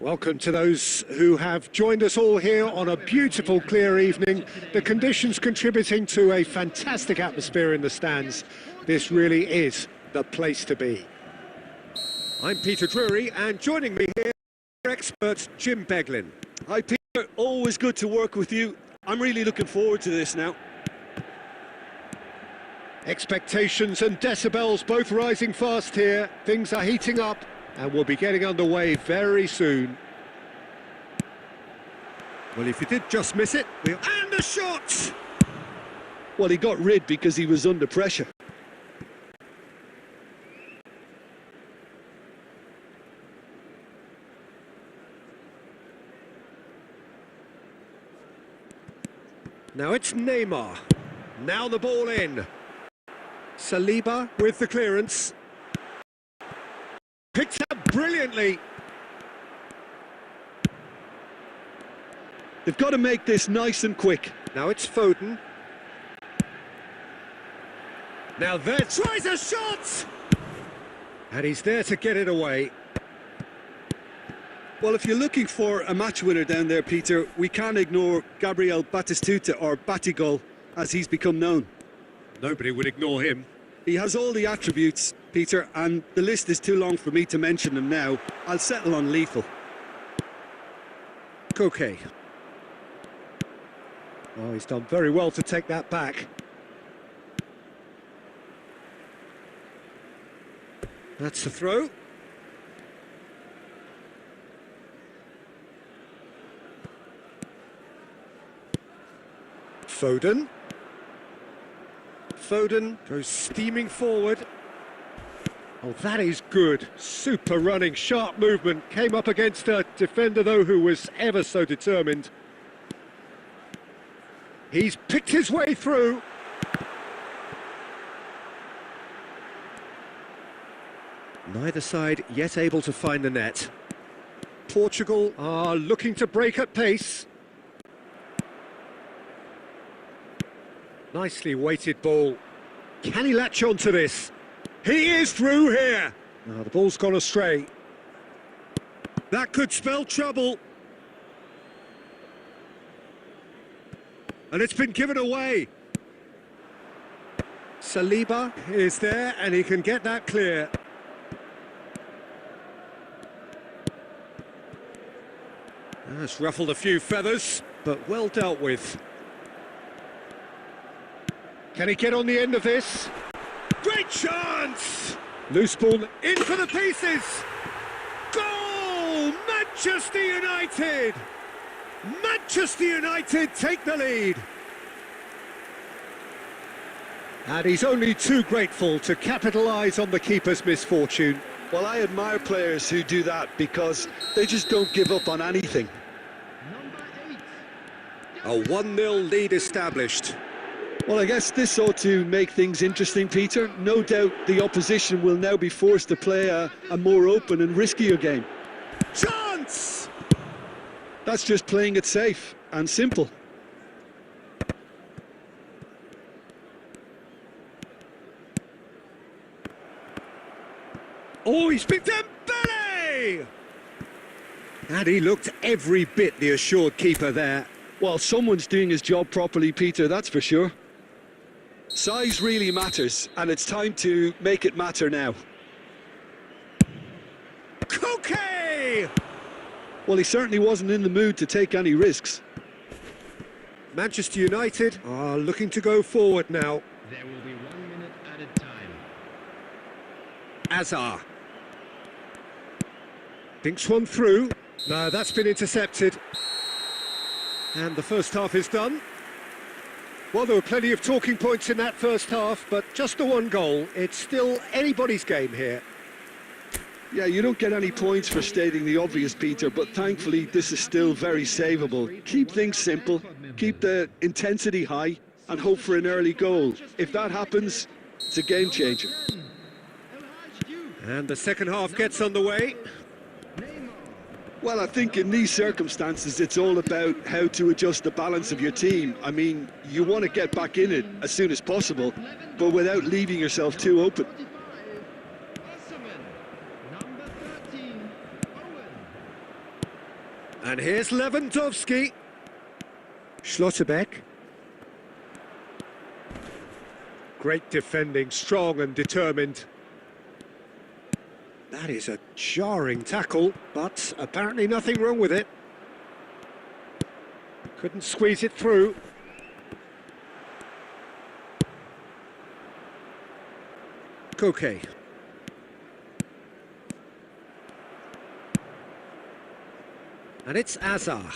Welcome to those who have joined us all here on a beautiful, clear evening. The conditions contributing to a fantastic atmosphere in the stands. This really is the place to be. I'm Peter Drury, and joining me here, expert Jim Beglin. Hi Peter, always good to work with you. I'm really looking forward to this now. Expectations and decibels both rising fast here. Things are heating up, and we'll be getting underway very soon. Well, if you did just miss it, and the shot! Well, he got rid because he was under pressure. Now it's Neymar. Now the ball in. Saliba with the clearance. Picked up brilliantly. They've got to make this nice and quick. Now it's Foden. Now there, tries a shot! And he's there to get it away. Well, if you're looking for a match winner down there, Peter, we can't ignore Gabriel Batistuta, or Batigol, as he's become known. Nobody would ignore him. He has all the attributes, Peter, and the list is too long for me to mention them now. I'll settle on lethal. Koke. Oh, he's done very well to take that back. That's the throw. Foden. Foden goes steaming forward. Oh, that is good. Super running, sharp movement. Came up against a defender, though, who was ever so determined. He's picked his way through. Neither side yet able to find the net. Portugal are looking to break at pace. Nicely weighted ball. Can he latch on to this? He is through here. Oh, the ball's gone astray. That could spell trouble. And it's been given away. Saliba is there and he can get that clear. That's ruffled a few feathers, but well dealt with. Can he get on the end of this? Great chance! Loose ball in for the pieces! Goal! Manchester United! Manchester United take the lead! And he's only too grateful to capitalise on the keeper's misfortune. Well, I admire players who do that because they just don't give up on anything. A 1-0 lead established. Well, I guess this ought to make things interesting, Peter. No doubt the opposition will now be forced to play a more open and riskier game. Chance! That's just playing it safe and simple. Oh, he's picked Dembele! And he looked every bit the assured keeper there. Well, someone's doing his job properly, Peter, that's for sure. Size really matters, and it's time to make it matter now. Koke! Well, he certainly wasn't in the mood to take any risks. Manchester United are looking to go forward now. There will be 1 minute added time. Azar. Thinks one through. No, that's been intercepted. And the first half is done. Well, there were plenty of talking points in that first half, but just the one goal. It's still anybody's game here. Yeah, you don't get any points for stating the obvious, Peter, but thankfully this is still very savable. Keep things simple, keep the intensity high, and hope for an early goal. If that happens, it's a game changer. And the second half gets underway. Well, I think in these circumstances, it's all about how to adjust the balance of your team. I mean, you want to get back in it as soon as possible, but without leaving yourself too open. And here's Lewandowski. Schlotterbeck. Great defending, strong and determined. That is a jarring tackle, but apparently nothing wrong with it. Couldn't squeeze it through. Koke. And it's Azar.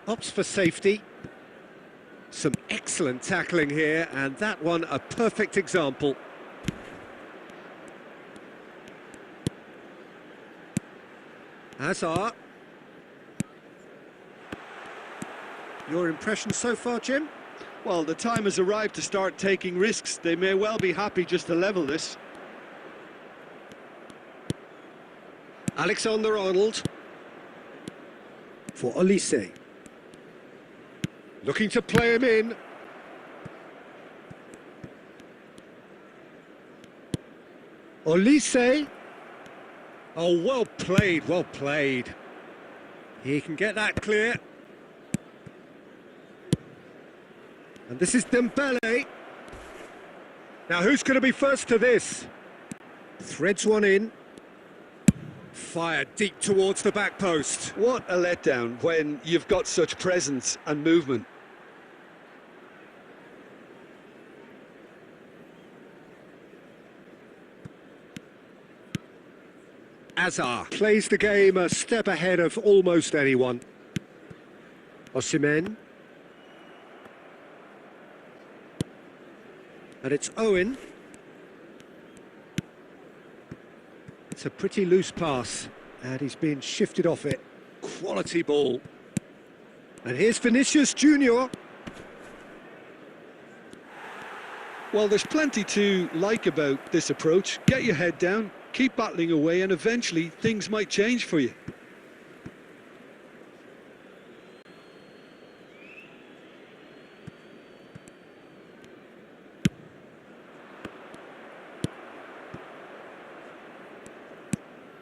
Opts for safety. Some excellent tackling here, and that one a perfect example. Azar. Your impression so far, Jim? Well, the time has arrived to start taking risks. They may well be happy just to level this. Alexander-Arnold. For Olise. Looking to play him in. Olise. Oh, well played, well played. He can get that clear. And this is Dembele. Now, who's going to be first to this? Threads one in. Fired deep towards the back post. What a letdown when you've got such presence and movement. Azar plays the game a step ahead of almost anyone. Osimhen. And it's Owen. That's a pretty loose pass, and he's been shifted off it. Quality ball. And here's Vinicius Junior. Well, there's plenty to like about this approach. Get your head down, keep battling away, and eventually things might change for you.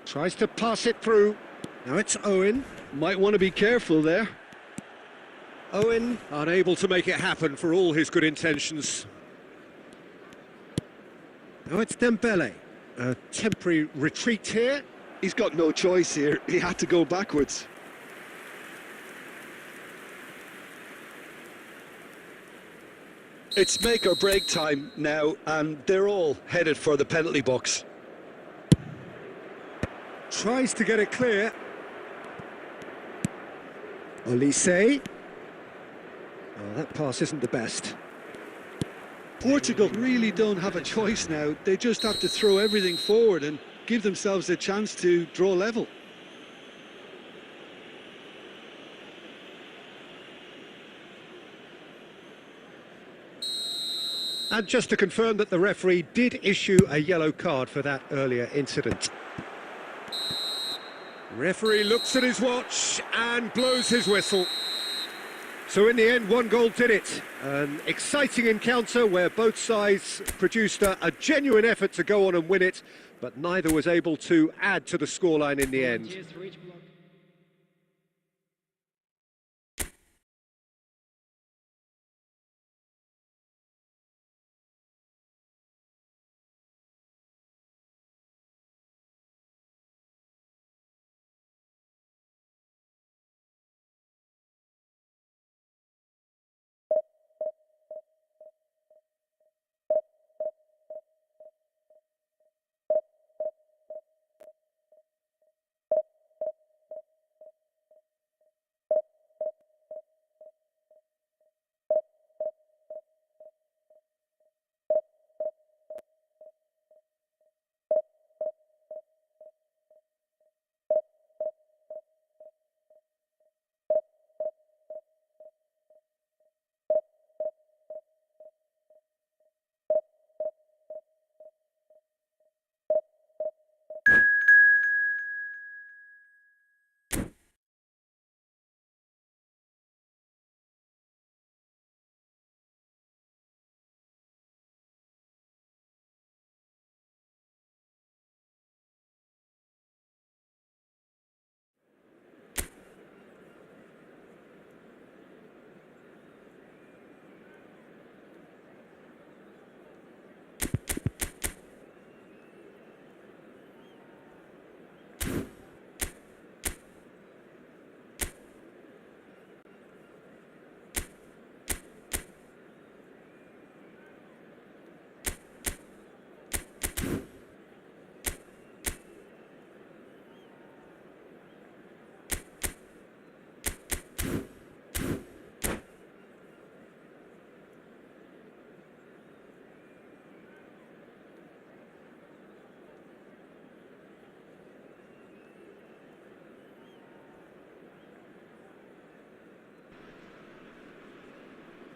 Tries to pass it through. Now it's Owen. Might want to be careful there. Owen unable to make it happen for all his good intentions. Now it's Dembele. A temporary retreat here. He's got no choice here. He had to go backwards. It's make or break time now, and they're all headed for the penalty box. Tries to get it clear. Olise. Oh, that pass isn't the best. Portugal really don't have a choice now. They just have to throw everything forward and give themselves a chance to draw level. And just to confirm that the referee did issue a yellow card for that earlier incident. Referee looks at his watch and blows his whistle. So in the end, one goal did it. An exciting encounter where both sides produced a genuine effort to go on and win it, but neither was able to add to the scoreline in the end.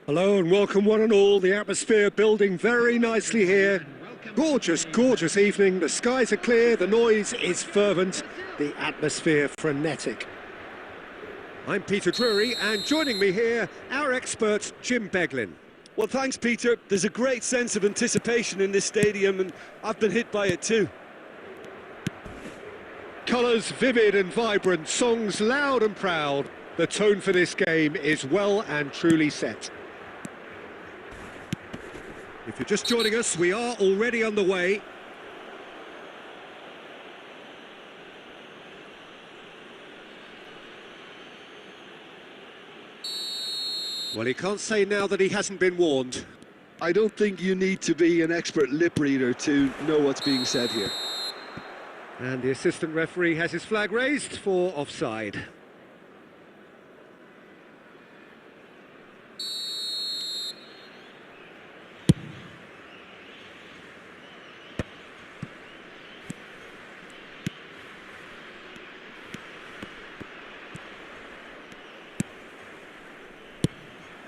Hello and welcome one and all. The atmosphere building very nicely here. Gorgeous, gorgeous evening. The skies are clear, the noise is fervent, the atmosphere frenetic. I'm Peter Drury, and joining me here, our expert Jim Beglin. Well, thanks, Peter. There's a great sense of anticipation in this stadium, and I've been hit by it too. Colours vivid and vibrant, songs loud and proud. The tone for this game is well and truly set. If you're just joining us, we are already on the way. Well, he can't say now that he hasn't been warned. I don't think you need to be an expert lip reader to know what's being said here. And the assistant referee has his flag raised for offside.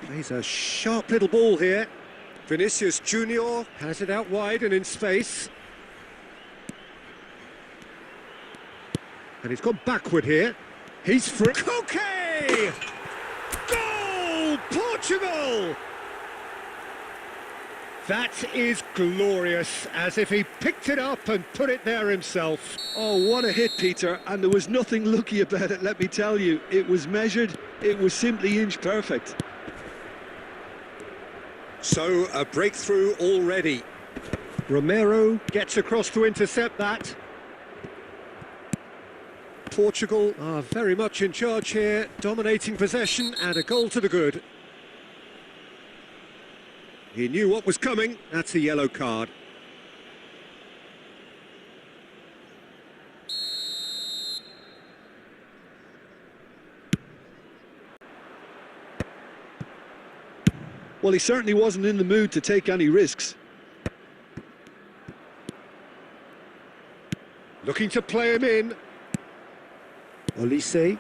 Plays a sharp little ball here. Vinicius Junior has it out wide and in space. And he's gone backward here. He's free. Koke! Goal! Portugal! That is glorious, as if he picked it up and put it there himself. Oh, what a hit, Peter, and there was nothing lucky about it, let me tell you. It was measured, it was simply inch perfect. So, a breakthrough already. Romero gets across to intercept that. Portugal are very much in charge here, dominating possession and a goal to the good. He knew what was coming. That's a yellow card. Well, he certainly wasn't in the mood to take any risks. Looking to play him in. Olise.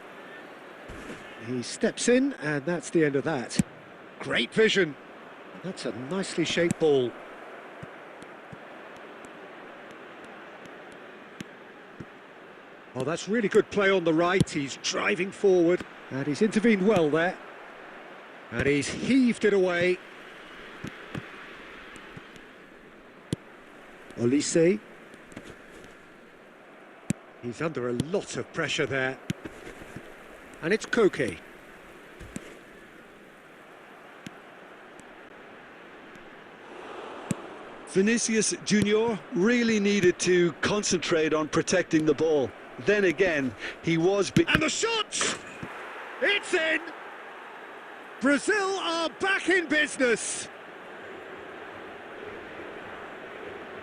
He steps in, and that's the end of that. Great vision. That's a nicely shaped ball. Oh, that's really good play on the right. He's driving forward, and he's intervened well there. And he's heaved it away. Olise. He's under a lot of pressure there. And it's Koke. Vinicius Junior really needed to concentrate on protecting the ball. Then again, he was... And the shot! It's in! Brazil are back in business!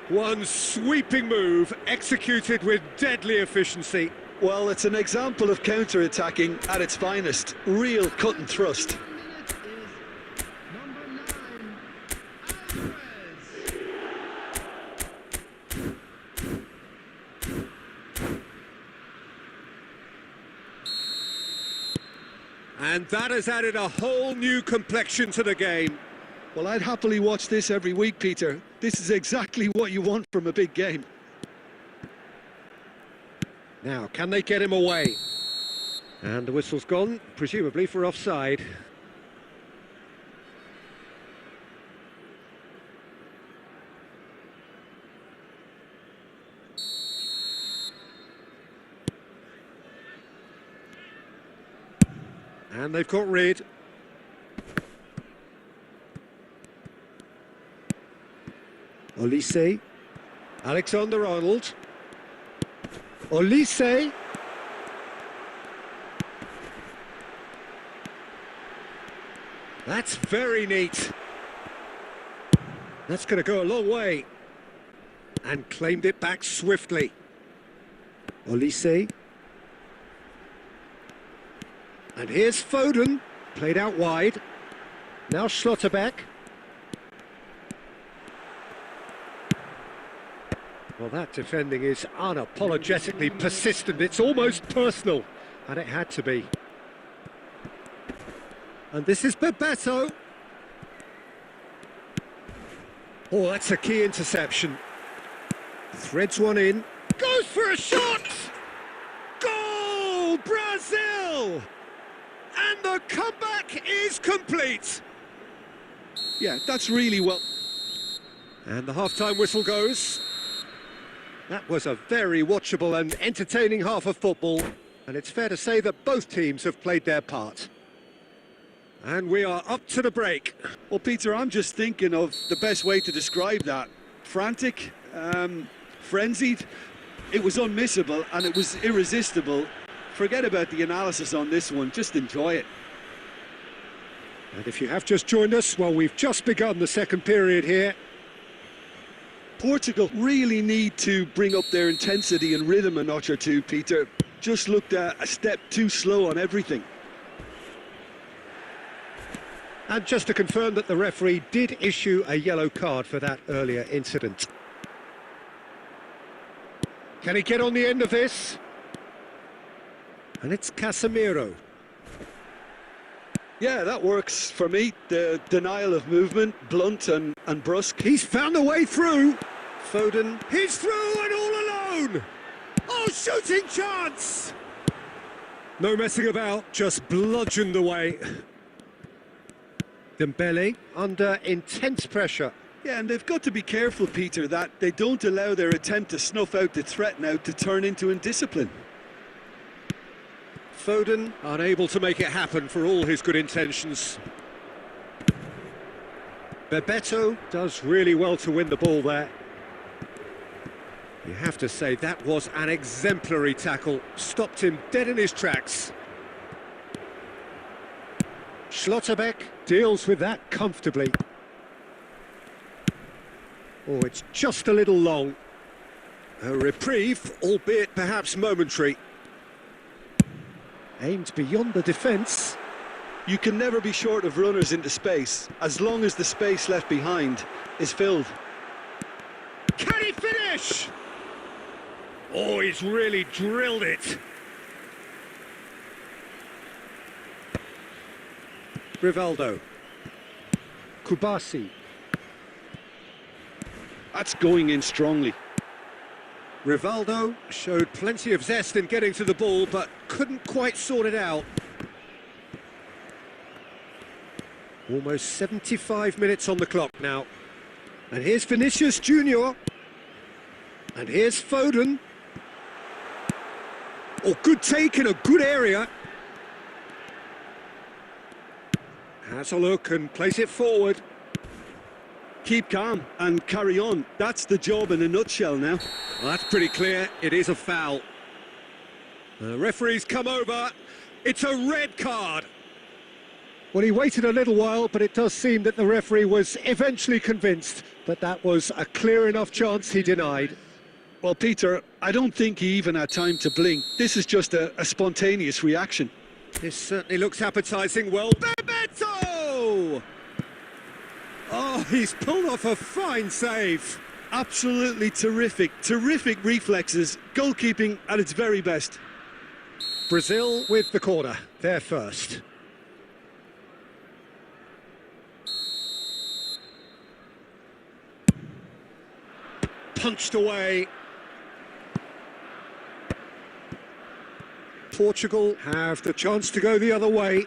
One sweeping move, executed with deadly efficiency. Well, it's an example of counter-attacking at its finest. Real cut and thrust. And that has added a whole new complexion to the game. Well, I'd happily watch this every week, Peter. This is exactly what you want from a big game. Now, can they get him away? And the whistle's gone, presumably for offside. And they've got rid. Olise. Alexander-Arnold. Olise. That's very neat. That's going to go a long way. And claimed it back swiftly. Olise. And here's Foden, played out wide. Now Schlotterbeck. Well, that defending is unapologetically persistent. It's almost personal, and it had to be. And this is Bebeto. Oh, that's a key interception. Threads one in. Goes for a shot! Goal, Brazil! And the comeback is complete. Yeah, that's really well. And the half-time whistle goes. That was a very watchable and entertaining half of football. And it's fair to say that both teams have played their part. And we are up to the break. Well, Peter, I'm just thinking of the best way to describe that. Frantic, frenzied. It was unmissable and it was irresistible. Forget about the analysis on this one, just enjoy it. And if you have just joined us, well, we've just begun the second period here. Portugal really need to bring up their intensity and rhythm a notch or two, Peter. Just looked a step too slow on everything. And just to confirm that the referee did issue a yellow card for that earlier incident. Can he get on the end of this? And it's Casemiro. Yeah, that works for me. The denial of movement, blunt and brusque. He's found a way through. Foden, he's through and all alone. Oh, shooting chance! No messing about, just bludgeoned away. Dembele under intense pressure. Yeah, and they've got to be careful, Peter, that they don't allow their attempt to snuff out the threat now to turn into indiscipline. Foden unable to make it happen for all his good intentions. Bebeto does really well to win the ball there. You have to say that was an exemplary tackle, stopped him dead in his tracks. Schlotterbeck deals with that comfortably. Oh, it's just a little long. A reprieve, albeit perhaps momentary. Aimed beyond the defence. You can never be short of runners into space, as long as the space left behind is filled. Can he finish? Oh, he's really drilled it. Rivaldo. Kubasi. That's going in strongly. Rivaldo showed plenty of zest in getting to the ball, but couldn't quite sort it out. Almost 75 minutes on the clock now. And here's Vinicius Junior. And here's Foden. Oh, good take in a good area. Has a look and plays it forward. Keep calm and carry on. That's the job in a nutshell now. Well, that's pretty clear. It is a foul. The referee's come over. It's a red card. Well, he waited a little while, but it does seem that the referee was eventually convinced that that was a clear enough chance he denied. Well, Peter, I don't think he even had time to blink. This is just a spontaneous reaction. This certainly looks appetising. Well, Bebeto! Oh, he's pulled off a fine save. Absolutely terrific, terrific reflexes. Goalkeeping at its very best. Brazil with the corner, they're first. Punched away. Portugal have the chance to go the other way.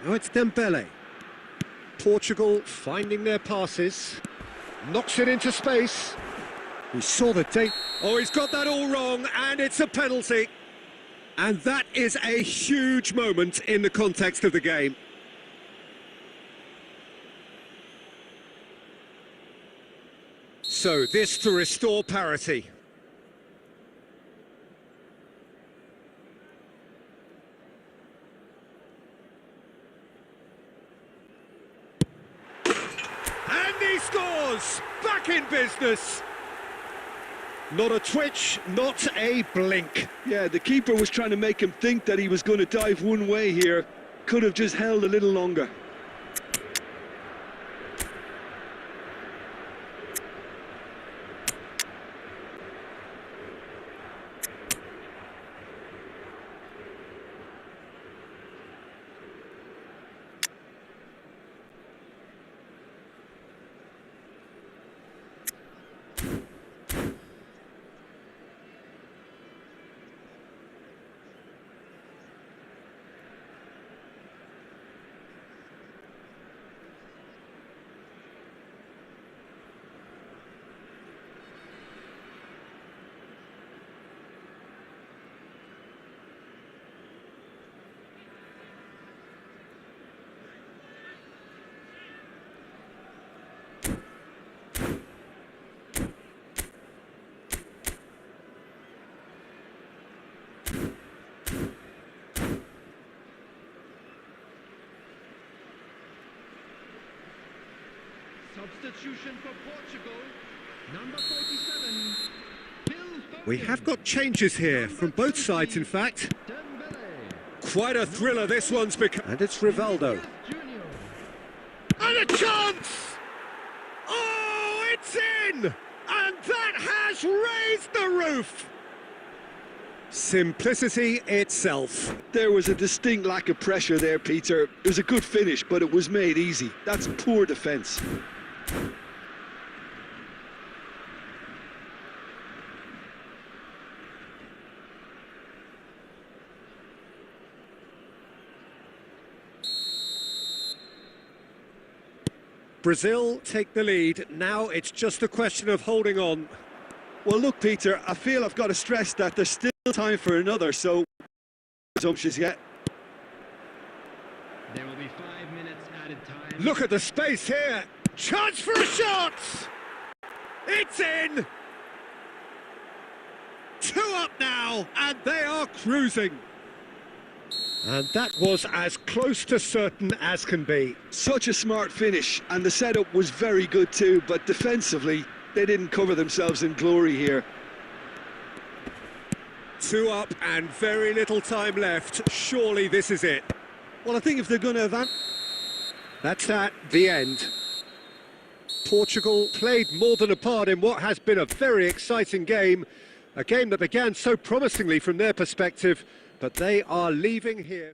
Now it's Dembele. Portugal finding their passes. Knocks it into space. He saw the date. Oh, he's got that all wrong, and it's a penalty. And that is a huge moment in the context of the game. So this to restore parity. And he scores! Back in business! Not a twitch, not a blink. Yeah, the keeper was trying to make him think that he was going to dive one way here. Could have just held a little longer. Substitution for Portugal, number 47. We have got changes here, from both sides in fact. Dembele. Quite a thriller this one's become. And it's Rivaldo. Junior. And a chance! Oh, it's in! And that has raised the roof! Simplicity itself. There was a distinct lack of pressure there, Peter. It was a good finish, but it was made easy. That's poor defence. Brazil take the lead. Now it's just a question of holding on. Well, look, Peter, I feel I've got to stress that there's still time for another, so assumptions yet. There will be 5 minutes added time. Look at the space here. Chance for a shot. It's in. 2 up now, and they are cruising. And that was as close to certain as can be. Such a smart finish, and the setup was very good too, but defensively, they didn't cover themselves in glory here. 2 up and very little time left. Surely this is it. Well, I think if they're going to have... That's that, the end. Portugal played more than a part in what has been a very exciting game. A game that began so promisingly from their perspective, but they are leaving here.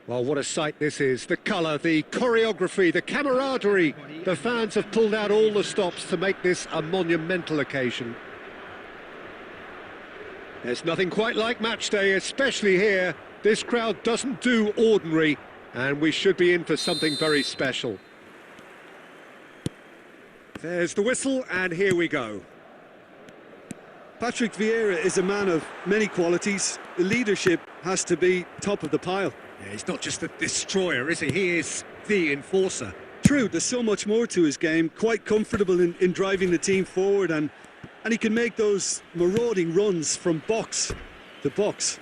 Well, what a sight this is. The colour, the choreography, the camaraderie. The fans have pulled out all the stops to make this a monumental occasion. There's nothing quite like match day, especially here. This crowd doesn't do ordinary, and we should be in for something very special. There's the whistle, and here we go. Patrick Vieira is a man of many qualities. The leadership has to be top of the pile. Yeah, he's not just a destroyer, is he? He is the enforcer. True, there's so much more to his game. Quite comfortable in driving the team forward, and he can make those marauding runs from box to box.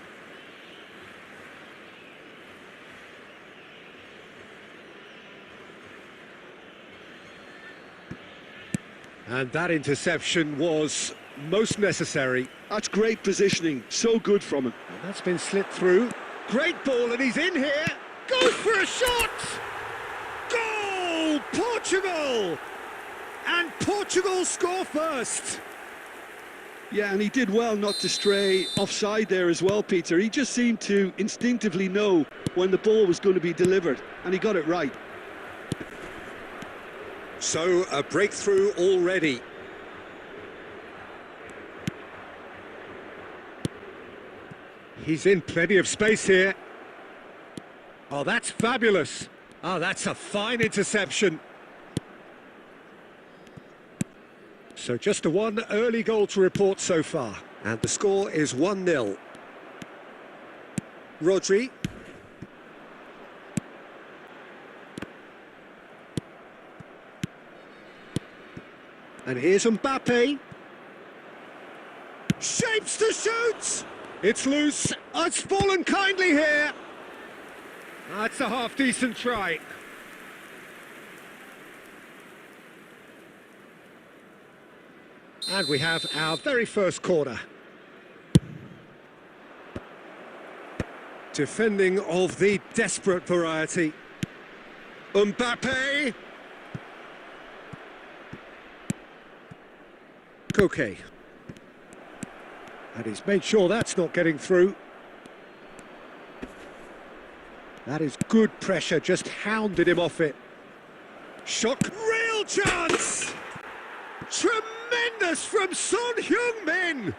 And that interception was most necessary. That's great positioning, so good from him. And that's been slipped through. Great ball, and he's in here. Goes for a shot! Goal! Portugal! And Portugal score first. Yeah, and he did well not to stray offside there as well, Peter. He just seemed to instinctively know when the ball was going to be delivered, and he got it right. So, a breakthrough already. He's in plenty of space here. Oh, that's fabulous. Oh, that's a fine interception. So just the one early goal to report so far. And the score is 1-0. Rodri. And here's Mbappe. Shapes to shoot! It's loose. Oh, it's fallen kindly here. That's a half-decent try. And we have our very first corner. Defending of the desperate variety. Mbappe. Koke. And he's made sure that's not getting through. That is good pressure, just hounded him off it. Shot, real chance! Tremendous from Son Heung-min!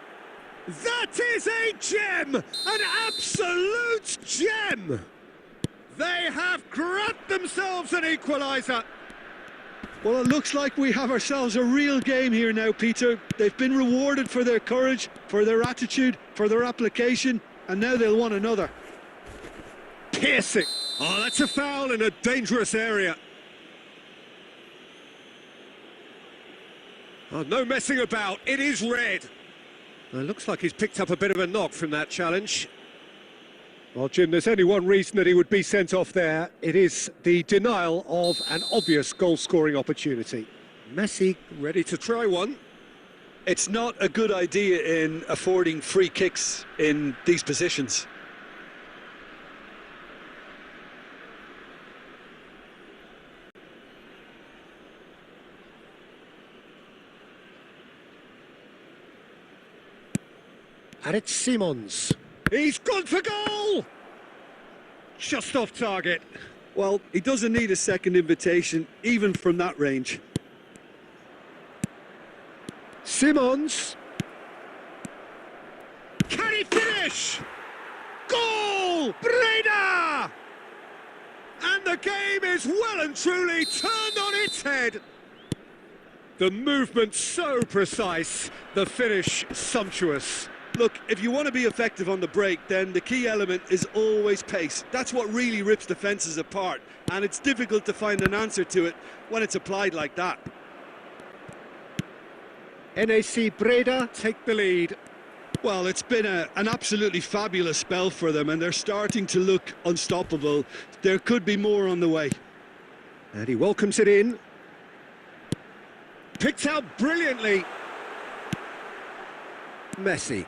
That is a gem! An absolute gem! They have grabbed themselves an equaliser. Well, it looks like we have ourselves a real game here now, Peter. They've been rewarded for their courage, for their attitude, for their application, and now they'll want another. Piercing. Oh, that's a foul in a dangerous area. Oh, no messing about. It is red. Well, it looks like he's picked up a bit of a knock from that challenge. Well, Jim, there's only one reason that he would be sent off there. It is the denial of an obvious goal-scoring opportunity. Messi ready to try one. It's not a good idea in affording free kicks in these positions. And it's Simons. He's gone for goal! Just off target. Well, he doesn't need a second invitation, even from that range. Simons. Can he finish? Goal! Breda! And the game is well and truly turned on its head. The movement so precise, the finish sumptuous. Look, if you want to be effective on the break, then the key element is always pace. That's what really rips defences apart, and it's difficult to find an answer to it when it's applied like that. NAC Breda take the lead. Well, it's been an absolutely fabulous spell for them, and they're starting to look unstoppable. There could be more on the way. And he welcomes it in. Picked out brilliantly. Messi.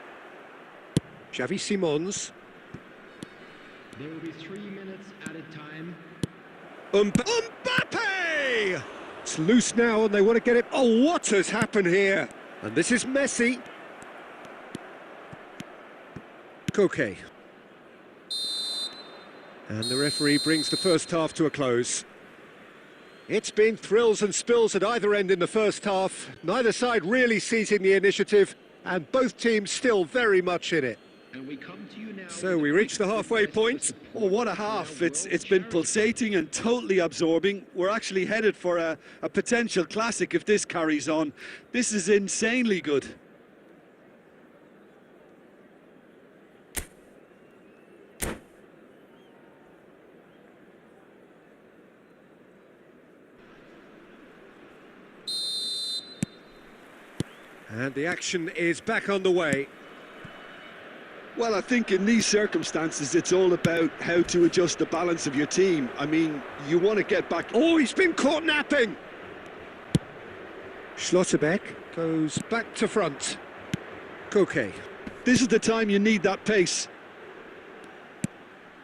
Xavi Simons. There will be 3 minutes added time. Mbappe! It's loose now and they want to get it. Oh, what has happened here? And this is Messi. Koke. And the referee brings the first half to a close. It's been thrills and spills at either end in the first half. Neither side really seizing the initiative, and both teams still very much in it. And we come to you now. So we reach the halfway point. Oh, what a half. It's been pulsating and totally absorbing. We're actually headed for a potential classic if this carries on. This is insanely good. And the action is back on the way. Well, I think in these circumstances, it's all about how to adjust the balance of your team. I mean, you want to get back... Oh, he's been caught napping! Schlotterbeck goes back to front. Koke. This is the time you need that pace.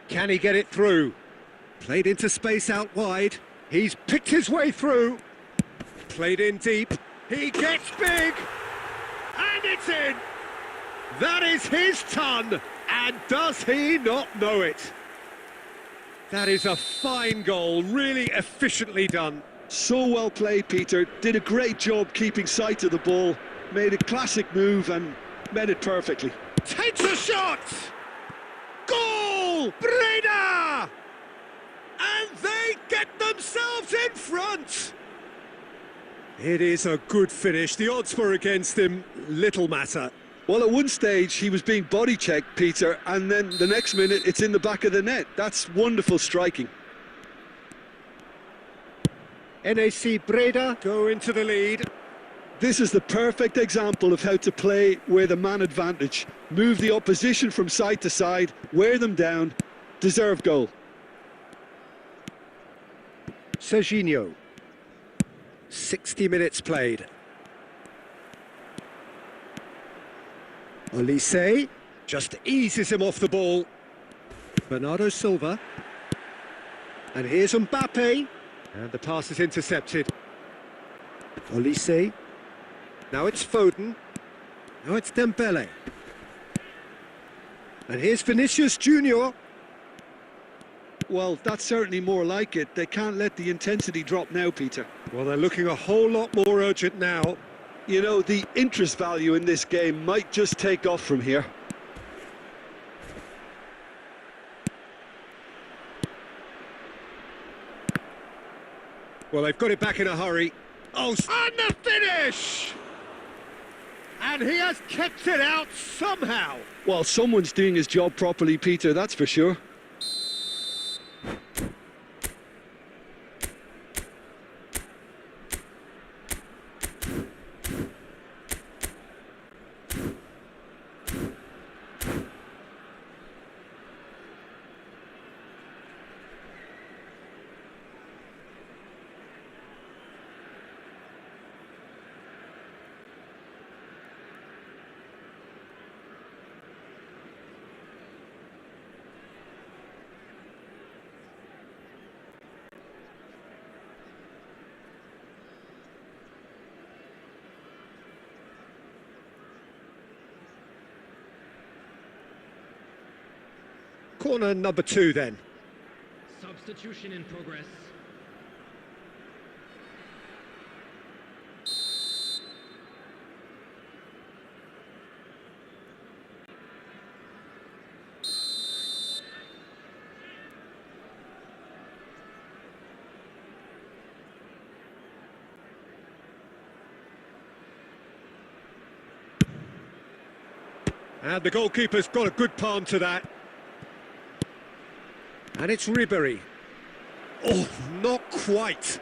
Can he get it through? Played into space out wide. He's picked his way through. Played in deep. He gets big! And it's in! That is his ton, and does he not know it? That is a fine goal, really efficiently done. So well played, Peter. Did a great job keeping sight of the ball, made a classic move and made it perfectly. Takes a shot! Goal! Breda! And they get themselves in front! It is a good finish. The odds were against him, little matter. Well, at one stage, he was being body-checked, Peter, and then the next minute, it's in the back of the net. That's wonderful striking. NAC Breda go into the lead. This is the perfect example of how to play with a man advantage. Move the opposition from side to side, wear them down, deserve goal. Serginho. 60 minutes played. Olise just eases him off the ball. Bernardo Silva. And here's Mbappe. And the pass is intercepted. Olise. Now it's Foden. Now it's Dembele. And here's Vinicius Junior. Well, that's certainly more like it. They can't let the intensity drop now, Peter. Well, they're looking a whole lot more urgent now. You know, the interest value in this game might just take off from here. Well, they've got it back in a hurry. Oh, and the finish! And he has kept it out somehow. Well, someone's doing his job properly, Peter, that's for sure. Corner number 2 then. Substitution in progress. And the goalkeeper's got a good palm to that. And it's Ribery. Oh, not quite.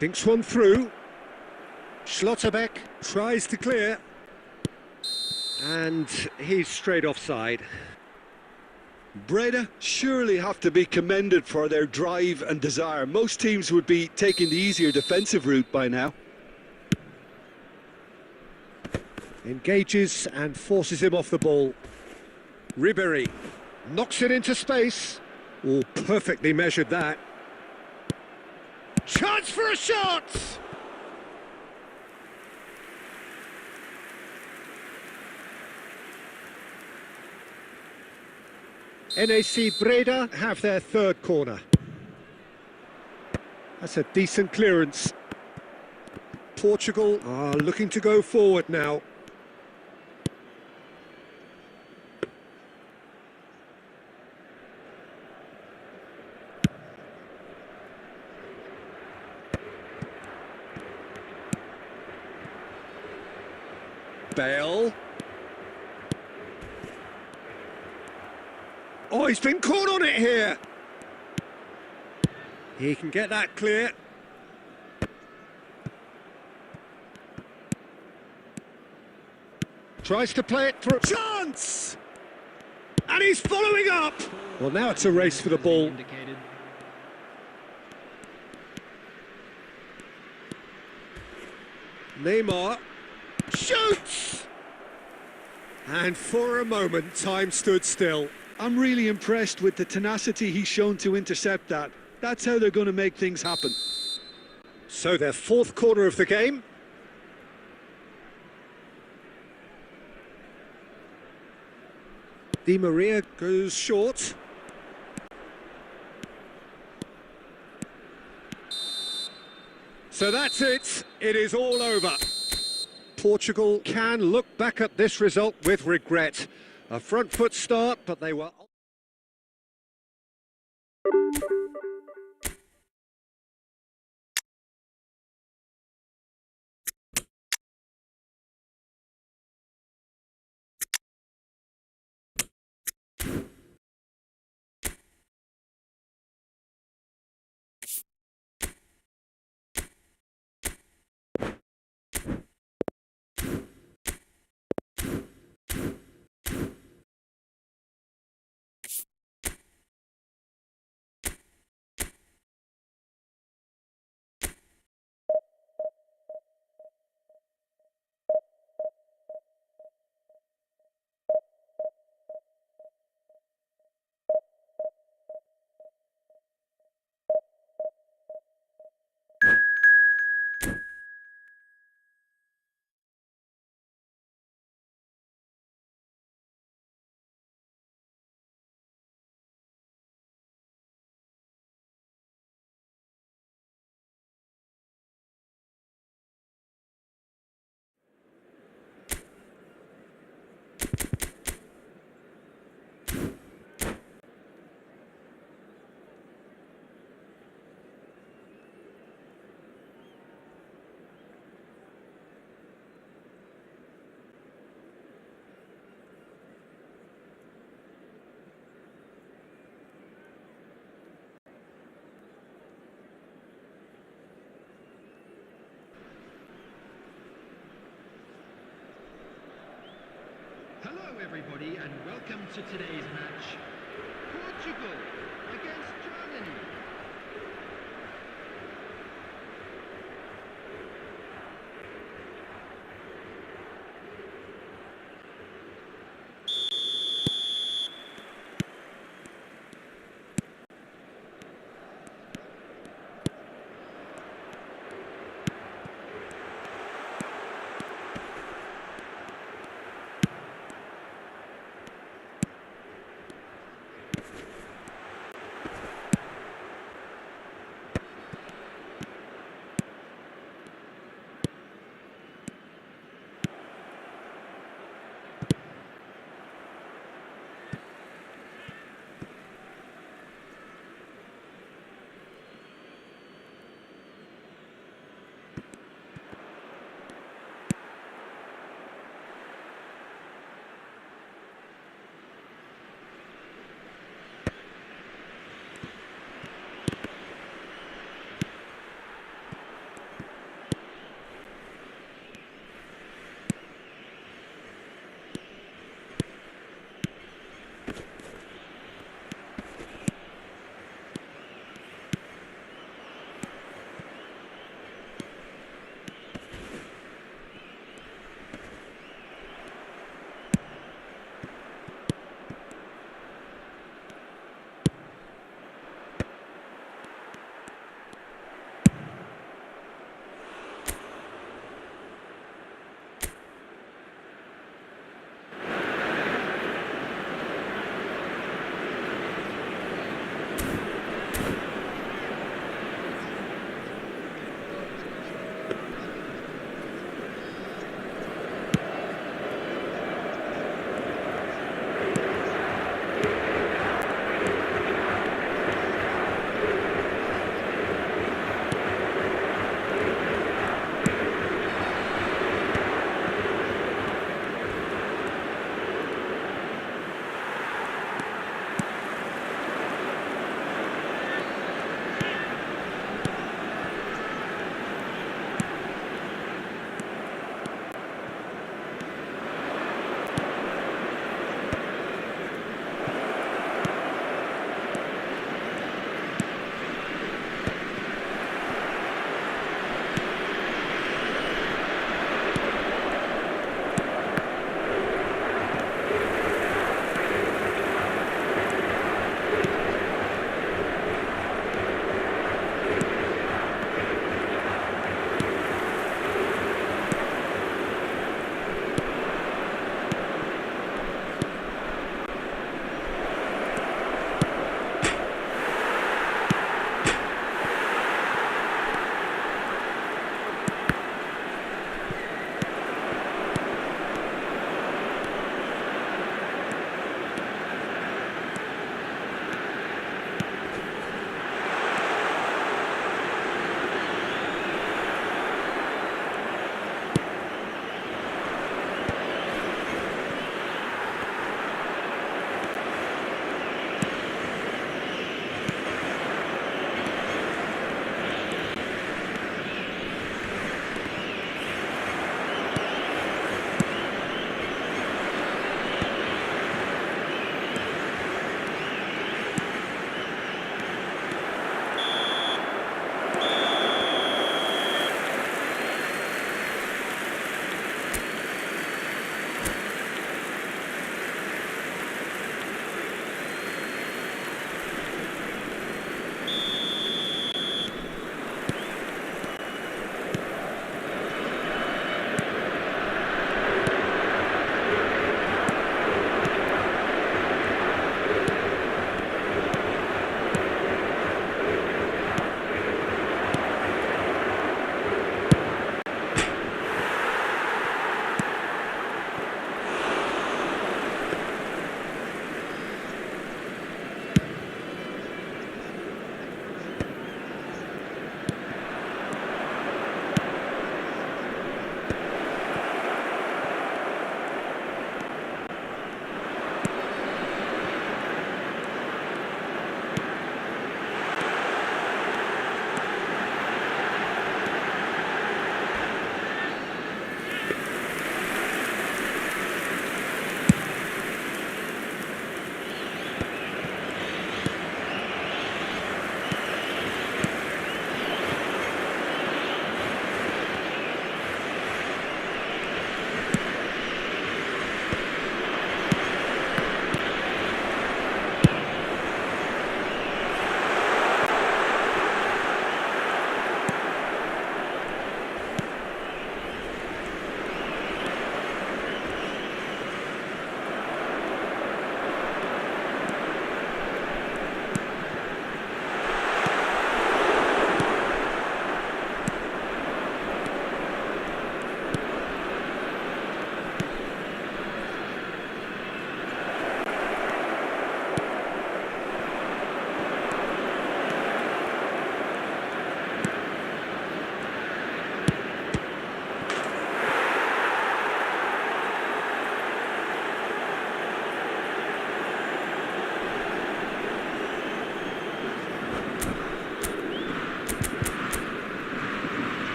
Thinks one through. Schlotterbeck tries to clear. And he's straight offside. Breda surely have to be commended for their drive and desire. Most teams would be taking the easier defensive route by now. Engages and forces him off the ball. Ribery knocks it into space. Oh, perfectly measured that. Chance for a shot! NAC Breda have their third corner. That's a decent clearance. Portugal are looking to go forward now. Bale. Oh, he's been caught on it here. He can get that clear. Tries to play it through. Chance! And he's following up. Well, now it's a race for the ball. Neymar shoots! And for a moment, time stood still. I'm really impressed with the tenacity he's shown to intercept that. That's how they're going to make things happen. So their fourth corner of the game. Di Maria goes short. So that's it. It is all over. Portugal can look back at this result with regret. A front foot start, but they were... Hello everybody and welcome to today's match. Portugal against Germany.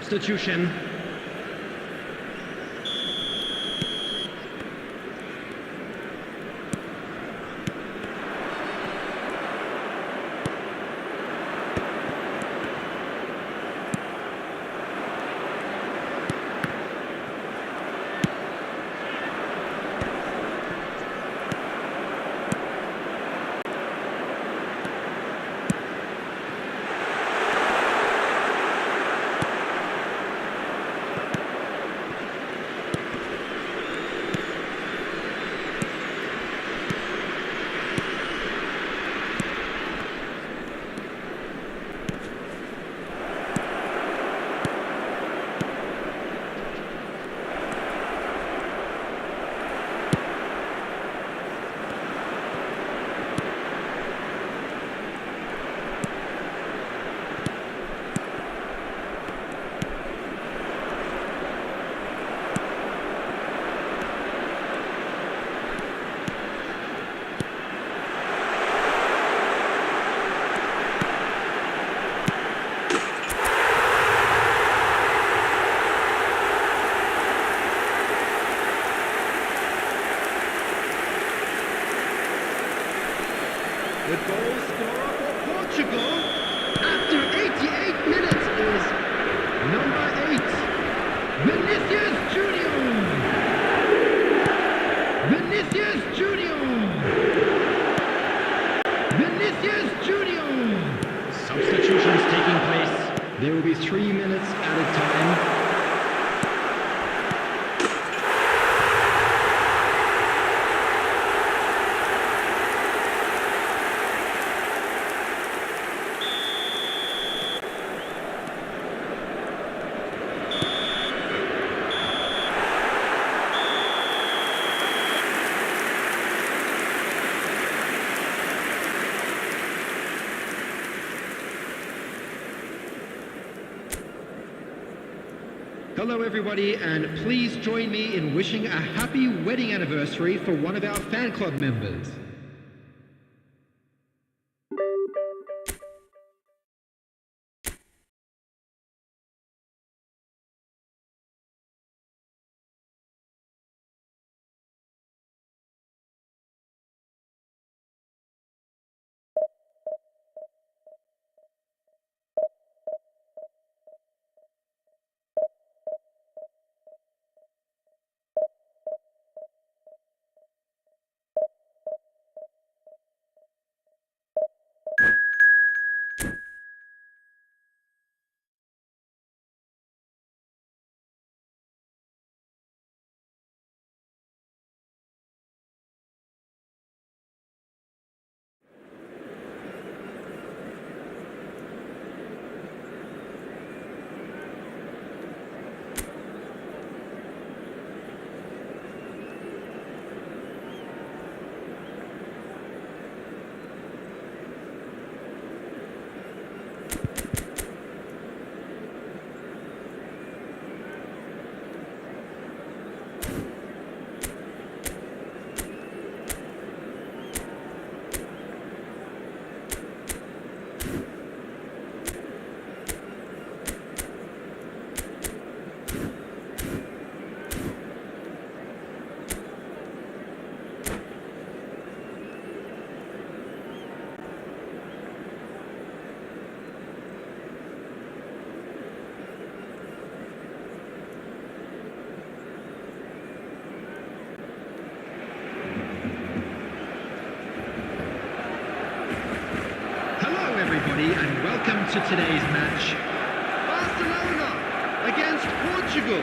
substitution. The goal scorer for Portugal after 88 minutes is number 8, Vinicius Junior. Vinicius Junior. Vinicius Junior. Substitutions taking place. There will be 3 minutes at a time. Hello everybody, and please join me in wishing a happy wedding anniversary for one of our fan club members. Everybody, and welcome to today's match. Barcelona against Portugal.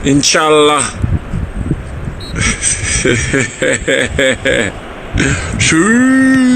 Inshallah. Shoo.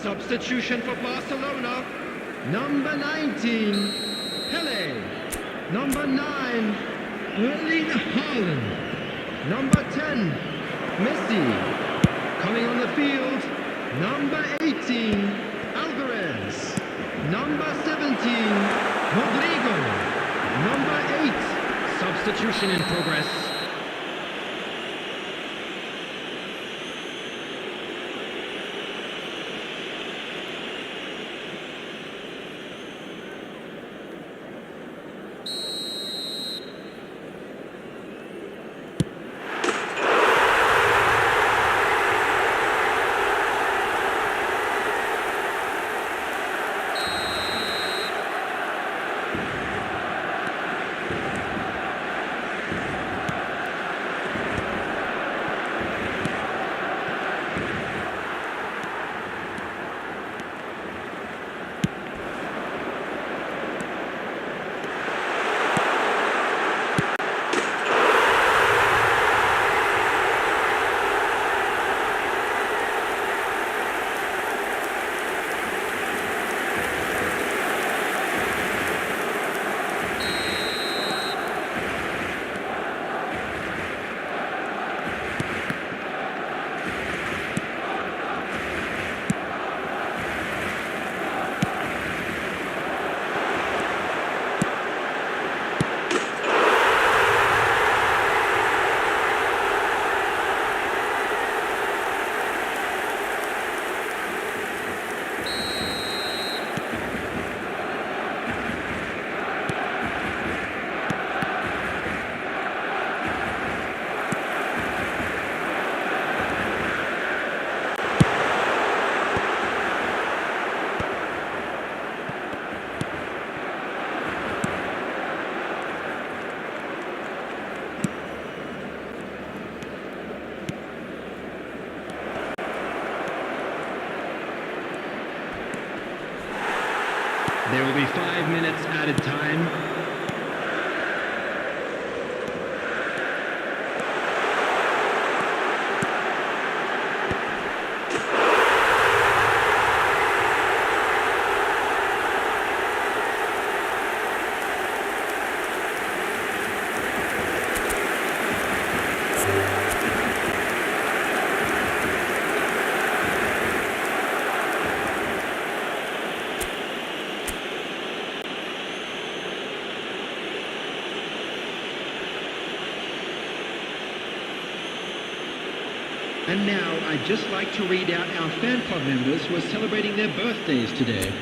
Substitution for Barcelona. Number 19, Pele. Number 9, Erling Haaland. Number 10, Messi. Coming on the field, number 18, Alvarez. Number 17, Rodrigo. Number 8, substitution in progress. There will be 5 minutes added time. And now, I'd just like to read out our fan club members who are celebrating their birthdays today.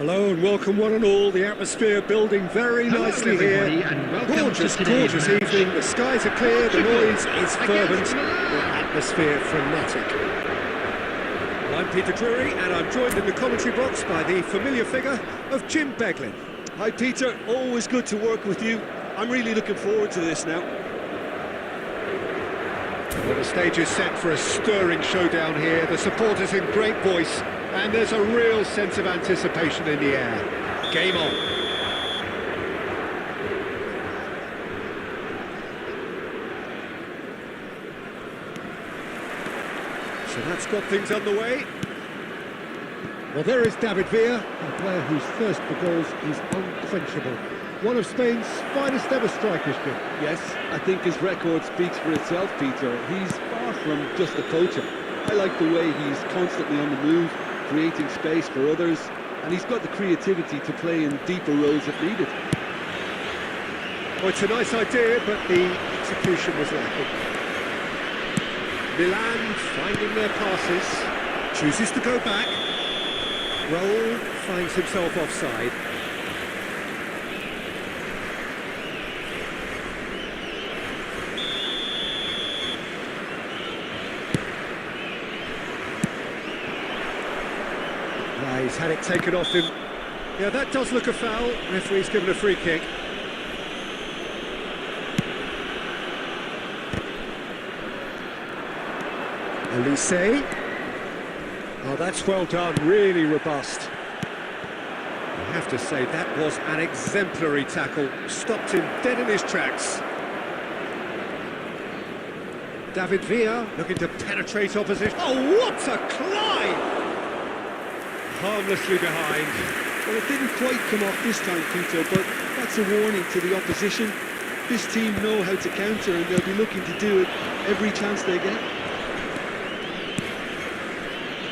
Hello and welcome one and all. The atmosphere building very nicely here. Gorgeous, gorgeous evening. The skies are clear, the noise is fervent, the atmosphere frenetic. Well, I'm Peter Drury and I'm joined in the commentary box by the familiar figure of Jim Beglin. Hi Peter, always good to work with you. I'm really looking forward to this now. Well, the stage is set for a stirring showdown here. The supporters in great voice, and there's a real sense of anticipation in the air. Game on. So that's got things underway. Well, there is David Villa, a player whose thirst for goals is unquenchable. One of Spain's finest ever strikers, Jim. Yes, I think his record speaks for itself, Peter. He's far from just a poacher. I like the way he's constantly on the move, creating space for others, and he's got the creativity to play in deeper roles if needed. Well, it's a nice idea, but the execution was lacking. Milan finding their passes, chooses to go back. Raul finds himself offside. He's had it taken off him. Yeah, that does look a foul. Referee's given a free kick. Elise. Oh, that's well done. Really robust. I have to say, that was an exemplary tackle. Stopped him dead in his tracks. David Villa looking to penetrate opposition. Oh, what a climb! Harmlessly behind. Well, it didn't quite come off this time, Peter, but that's a warning to the opposition. This team know how to counter and they'll be looking to do it every chance they get.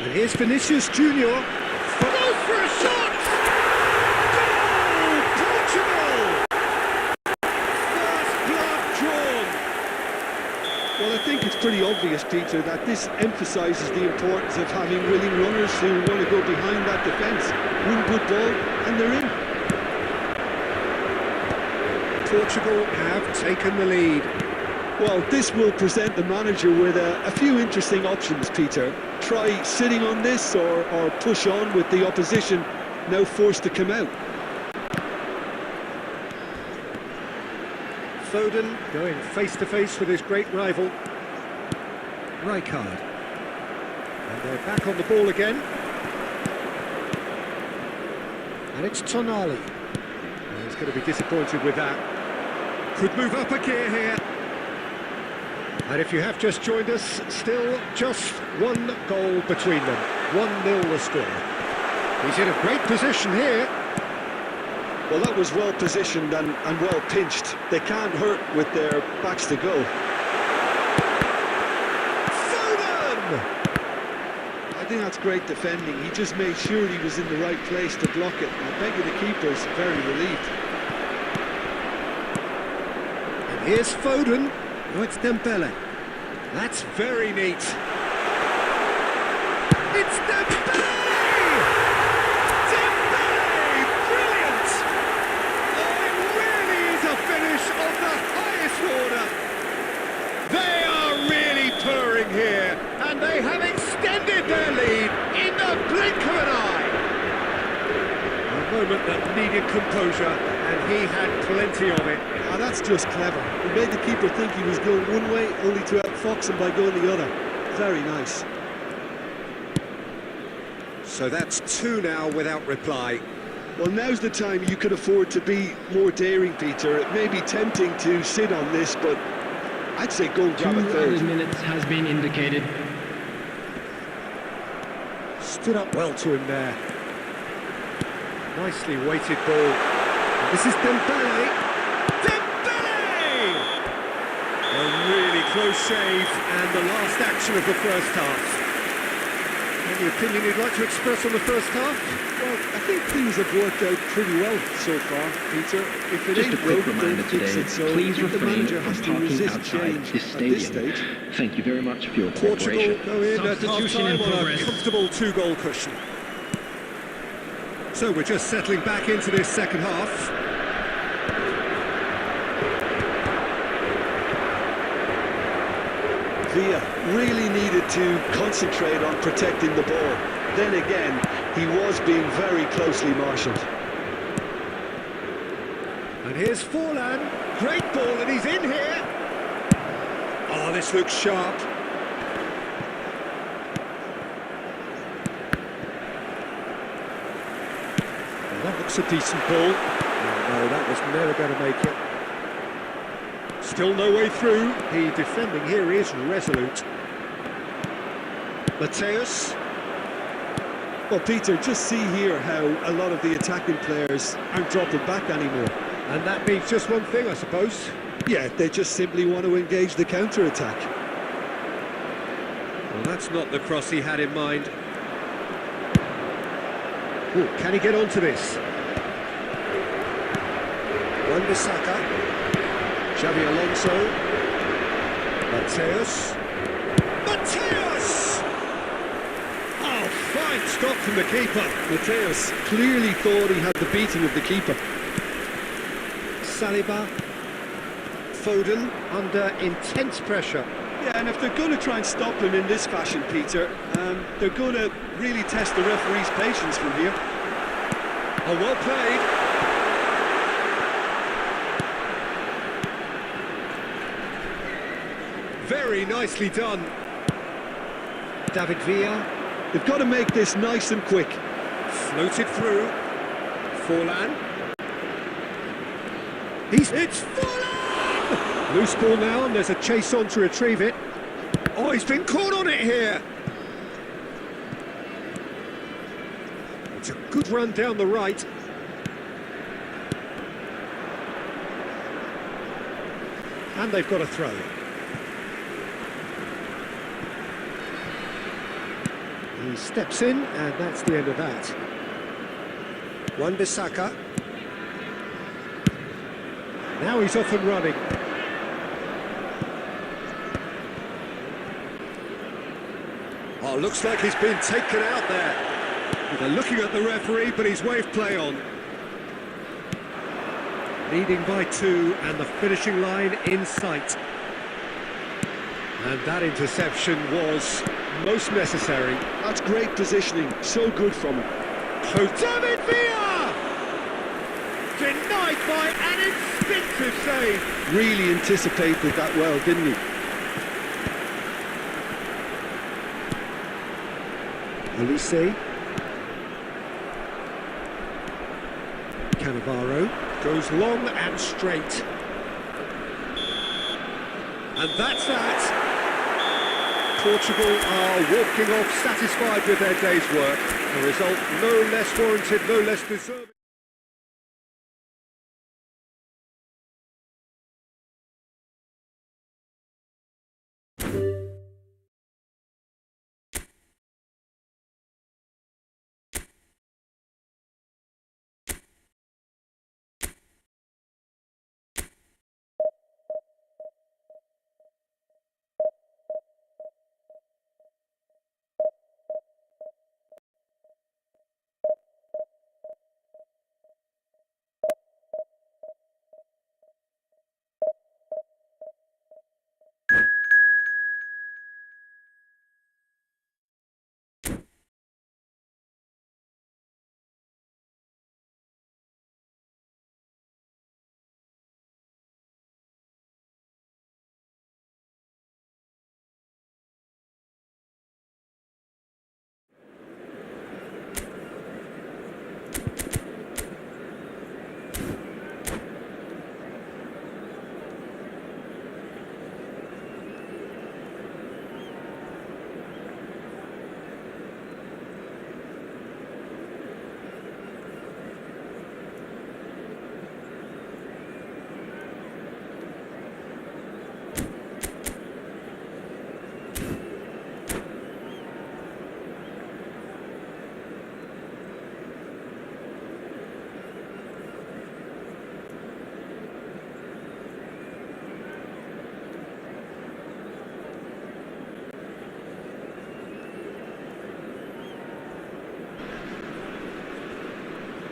And here's Vinicius Junior. Goes for a shot! Goal! Portugal! First blood drawn. Well, I think it's pretty obvious, Peter, that this emphasises the importance of having willing runners who want to go behind that defence, win good ball, and they're in. Portugal have taken the lead. Well, this will present the manager with a few interesting options, Peter. Try sitting on this or push on with the opposition now forced to come out. Foden going face-to-face with his great rival, Rijkaard. And they're back on the ball again. And it's Tonali. And he's going to be disappointed with that. Could move up a gear here. And if you have just joined us, still just one goal between them. 1-0 the score. He's in a great position here. Well, that was well positioned and well pinched. They can't hurt with their backs to go. Foden! I think that's great defending. He just made sure he was in the right place to block it. And I bet you the keeper's very relieved. And here's Foden. Oh, it's Dembele. That's very neat. It's Dembele! Dembele! Brilliant! Oh, it really is a finish of the highest order. They are really purring here, and they have extended their lead in the blink of an eye. A moment that needed composure, and he had plenty of it. Oh, that's just clever. He made the keeper think he was going one way, only to outfox him by going the other. Very nice. So that's 2 now without reply. Well, now's the time you could afford to be more daring, Peter. It may be tempting to sit on this, but I'd say go and grab a 2 third. added minutes has been indicated. Stood up well to him there. Nicely weighted ball. This is Dembele. A really close shave, and the last action of the first half. Any opinion you'd like to express on the first half? Well, I think things have worked out pretty well so far, Peter. If it Just a ain't quick broke, reminder don't fix today, it. So please the refrain manager from has to parking resist outside change this at this stadium. stage. Thank you very much for your Portugal cooperation. go in at Substitution half-time in on a progress. comfortable 2-goal cushion. So we're just settling back into this second half. Villa really needed to concentrate on protecting the ball. Then again, he was being very closely marshalled. And here's Forlan. Great ball, and he's in here. Oh, this looks sharp. Well, that looks a decent ball. Oh, no, that was never going to make it. Still no way through. The defending here is resolute. Mateus. Well, Peter, just see here how a lot of the attacking players aren't dropping back anymore. And that means just one thing, I suppose. Yeah, they just simply want to engage the counter-attack. Well, that's not the cross he had in mind. Ooh, can he get onto this? Wan-Bissaka. Xavi Alonso. Mateus. Mateus! Oh, fine stop from the keeper. Mateus clearly thought he had the beating of the keeper. Saliba. Foden under intense pressure. Yeah, and if they're going to try and stop him in this fashion, Peter, they're going to really test the referee's patience from here. Oh, well played. Very nicely done. David Villa. They've got to make this nice and quick. Floated through. Forlan. It's Forlan! Loose ball now, and there's a chase on to retrieve it. Oh, he's been caught on it here. It's a good run down the right. And they've got a throw. He steps in, and that's the end of that. Wan-Bissaka. Now he's off and running. Oh, looks like he's been taken out there. They're looking at the referee, but he's waved play on. Leading by 2, and the finishing line in sight. And that interception was most necessary. That's great positioning, so good from him. Oh, David Villa! Denied by an instinctive save. Really anticipated that well, didn't he? Olise. Cannavaro goes long and straight. And that's that. Portugal are walking off satisfied with their day's work. A result no less warranted, no less deserving.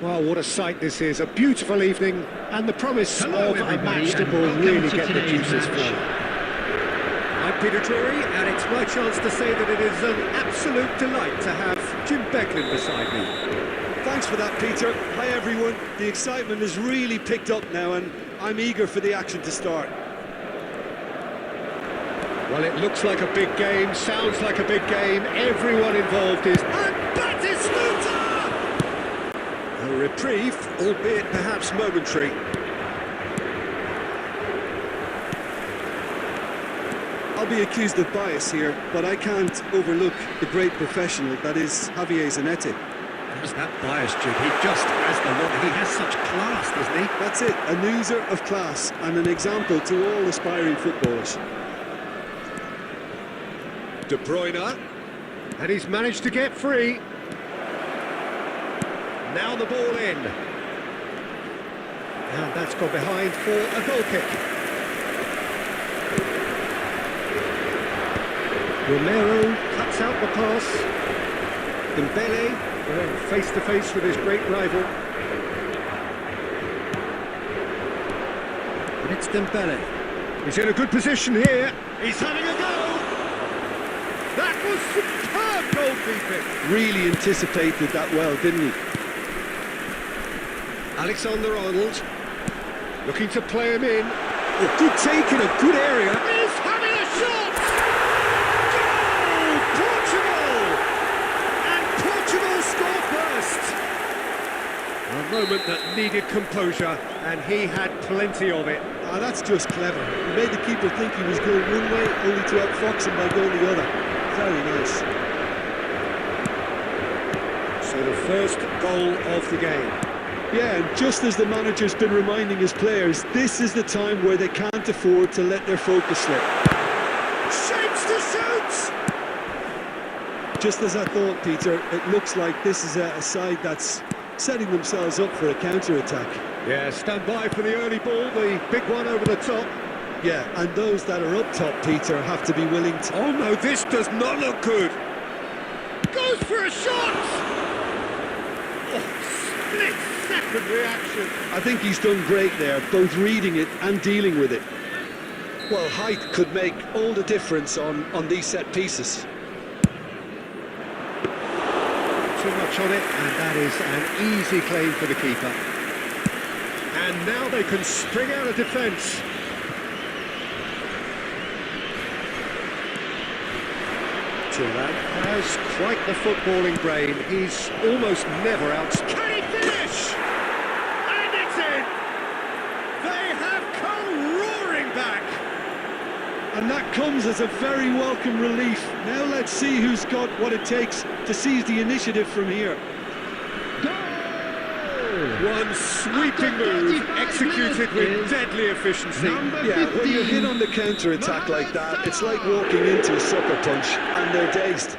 Well, what a sight this is. A beautiful evening and the promise Hello, of a everybody, match that and will welcome really to get the today's juices match. flowing. I'm Peter Drury, and it's my chance to say that it is an absolute delight to have Jim Becklin beside me. Thanks for that, Peter. Hi, everyone. The excitement has really picked up now, and I'm eager for the action to start. Well, it looks like a big game, sounds like a big game. Everyone involved is... And Batistuta! A reprieve, albeit perhaps momentary. I'll be accused of bias here, but I can't overlook the great professional that is Javier Zanetti. Where's that bias, Jim? He just has the look. He has such class, doesn't he? That's it, an oozer of class and an example to all aspiring footballers. De Bruyne, and he's managed to get free. Now the ball in. And that's gone behind for a goal kick. Romero cuts out the pass. Dembele, face to face with his great rival. And it's Dembele. He's in a good position here. He's having a go. That was superb goalkeeping. Really anticipated that well, didn't he? Alexander-Arnold looking to play him in. Oh, good take in a good area. He's having a shot! Goal! Portugal! And Portugal score first. A moment that needed composure, and he had plenty of it. Ah, that's just clever. He made the keeper think he was going one way, only to outfox him by going the other. Very nice. So the first goal of the game. Yeah, and just as the manager's been reminding his players, this is the time where they can't afford to let their focus slip. Shapes to shoot! Just as I thought, Peter, it looks like this is a side that's setting themselves up for a counter-attack. Yeah, stand by for the early ball, the big one over the top. Yeah, and those that are up top, Peter, have to be willing to... Oh no, this does not look good. Goes for a shot! Oh, split-second reaction. I think he's done great there, both reading it and dealing with it. Well, height could make all the difference on these set pieces. Too much on it, and that is an easy claim for the keeper. And now they can spring out of defence. That has quite the footballing brain. He's almost never out. Can he finish? And it's in! They have come roaring back! And that comes as a very welcome relief. Now let's see who's got what it takes to seize the initiative from here. One sweeping move, executed with deadly efficiency. Yeah, when you're hit on the counter-attack like that, it's like walking into a sucker punch, and they're dazed.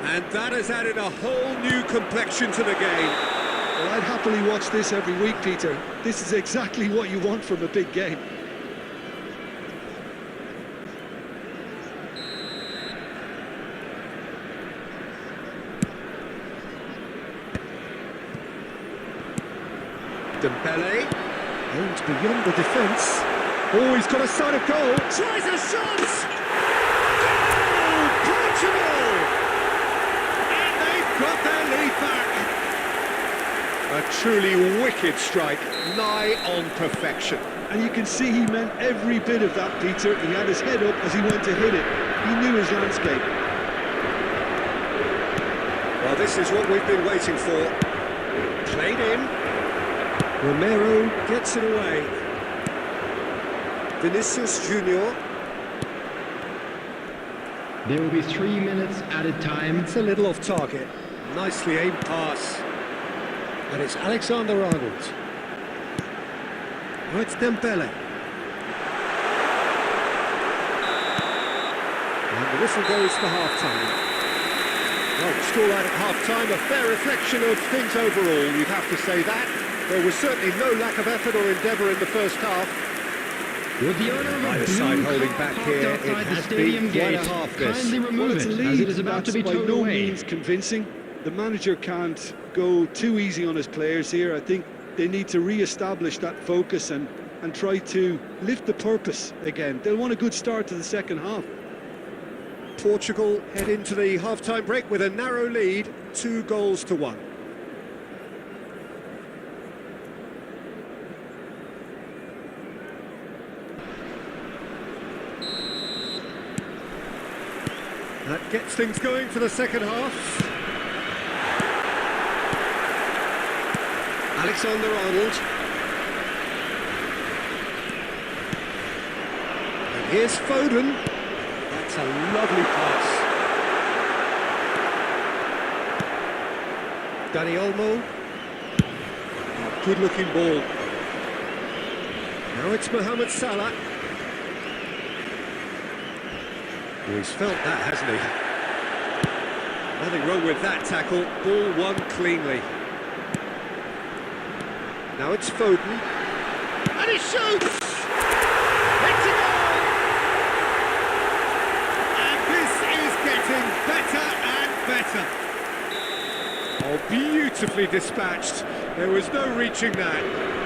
And that has added a whole new complexion to the game. Well, I'd happily watch this every week, Peter. This is exactly what you want from a big game. Dembele, aims beyond the defence. Oh, he's got a sight of goal. Tries a shot! Goal! Portugal! And they've got their lead back. A truly wicked strike, nigh on perfection. And you can see he meant every bit of that, Peter. He had his head up as he went to hit it. He knew his landscape. Well, this is what we've been waiting for. Played in. Romero gets it away. Vinicius Junior. There will be 3 minutes added time. It's a little off target. Nicely aimed pass. And it's Alexander-Arnold. Oh, it's Dembele. And the whistle goes for half-time. Well, the scoreline at half-time, a fair reflection of things overall, you'd have to say that. There was certainly no lack of effort or endeavour in the first half. With the owner of Either a side blue holding car back parked here, outside it the has stadium been quite gate, a half this. kindly remove Well, it's a it, lead as it is about to be that's by towed no away. means convincing, The manager can't go too easy on his players here. I think they need to re-establish that focus and try to lift the purpose again. They'll want a good start to the second half. Portugal head into the half-time break with a narrow lead, 2-1. That gets things going for the second half. Alexander-Arnold. And here's Foden. That's a lovely pass. Dani Olmo. Oh, good-looking ball. Now it's Mohamed Salah. Oh, he's felt that, hasn't he? Nothing wrong with that tackle. Ball won cleanly. Now it's Foden. And he shoots! It's a goal! And this is getting better and better. Oh, beautifully dispatched. There was no reaching that.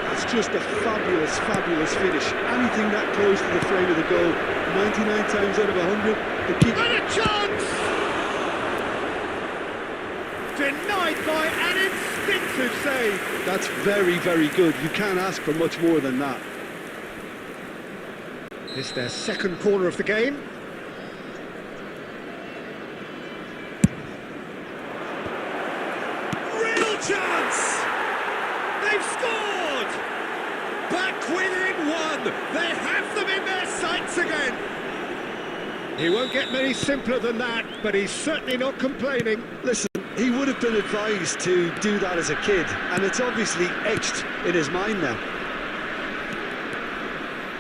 That's just a fabulous, fabulous finish. Anything that close to the frame of the goal, 99 times out of 100, the keeper... And a chance! Denied by an instinctive save. That's very, very good. You can't ask for much more than that. It's their second corner of the game. Real chance! They've scored! Back within one! They have them in their sights again! He won't get many simpler than that, but he's certainly not complaining. Listen, he would have been advised to do that as a kid, and it's obviously etched in his mind now.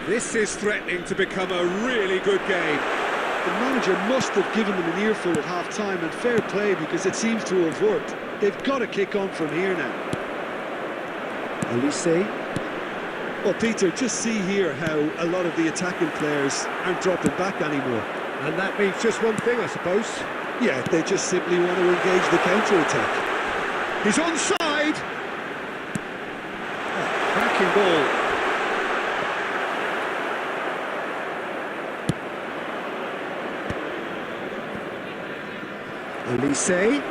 This is threatening to become a really good game. The manager must have given them an earful at half-time, and fair play, because it seems to have worked. They've got to kick on from here now. Olise. Well, Peter, just see here how a lot of the attacking players aren't dropping back anymore. And that means just one thing, I suppose. Yeah, they just simply want to engage the counter-attack. He's onside! Oh, cracking ball. Olise.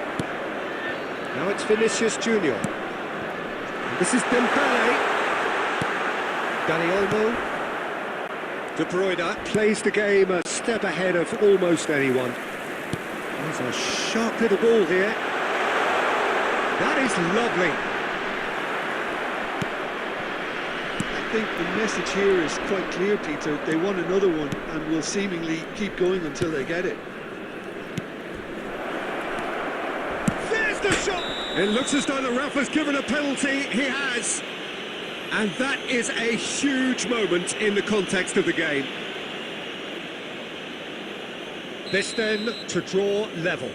Now it's Vinicius Junior. And this is Dembele. Dani Olmo. De Bruyne plays the game a step ahead of almost anyone. There's a sharp little ball here. That is lovely. I think the message here is quite clear, Peter. They want another one and will seemingly keep going until they get it. There's the shot! It looks as though the ref has given a penalty. He has. And that is a huge moment in the context of the game. This then to draw level.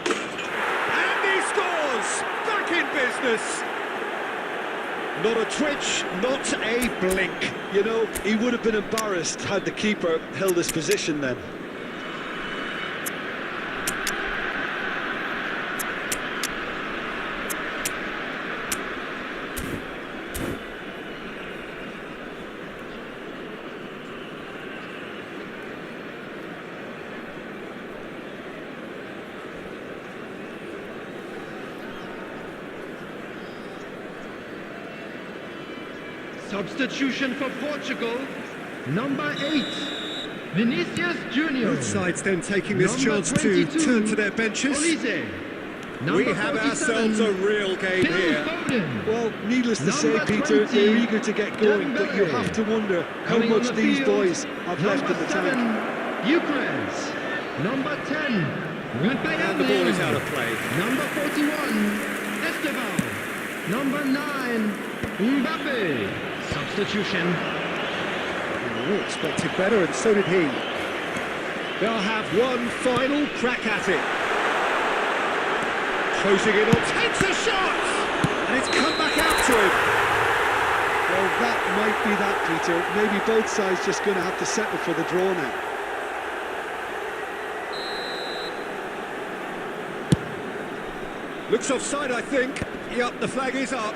And he scores! Back in business! Not a twitch, not a blink. You know, he would have been embarrassed had the keeper held his position then. Substitution for Portugal, number 8, Vinicius Junior. Both sides then taking this Number chance to 22, turn to their benches. Olise. We have 47, ourselves a real game Phil here. Foden. Well, needless to say, Number Peter, 20, they're eager to get going, but you Dembele. have to wonder how Coming on much the these field, boys have left in the Number 7, tank. Ukraine. Number 10, And the ball is out of play. Number 41, Esteban. Number 9, Mbappe. Substitution. We expected better, and so did he. They'll have one final crack at it. Closing it on, takes a shot! And it's come back out to him. Well, that might be that, Peter. Maybe both sides just going to have to settle for the draw now. Looks offside, I think. Yep, the flag is up.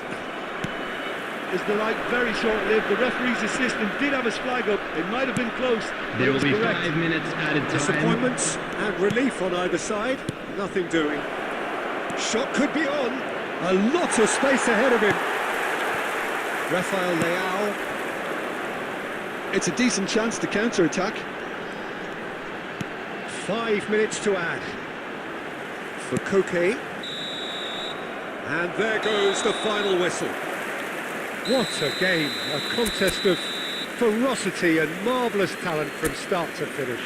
Is the light very short-lived? The referee's assistant did have his flag up. It might have been close. There will be correct. 5 minutes added time. Disappointments and relief on either side. Nothing doing. Shot could be on. A lot of space ahead of him. Rafael Leao. It's a decent chance to counter-attack. 5 minutes to add. For Koke. And there goes the final whistle. What a game, a contest of ferocity and marvellous talent from start to finish.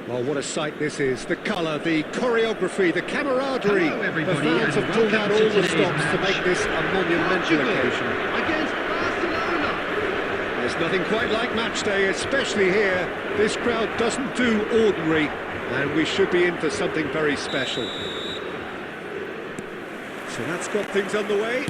Well, what a sight this is. The colour, the choreography, the camaraderie. Hello, everybody, The fans and have pulled out all welcome to the today's stops to match. make this a monumental occasion. Against Barcelona. There's nothing quite like match day, especially here. This crowd doesn't do ordinary, and we should be in for something very special. So that's got things underway.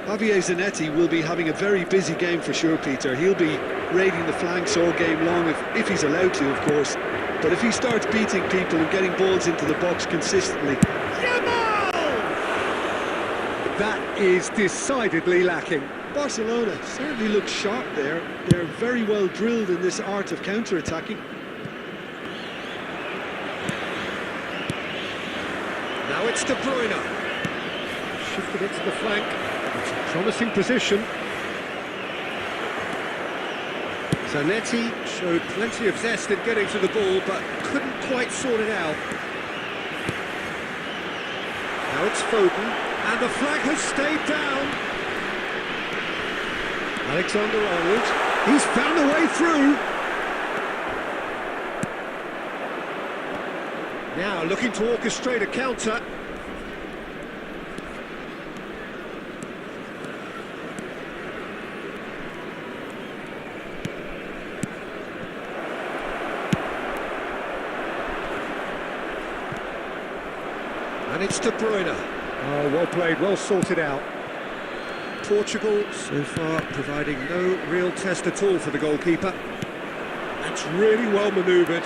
Javier Zanetti will be having a very busy game for sure, Peter. He'll be raiding the flanks all game long, if he's allowed to, of course. But if he starts beating people and getting balls into the box consistently... Yamal! That is decidedly lacking. Barcelona certainly look sharp there. They're very well drilled in this art of counter-attacking. Now it's De Bruyne. Shifted it to the flank. It's a promising position. Zanetti showed plenty of zest in getting to the ball, but couldn't quite sort it out. Now it's Foden, and the flag has stayed down. Alexander-Arnold, he's found a way through. Now looking to orchestrate a counter. And it's De Bruyne. Oh, well played, well sorted out. Portugal, so far, providing no real test at all for the goalkeeper. That's really well manoeuvred.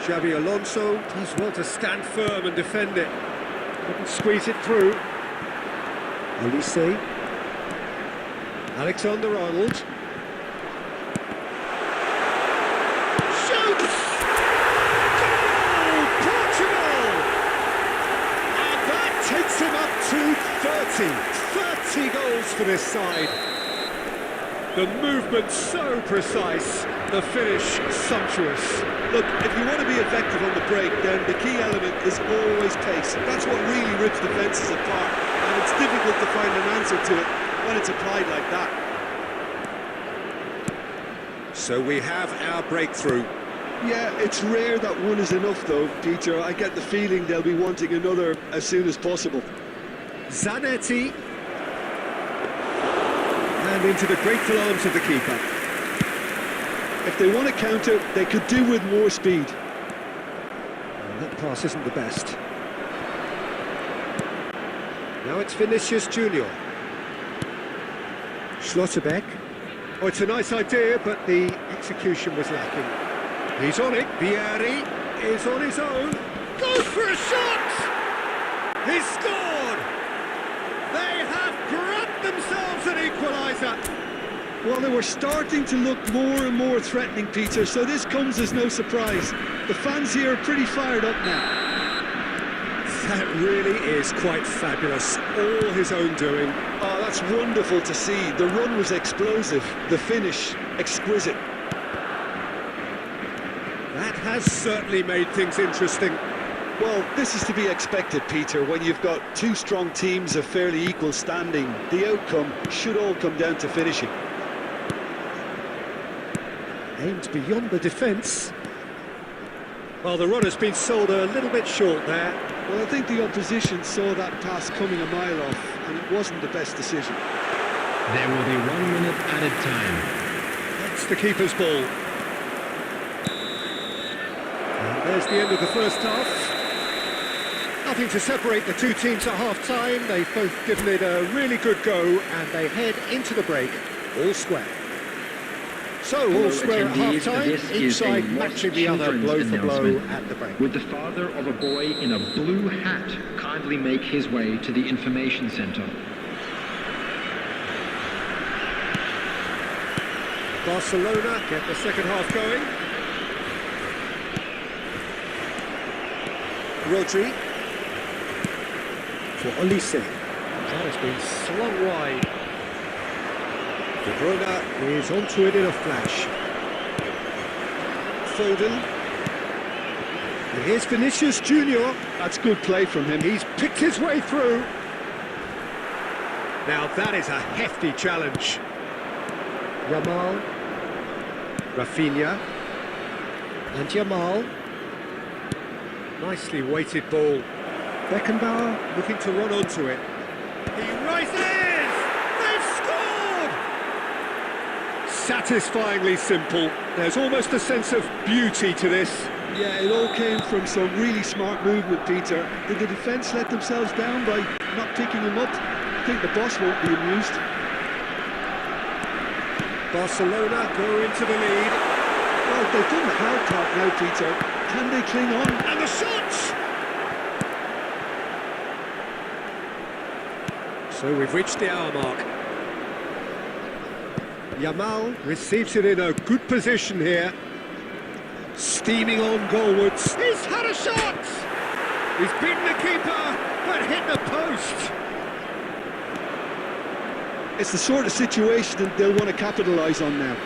Xabi Alonso does well to stand firm and defend it. Couldn't squeeze it through. Olise. Alexander-Arnold. Shoots! Goal! Portugal! And that takes him up to 30. 30 goals for this side. The movement so precise, the finish sumptuous. Look, if you want to be effective on the break, then the key element is always pace. That's what really rips defences apart, and it's difficult to find an answer to it when it's applied like that. So we have our breakthrough. Yeah, it's rare that one is enough though, Peter. I get the feeling they'll be wanting another as soon as possible. Zanetti. And into the grateful arms of the keeper. If they want to counter, they could do with more speed. Well, that pass isn't the best. Now it's Vinicius Junior. Schlotterbeck. Oh, it's a nice idea, but the execution was lacking. He's on it. Vieri is on his own. Goes for a shot! He's scored! They have grabbed themselves an equaliser. Well, they were starting to look more and more threatening, Peter, so this comes as no surprise. The fans here are pretty fired up now. That really is quite fabulous. All his own doing. Oh, that's wonderful to see. The run was explosive, the finish exquisite. That has certainly made things interesting. Well, this is to be expected, Peter, when you've got two strong teams of fairly equal standing. The outcome should all come down to finishing. Aimed beyond the defence. Well, the run has been sold a little bit short there. Well, I think the opposition saw that pass coming a mile off, and it wasn't the best decision. There will be 1 minute added time. That's the keeper's ball. And there's the end of the first half. Nothing to separate the two teams at half-time. They've both given it a really good go, and they head into the break all square. So, all square at half-time, each side matching the other blow for blow at the break. Would the father of a boy in a blue hat kindly make his way to the information centre? Barcelona get the second half going. Rodri for Olise. That has been slung wide. De Bruyne is onto it in a flash. Foden. And here's Vinicius Junior. That's good play from him. He's picked his way through. Now that is a hefty challenge. Yamal. Rafinha. And Yamal. Nicely weighted ball. Beckenbauer looking to run onto it. He rises! Satisfyingly simple. There's almost a sense of beauty to this. Yeah, it all came from some really smart movement, Peter. Did the defence let themselves down by not picking him up? I think the boss won't be amused. Barcelona go into the lead. Well, they've done the hard part now, Peter. Can they cling on? And the shot! So we've reached the hour mark. Yamal receives it in a good position here. Steaming on goalwards. He's had a shot! He's beaten the keeper, but hit the post. It's the sort of situation that they'll want to capitalise on now.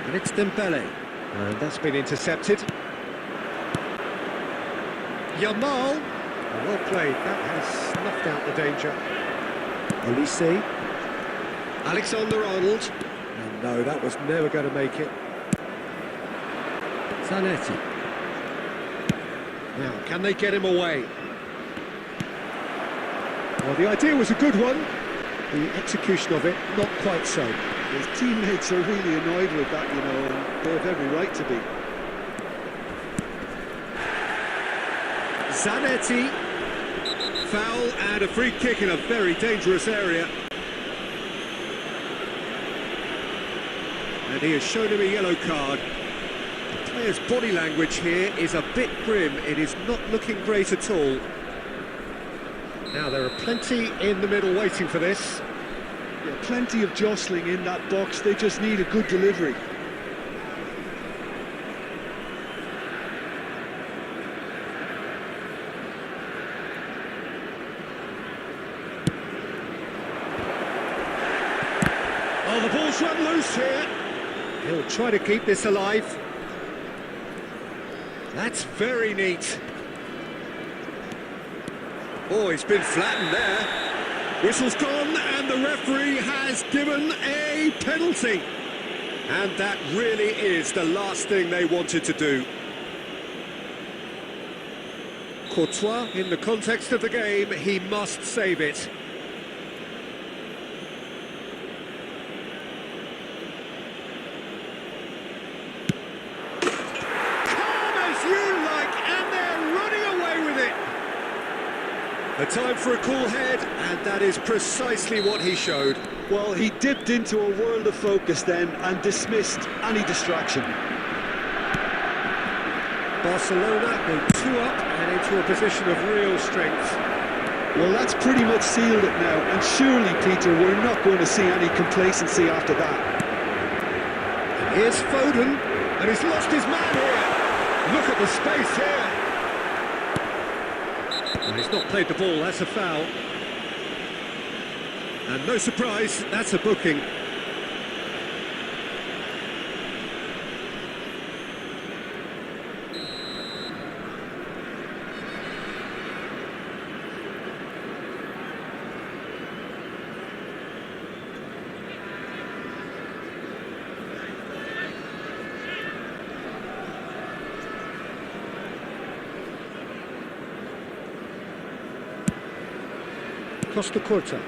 And it's Dembele. And that's been intercepted. Yamal. Well played. That has snuffed out the danger. Olise. Alexander-Arnold. And no, that was never going to make it. Zanetti. Now, can they get him away? Well, the idea was a good one. The execution of it, not quite so. His teammates are really annoyed with that, you know, and they have every right to be. Zanetti. Foul and a free kick in a very dangerous area. And he has shown him a yellow card. The player's body language here is a bit grim. It is not looking great at all. Now, there are plenty in the middle waiting for this. Yeah, plenty of jostling in that box. They just need a good delivery. Oh, the ball's run loose here. He'll try to keep this alive. That's very neat. Oh, he's been flattened there. Whistle's gone, and the referee has given a penalty. And that really is the last thing they wanted to do. Courtois, in the context of the game, he must save it. A time for a cool head, and that is precisely what he showed. Well, he dipped into a world of focus then and dismissed any distraction. Barcelona go 2 up and into a position of real strength. Well, that's pretty much sealed it now, and surely, Peter, we're not going to see any complacency after that. And here's Foden, and he's lost his man here. Look at the space here. And he's not played the ball, that's a foul. And no surprise, that's a booking. Costa Corta.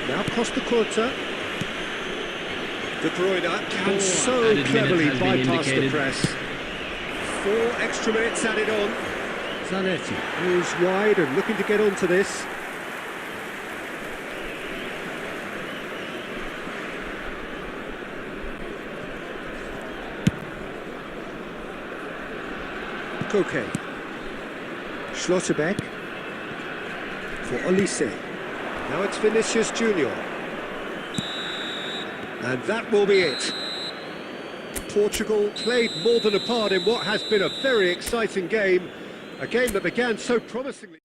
Now Costa Corta. De Bruyne can so cleverly bypass the press. 4 extra minutes added on. Zanetti moves wide and looking to get onto this. Koke. Schlotterbeck for Olise. Now it's Vinicius Junior. And that will be it. Portugal played more than a part in what has been a very exciting game. A game that began so promisingly.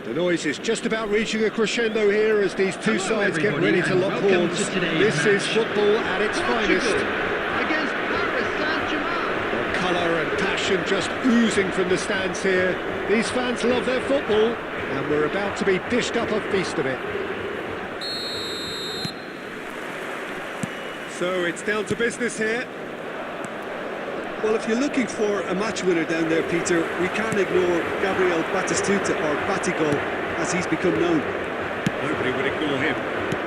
The noise is just about reaching a crescendo here as these two sides get ready to lock horns. This is football at its finest. Against Paris Saint-Germain. Colour and passion just oozing from the stands here. These fans love their football, and we're about to be dished up a feast of it. So it's down to business here. Well, if you're looking for a match winner down there, Peter, we can't ignore Gabriel Batistuta, or Batigol, as he's become known. Nobody would ignore him.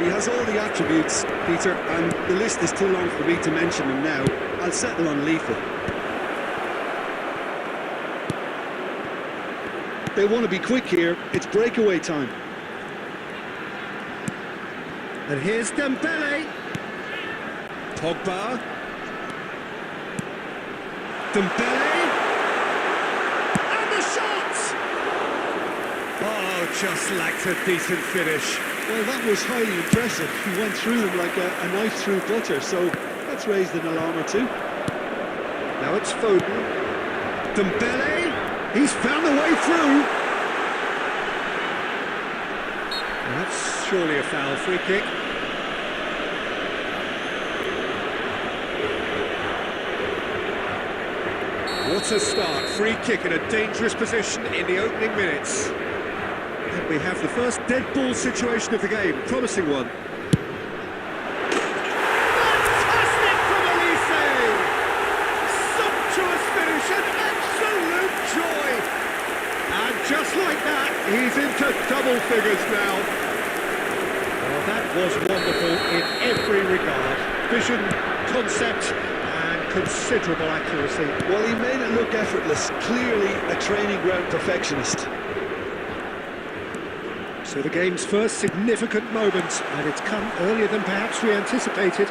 He has all the attributes, Peter, and the list is too long for me to mention them now. I'll settle on lethal. They want to be quick here. It's breakaway time. And here's Dembele. Pogba. Dembele. And the shot! Oh, just lacked a decent finish. Well, that was highly impressive. He went through them like a knife through butter, so that's raised an alarm or two. Now it's Foden. Dembele. He's found a way through. Well, that's surely a foul. Free kick. What a start. Free kick in a dangerous position in the opening minutes. And we have the first dead ball situation of the game. Promising one. Fantastic from Elise! Sumptuous finish and absolute joy. And just like that, he's into double figures now. Well, that was wonderful in every regard. Vision, concept, considerable accuracy. Well, he made it look effortless. Clearly a training ground perfectionist. So the game's first significant moment, and it's come earlier than perhaps we anticipated.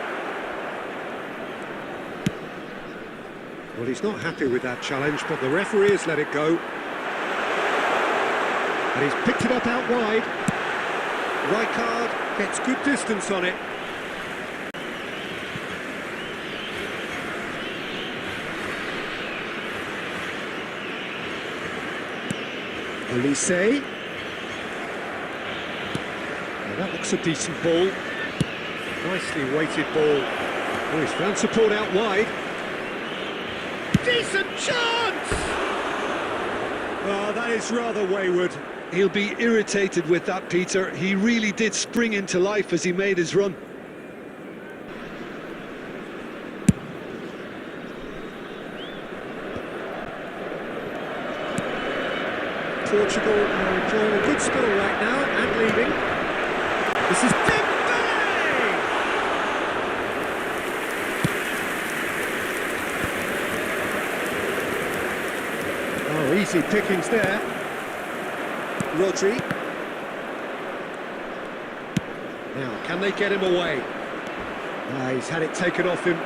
Well, he's not happy with that challenge, but the referee has let it go. And he's picked it up out wide. Rijkaard gets good distance on it. Elise. Well, that looks a decent ball. Nicely weighted ball. Oh, he's found support out wide. Decent chance! Oh, that is rather wayward. He'll be irritated with that, Peter. He really did spring into life as he made his run. Portugal are enjoying a good spell right now and leading. This is Dembele! Oh, easy pickings there. Rodri. Now, can they get him away? He's had it taken off him.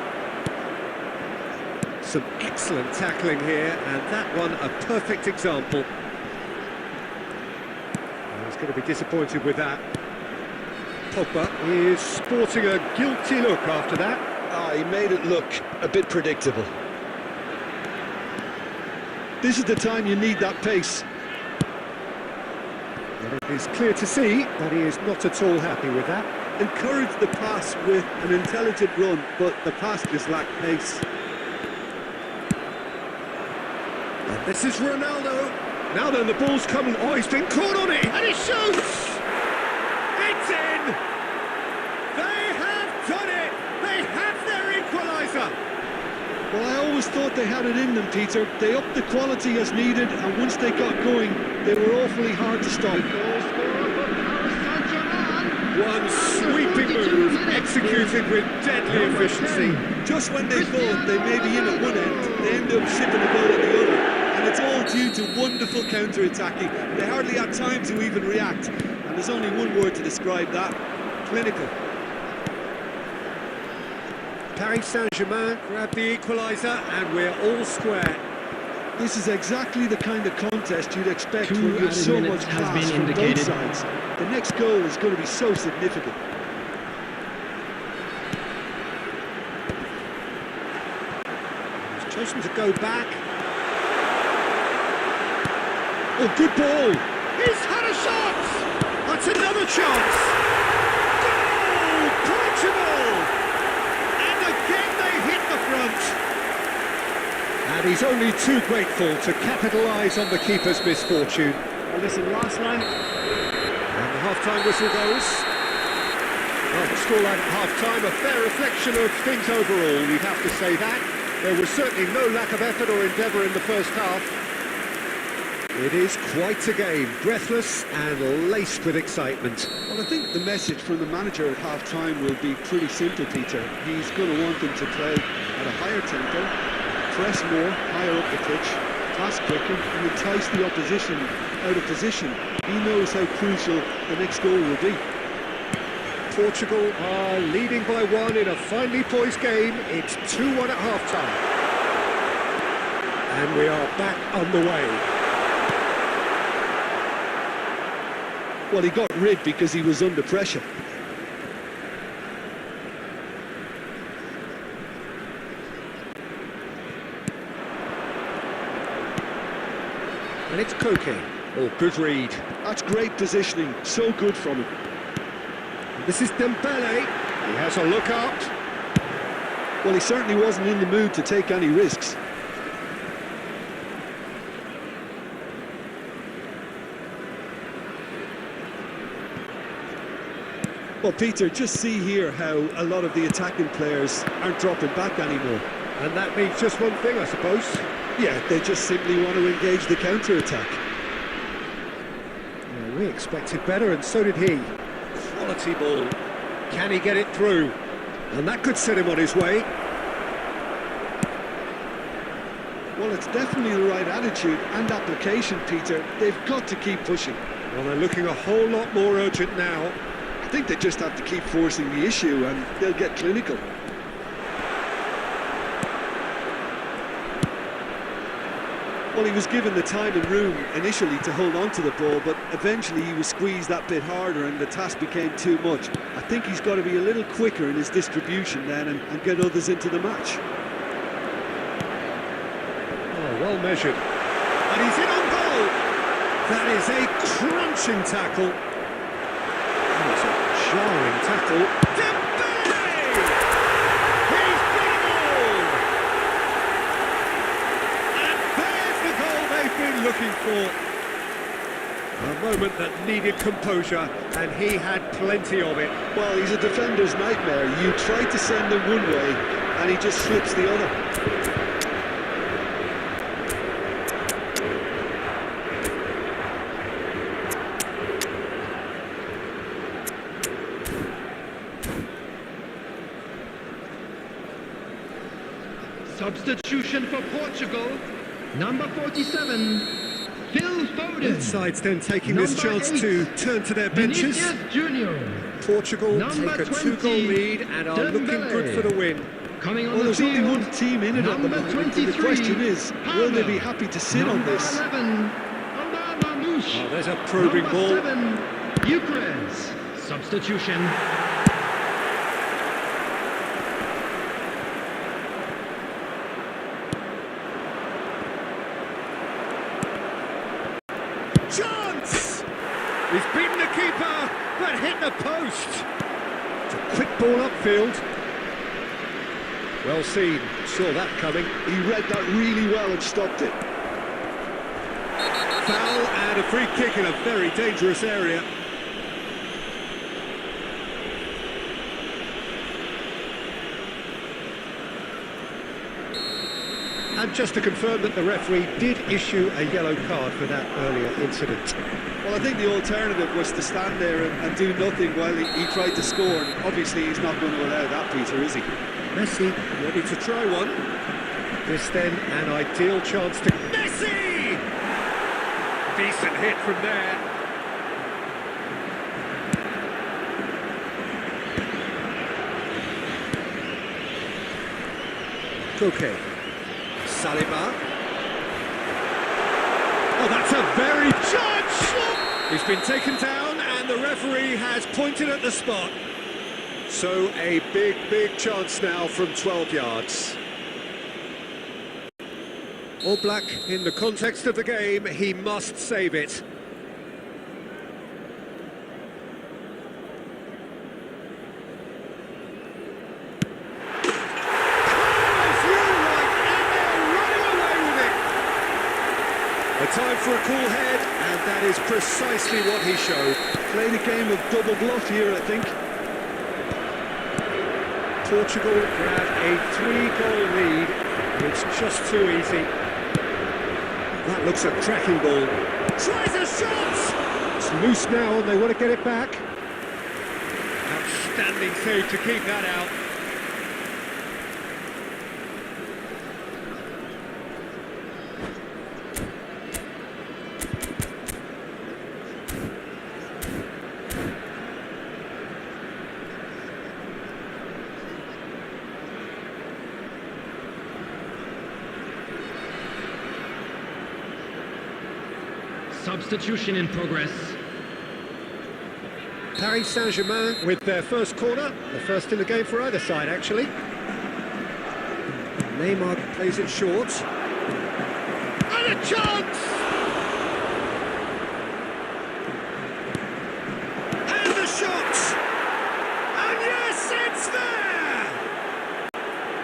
Some excellent tackling here, and that one a perfect example. Going to be disappointed with that. Pogba is sporting a guilty look after that. He made it look a bit predictable. This is the time you need that pace. And it is clear to see that he is not at all happy with that. Encourage the pass with an intelligent run, but the pass just lacked pace. And this is Ronaldo. Now then, the ball's coming. Oh, he's been caught on it, and he shoots! It's in! They have done it! They have their equaliser! Well, I always thought they had it in them, Peter. They upped the quality as needed, and once they got going, they were awfully hard to stop. One sweeping move, executed with deadly efficiency. Just when they thought they may be in at one end, they end up shipping a goal at the other. And it's all due to wonderful counter-attacking. They hardly had time to even react. And there's only one word to describe that: clinical. Paris Saint-Germain grabbed the equaliser, and we're all square. This is exactly the kind of contest you'd expect when 2 you have so much has class been from both indicated. sides. The next goal is going to be so significant. He's chosen to go back. Oh, good ball! He's had a shot! That's another chance! Goal! Portugal! And again they hit the front! And he's only too grateful to capitalise on the keeper's misfortune. Well, listen, last line. And the half-time whistle goes. Well, the scoreline at half-time, a fair reflection of things overall, we'd have to say that. There was certainly no lack of effort or endeavour in the first half. It is quite a game, breathless and laced with excitement. Well, I think the message from the manager at half-time will be pretty simple, Peter. He's going to want them to play at a higher tempo, press more, higher up the pitch, pass quicker and entice the opposition out of position. He knows how crucial the next goal will be. Portugal are leading by 1 in a finely poised game. It's 2-1 at half-time. And we are back on the way. Well, he got rid because he was under pressure. And it's Koke. Oh, good read. That's great positioning. So good from him. This is Dembele. He has a look up. Well, he certainly wasn't in the mood to take any risks. Well, Peter, just see here how a lot of the attacking players aren't dropping back anymore. And that means just one thing, I suppose. Yeah, they just simply want to engage the counter-attack. Yeah, we expected better, and so did he. Quality ball. Can he get it through? And that could set him on his way. Well, it's definitely the right attitude and application, Peter. They've got to keep pushing. Well, they're looking a whole lot more urgent now. I think they just have to keep forcing the issue and they'll get clinical. Well, he was given the time and room initially to hold on to the ball, but eventually he was squeezed that bit harder and the task became too much. I think he's got to be a little quicker in his distribution then and get others into the match. Oh, well measured. And he's in on goal! That is a crunching tackle. That is a jarring tackle. Dembele! He's beaten all! And there's the goal they've been looking for. A moment that needed composure, and he had plenty of it. Well, he's a defender's nightmare. You try to send him one way and he just slips the other. Substitution for Portugal, number 47, Phil Foden. Both sides then taking this chance to turn to their benches. Vinicius Junior. Portugal Number take a 2-goal 20, lead and are looking good for the win. Coming on Well, the there's only field, one team in it at the number moment, and 23, the question is, will they be happy to sit on number this? 11, Oh, there's a probing number ball. 7, Eucharist. Substitution. Chance! He's beaten the keeper, but hit the post. It's a quick ball upfield. Well seen, saw that coming. He read that really well and stopped it. Foul and a free kick in a very dangerous area. And just to confirm that the referee did issue a yellow card for that earlier incident. Well, I think the alternative was to stand there and do nothing while he tried to score. And obviously, he's not going to allow that, Peter, is he? Messi ready to try one. This then an ideal chance to... Messi! Decent hit from there. Koke. Saliba. Oh, that's a very judge! He's been taken down and the referee has pointed at the spot. So a big, big chance now from 12 yards. All Black, in the context of the game, he must save it. A time for a cool head, and that is precisely what he showed. Played a game of double bluff here, I think. Portugal grab a 3-goal lead. It's just too easy. That looks a cracking ball. Tries a shot! It's loose now, and they want to get it back. Outstanding save to keep that out. Substitution in progress. Paris Saint-Germain with their first corner, the first in the game for either side, actually. Neymar plays it short. And a chance! And the shot! And yes, it's there!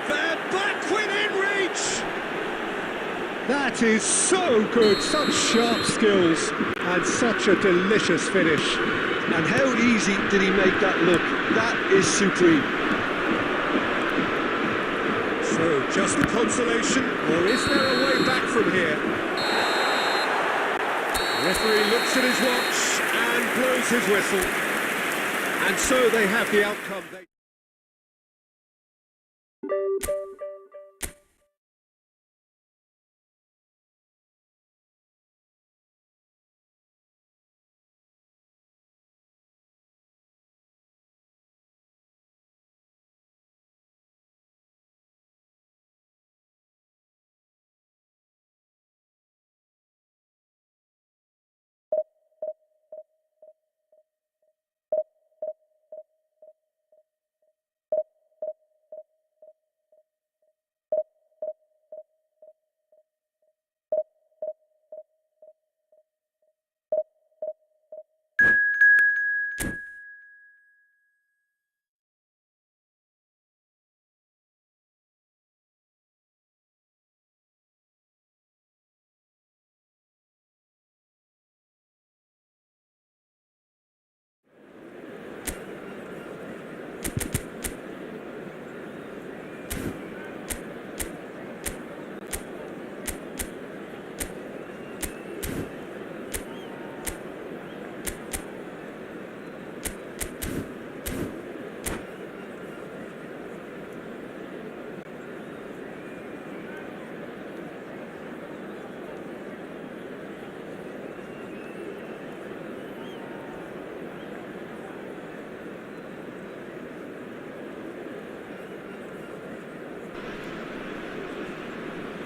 They're back within reach! That is so good, such sharp skills, and such a delicious finish. And how easy did he make that look? That is supreme. So, just a consolation, or is there a way back from here? The referee looks at his watch and blows his whistle. And so they have the outcome.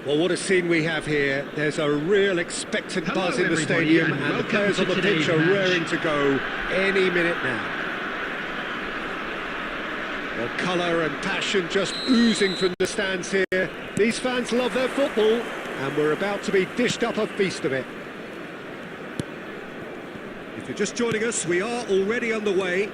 Well, what a scene we have here. There's a real expectant buzz in the stadium, and the players on the pitch are raring to go any minute now. Well, colour and passion just oozing from the stands here. These fans love their football, and we're about to be dished up a feast of it. If you're just joining us, we are already underway.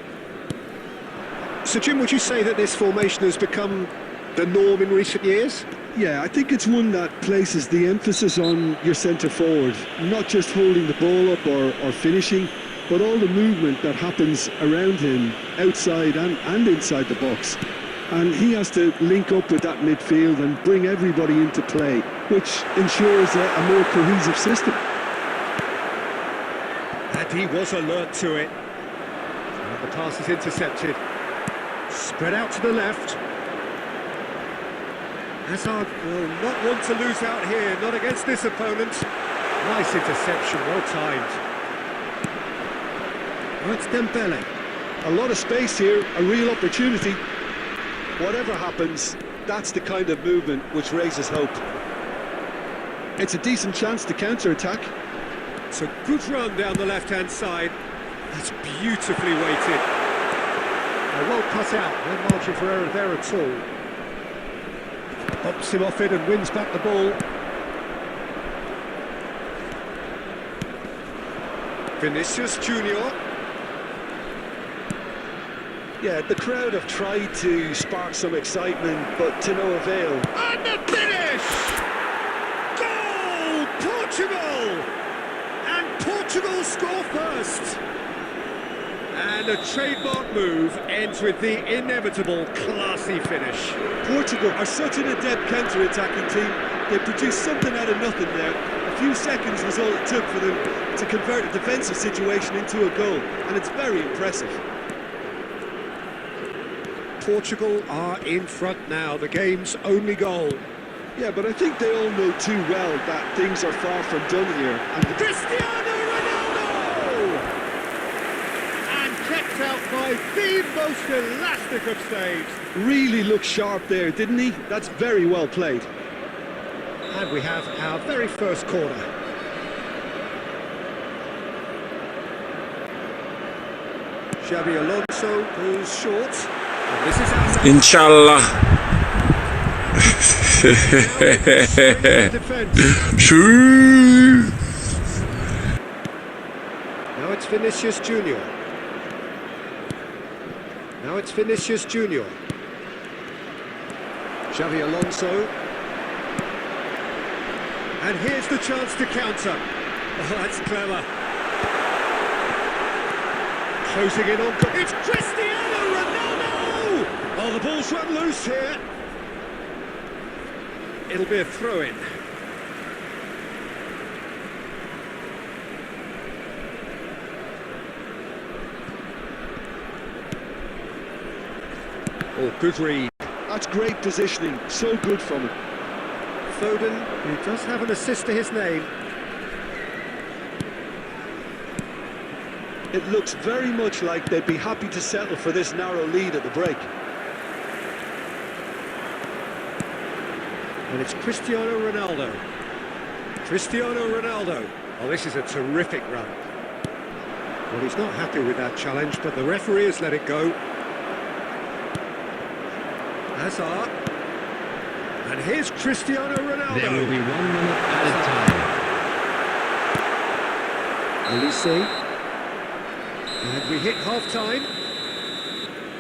So, Jim, would you say that this formation has become the norm in recent years? Yeah, I think it's one that places the emphasis on your centre forward, not just holding the ball up or finishing, but all the movement that happens around him, outside and inside the box. And he has to link up with that midfield and bring everybody into play, which ensures a more cohesive system. And he was alert to it. And the pass is intercepted. Spread out to the left. Hazard will not want to lose out here, not against this opponent. Nice interception, well timed. Oh, it's Dembele. A lot of space here, a real opportunity. Whatever happens, that's the kind of movement which raises hope. It's a decent chance to counter-attack. It's a good run down the left-hand side. That's beautifully weighted. Well cut out, no margin for error there at all. Pops him off it and wins back the ball. Vinicius Junior. Yeah, the crowd have tried to spark some excitement, but to no avail. And the finish! Goal! Portugal! And Portugal score first. And a trademark move ends with the inevitable classy finish. Portugal are such an adept counter-attacking team. They produced something out of nothing there. A few seconds was all it took for them to convert a defensive situation into a goal, and it's very impressive. Portugal are in front now, the game's only goal. Yeah, but I think they all know too well that things are far from done here. And Cristiano Ronaldo! And kept out by the most elastic of saves. Really looked sharp there, didn't he? That's very well played. And we have our very first corner. Xabi Alonso goes short. And this is outside. Inshallah. Shoo. Now it's Vinicius Junior. Now it's Vinicius Junior. Xabi Alonso. And here's the chance to counter. Oh, that's clever. Closing in on... It's Cristiano Ronaldo! Oh, the ball's run loose here. It'll be a throw-in. Oh, good read. That's great positioning, so good from him. Foden, who does have an assist to his name. It looks very much like they'd be happy to settle for this narrow lead at the break. And it's Cristiano Ronaldo. Cristiano Ronaldo. Oh, this is a terrific run. Well, he's not happy with that challenge, but the referee has let it go. Hazard. And here's Cristiano Ronaldo. There will be 1 minute added time. Olise. And we hit half-time.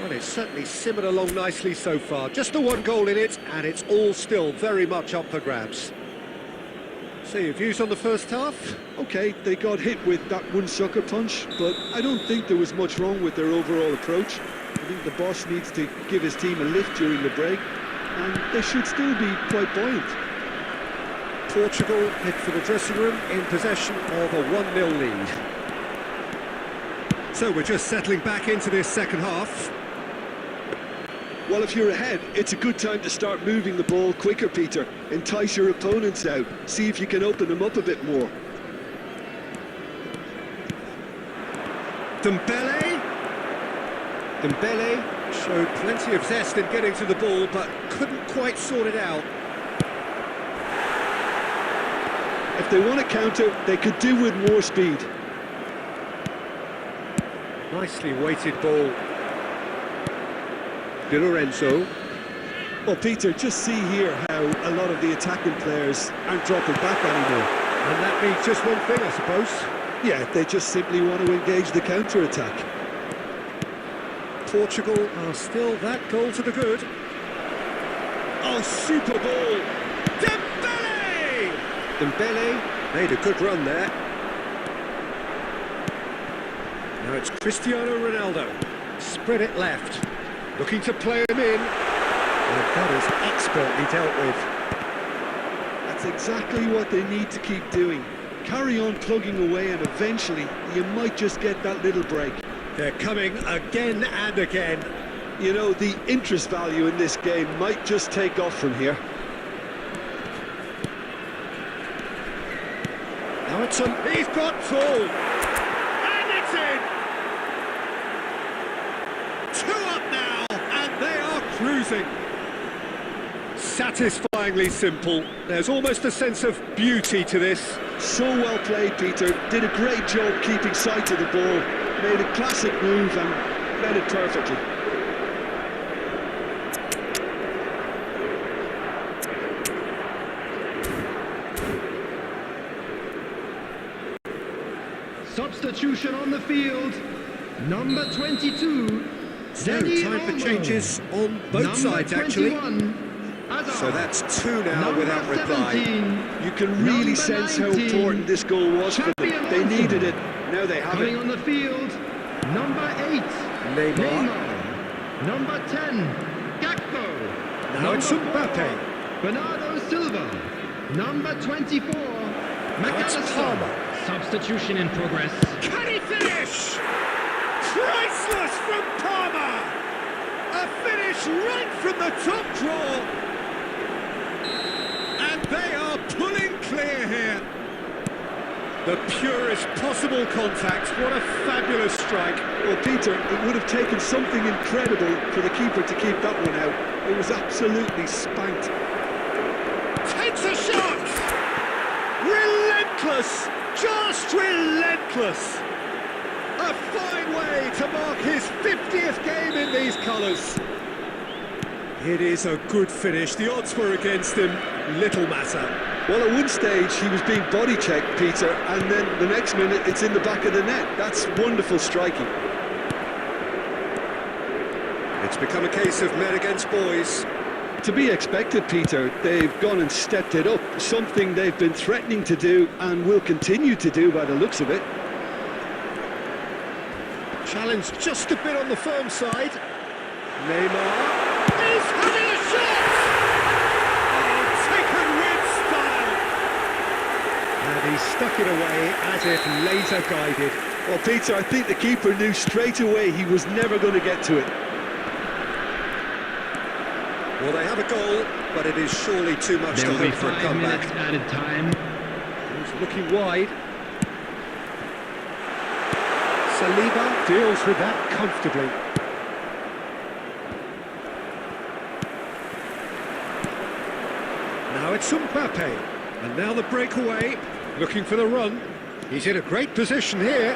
Well, it's certainly simmered along nicely so far. Just the one goal in it, and it's all still very much up for grabs. So, your views on the first half? Okay, they got hit with that one sucker punch, but I don't think there was much wrong with their overall approach. I think the boss needs to give his team a lift during the break, and they should still be quite buoyant. Portugal head for the dressing room in possession of a 1-0 lead. So we're just settling back into this second half. Well, if you're ahead, it's a good time to start moving the ball quicker, Peter. Entice your opponents out. See if you can open them up a bit more. Dembele. Dembele showed plenty of zest in getting to the ball, but couldn't quite sort it out. If they want to counter, they could do with more speed. Nicely weighted ball. Di Lorenzo. Well, Peter, just see here how a lot of the attacking players aren't dropping back anymore. And that means just one thing, I suppose. Yeah, they just simply want to engage the counter-attack. Portugal are still that goal to the good. Oh, super ball! Dembele! Dembele made a good run there. Now it's Cristiano Ronaldo. Spread it left. Looking to play him in. And that is expertly dealt with. That's exactly what they need to keep doing. Carry on plugging away, and eventually you might just get that little break. They're coming again and again. You know, the interest value in this game might just take off from here. Now it's on. He's got full. And it's in. 2 up now, and they are cruising. Satisfyingly simple. There's almost a sense of beauty to this. So well played, Peter. Did a great job keeping sight of the ball. Made a classic move and read it perfectly. Substitution on the field. Number 22. So time for changes on both sides, actually. So that's 2 now without reply. You can really sense how important this goal was for them. They needed it. Now they have Coming it. on the field, number 8. Neymar. Number 10. Gakpo. Now it's Mbappe. Bernardo Silva. Number 24. Now it's Palmer. Substitution in progress. Can he finish? Priceless from Palmer! A finish right from the top draw. And they are pulling clear here. The purest possible contact. What a fabulous strike. Well, Peter, it would have taken something incredible for the keeper to keep that one out. It was absolutely spanked. Takes a shot! Relentless! Just relentless! A a fine way to mark his 50th game in these colours. It is a good finish. The odds were against him. Little matter. Well, at one stage he was being body checked, Peter, and then the next minute it's in the back of the net. That's wonderful striking. It's become a case of men against boys. To be expected, Peter. They've gone and stepped it up, something they've been threatening to do and will continue to do by the looks of it. Challenge just a bit on the firm side. Neymar is having a shot! Oh, taken with style! And he stuck it away as if laser guided. Well, Peter, I think the keeper knew straight away he was never going to get to it. Well, they have a goal, but it is surely too much to hope for a comeback. 5 minutes added time. He's looking wide. Saliba deals with that comfortably. Now it's Mbappe, and now the breakaway, looking for the run. He's in a great position here.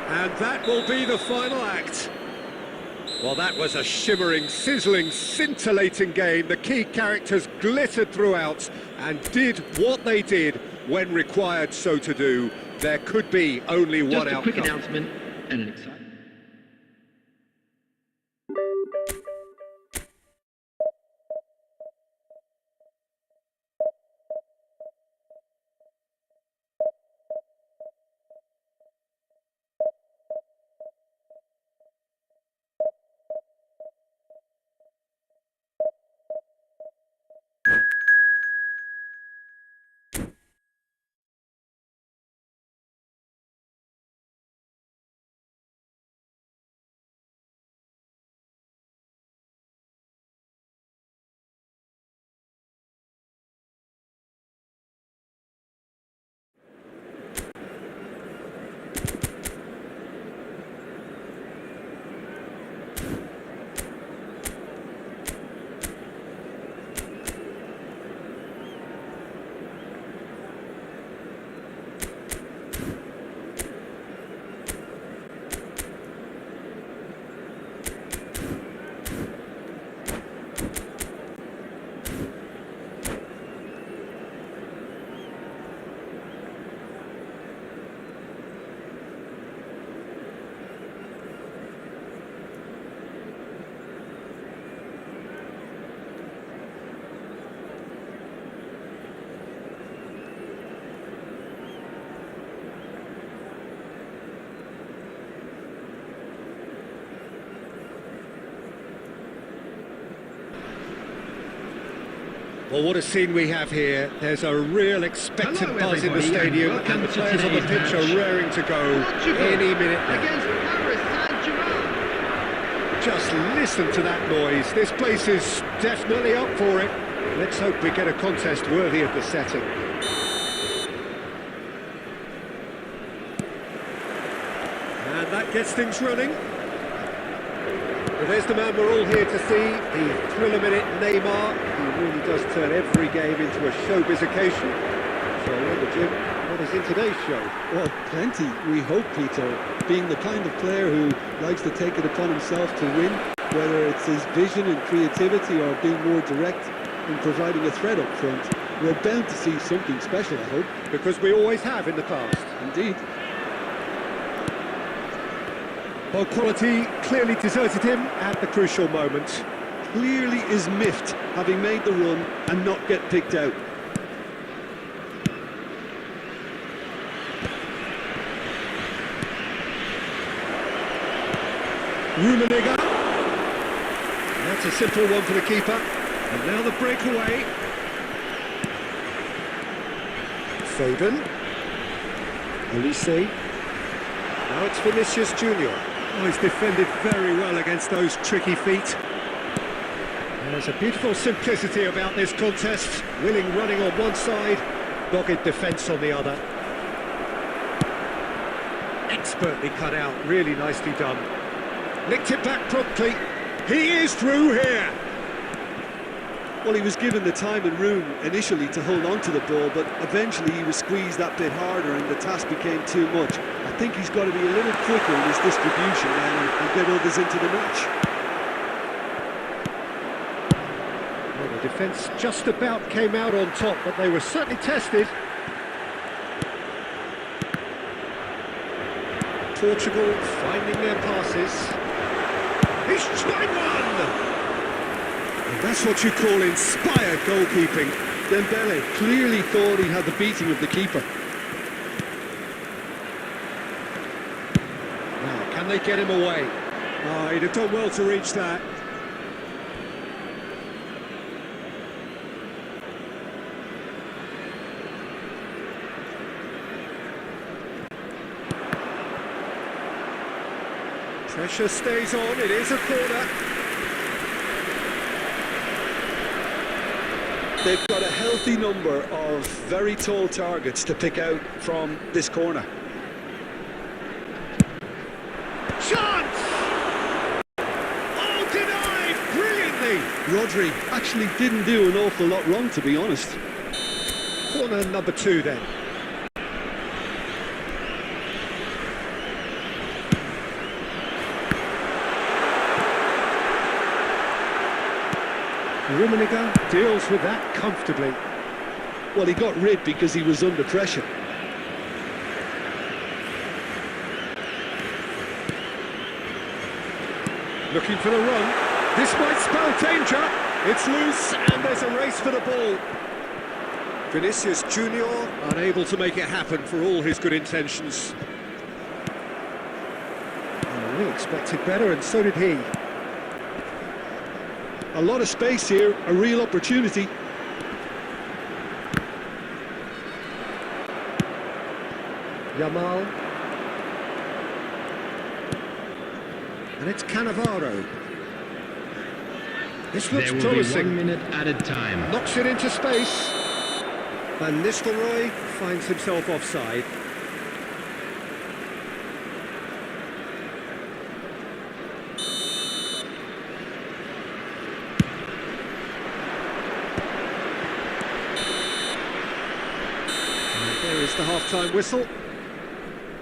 And that will be the final act. Well, that was a shimmering, sizzling, scintillating game. The key characters glittered throughout and did what they did when required so to do. There could be only one outcome. Just a quick announcement and an exciting... Well, what a scene we have here. There's a real expectant Hello, buzz in the everybody, stadium, and welcome and the to players on the today's pitch are match. raring to go Portugal any minute now. against Paris Saint-Germain. Just listen to that noise. This place is definitely up for it. Let's hope we get a contest worthy of the setting. And that gets things running. Well, there's the man we're all here to see, the thriller-minute Neymar. He really does turn every game into a showbiz occasion. So, I wonder, Jim, what is in today's show? Well, plenty, we hope, Peter. Being the kind of player who likes to take it upon himself to win, whether it's his vision and creativity or being more direct in providing a threat up front, we're bound to see something special, I hope. Because we always have in the past. Indeed. Well, quality clearly deserted him at the crucial moment. Clearly is miffed, having made the run and not get picked out. Rummenigge. That's a simple one for the keeper. And now the breakaway. Foden. Olise. Now it's Vinicius Junior. Oh, he's defended very well against those tricky feet. There's a beautiful simplicity about this contest. Willing running on one side, dogged defence on the other. Expertly cut out, really nicely done. Nicked it back promptly. He is through here. Well, he was given the time and room initially to hold on to the ball, but eventually he was squeezed that bit harder and the task became too much. I think he's got to be a little quicker in his distribution and get others into the match. Well, the defence just about came out on top, but they were certainly tested. Portugal finding their passes. He's tried one! And that's what you call inspired goalkeeping. Dembele clearly thought he had the beating of the keeper. Now, can they get him away? Oh, he'd have done well to reach that. Pressure stays on, it is a corner. They've got a healthy number of very tall targets to pick out from this corner. Chance! Oh, denied brilliantly! Rodri actually didn't do an awful lot wrong, to be honest. Corner number 2 then. Rummenigge deals with that comfortably. Well, he got rid because he was under pressure. Looking for the run. This might spell danger. It's loose and there's a race for the ball. Vinicius Junior unable to make it happen for all his good intentions. Oh, we expected better and so did he. A lot of space here, a real opportunity. Yamal. And it's Cannavaro. This looks There will promising. be 1 minute added time. Knocks it into space. Van Nistelrooy finds himself offside. There is the half-time whistle.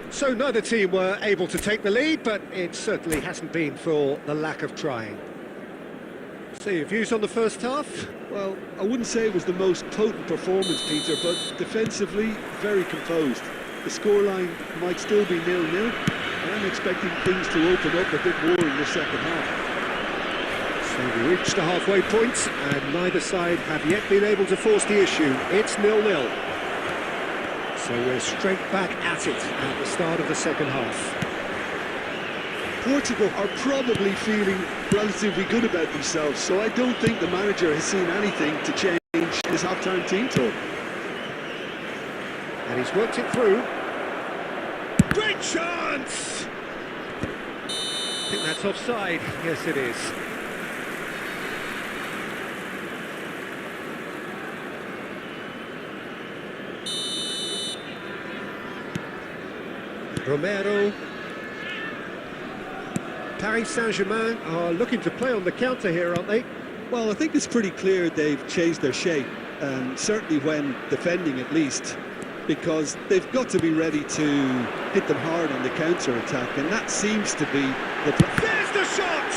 So neither team were able to take the lead, but it certainly hasn't been for the lack of trying. So your views on the first half? Well, I wouldn't say it was the most potent performance, Peter, but defensively, very composed. The scoreline might still be 0-0. I'm expecting things to open up a bit more in the second half. So we reached the halfway point, and neither side have yet been able to force the issue. It's 0-0. So we're straight back at it at the start of the second half. Portugal are probably feeling relatively good about themselves, so I don't think the manager has seen anything to change his half-time team talk. And he's worked it through. Great chance! I think that's offside. Yes, it is. Romero. Paris Saint-Germain are looking to play on the counter here, aren't they? Well, I think it's pretty clear they've changed their shape, certainly when defending at least, because they've got to be ready to hit them hard on the counter-attack, and that seems to be the... There's the shot!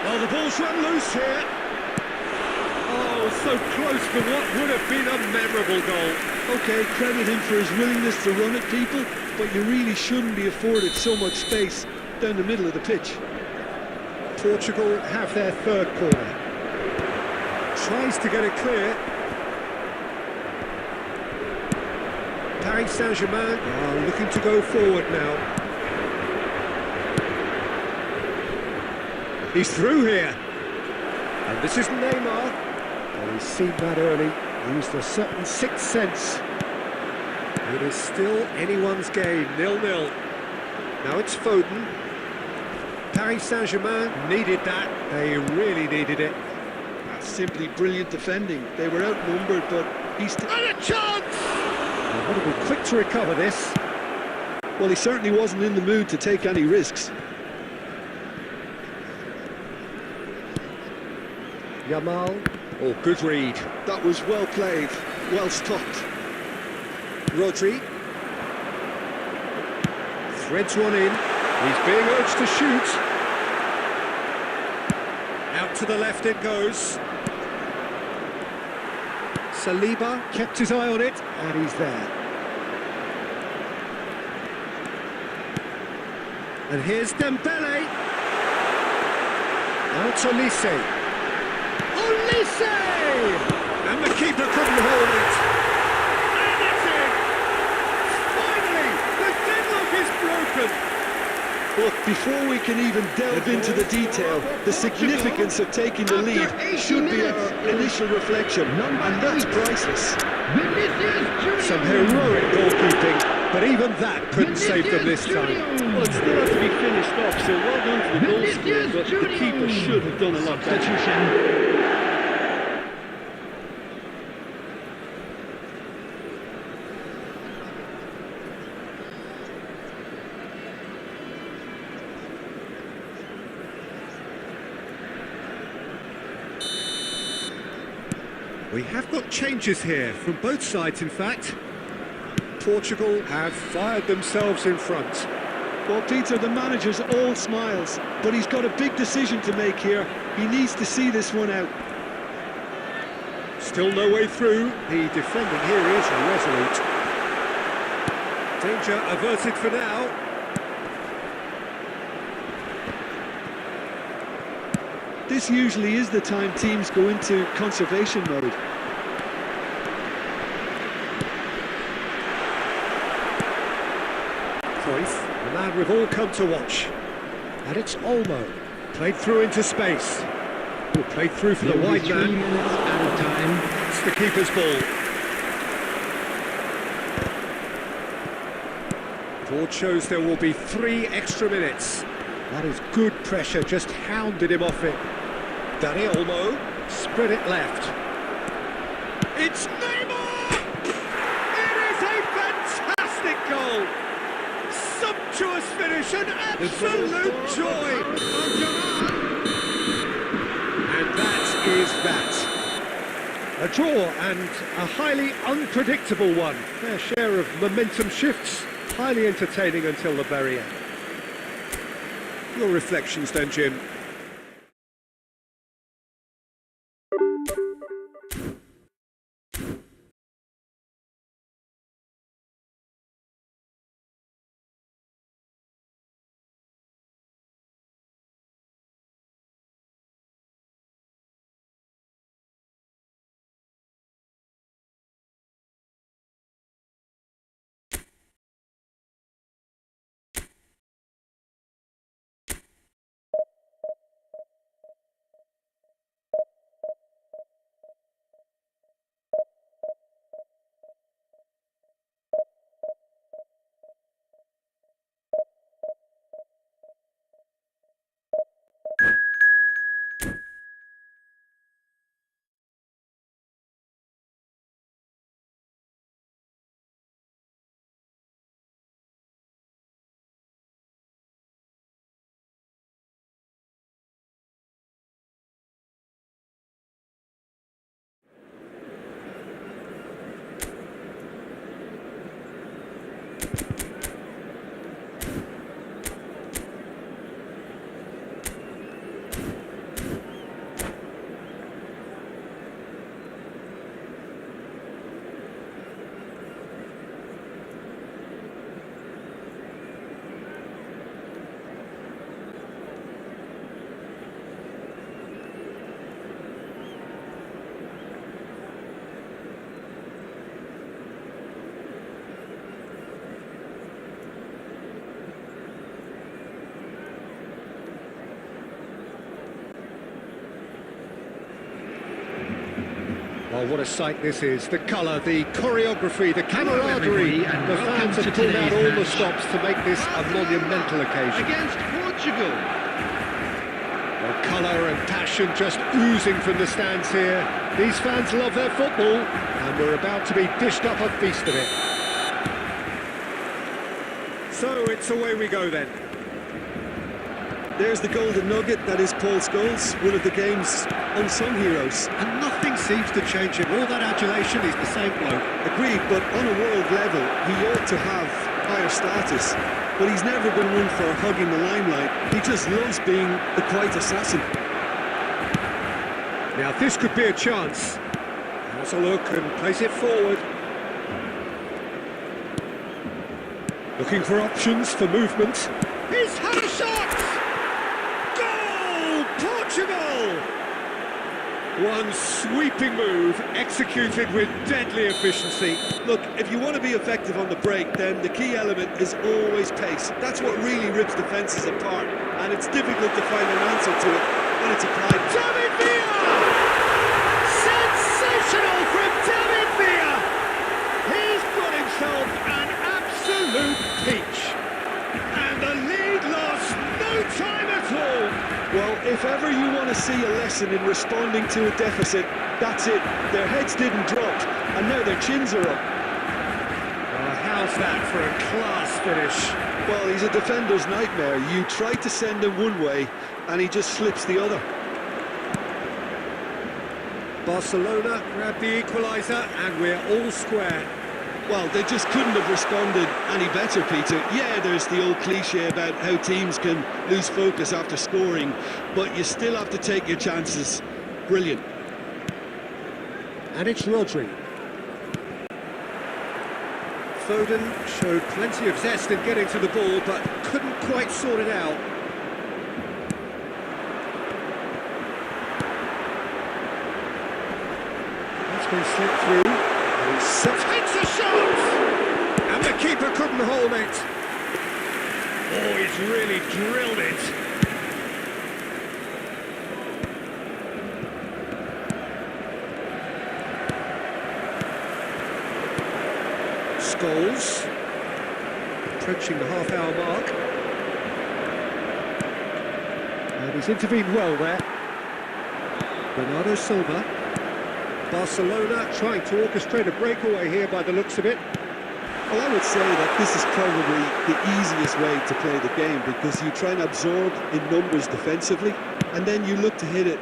Oh, the ball's run loose here. Oh, so close to what would have been a memorable goal. OK, credit him for his willingness to run at people, but you really shouldn't be afforded so much space down the middle of the pitch. Portugal have their third corner. Tries to get it clear. Paris Saint-Germain are looking to go forward now. He's through here. And this is Neymar. Well, he's seen that early. Used a certain sixth sense. It is still anyone's game, 0-0. Now it's Foden. Paris Saint-Germain needed that. They really needed it. That's simply brilliant defending. They were outnumbered, but he's... And a chance! They've got to be quick to recover this. Well, he certainly wasn't in the mood to take any risks. Yamal. Oh, good read. That was well played, well stopped. Rodri. Threads one in. He's being urged to shoot. Out to the left it goes. Saliba kept his eye on it, and he's there. And here's Dembele. Now to Olise. Olise! And the keeper couldn't hold it. And it's in! Finally, the deadlock is broken. Look, before we can even delve into the detail, the significance of taking the lead should be our initial reflection, and that's priceless. Some heroic goalkeeping, but even that couldn't save them this time. Well, it still has to be finished off, so well done to the goal scorer, but the keeper should have done a lot better. We have got changes here, from both sides in fact. Portugal have fired themselves in front. Well, Peter, the manager's all smiles, but he's got a big decision to make here. He needs to see this one out. Still no way through. The defending here is resolute. Danger averted for now. This usually is the time teams go into conservation mode. Cruyff, the man we've all come to watch. And it's Olmo, played through into space. Oh, played through for the wide man. 3 minutes out of time. It's the keeper's ball. Board shows there will be 3 extra minutes. That is good pressure, just hounded him off it. Dani Olmo, spread it left. It's Neymar! It is a fantastic goal! Sumptuous finish, an absolute joy! And that is that. A draw and a highly unpredictable one. Fair share of momentum shifts, highly entertaining until the very end. Your reflections then, Jim? Oh, what a sight this is. The colour, the choreography, the camaraderie. The fans have pulled out all the stops to make this a monumental occasion. Against Portugal. Well, colour and passion just oozing from the stands here. These fans love their football, and we're about to be dished up a feast of it. So it's away we go then. There's the golden nugget that is Paul Scholes, one of the game's unsung heroes. And nothing seems to change him. All that adulation, he's the same bloke. Agreed, but on a world level, he ought to have higher status. But he's never been one for hugging the limelight. He just loves being the quiet assassin. Now this could be a chance. Has a look and plays it forward. Looking for options for movement. He's had a shot! Goal! Portugal! One sweeping move, executed with deadly efficiency. Look, if you want to be effective on the break, then the key element is always pace. That's what really rips defences apart, and it's difficult to find an answer to it when it's applied. David Villa! Sensational from David Villa! He's got himself an absolute peach. And the lead lost no time at all. Well, if ever you want to see a lesson in responding to a deficit, that's it. Their heads didn't drop, and now their chins are up. Oh, how's that for a class finish? Well, he's a defender's nightmare. You try to send him one way, and he just slips the other. Barcelona grab the equaliser, and we're all square. Well, they just couldn't have responded any better, Peter. Yeah, there's the old cliche about how teams can lose focus after scoring, but you still have to take your chances. Brilliant. And it's Rodri. Foden showed plenty of zest in getting to the ball, but couldn't quite sort it out. That's been slipped through. And he takes a shot! And the keeper couldn't hold it. Oh, he's really drilled it. Scholes, approaching the half-hour mark. And he's intervened well there. Bernardo Silva. Barcelona trying to orchestrate a breakaway here by the looks of it. Well, I would say that this is probably the easiest way to play the game, because you try and absorb in numbers defensively, and then you look to hit it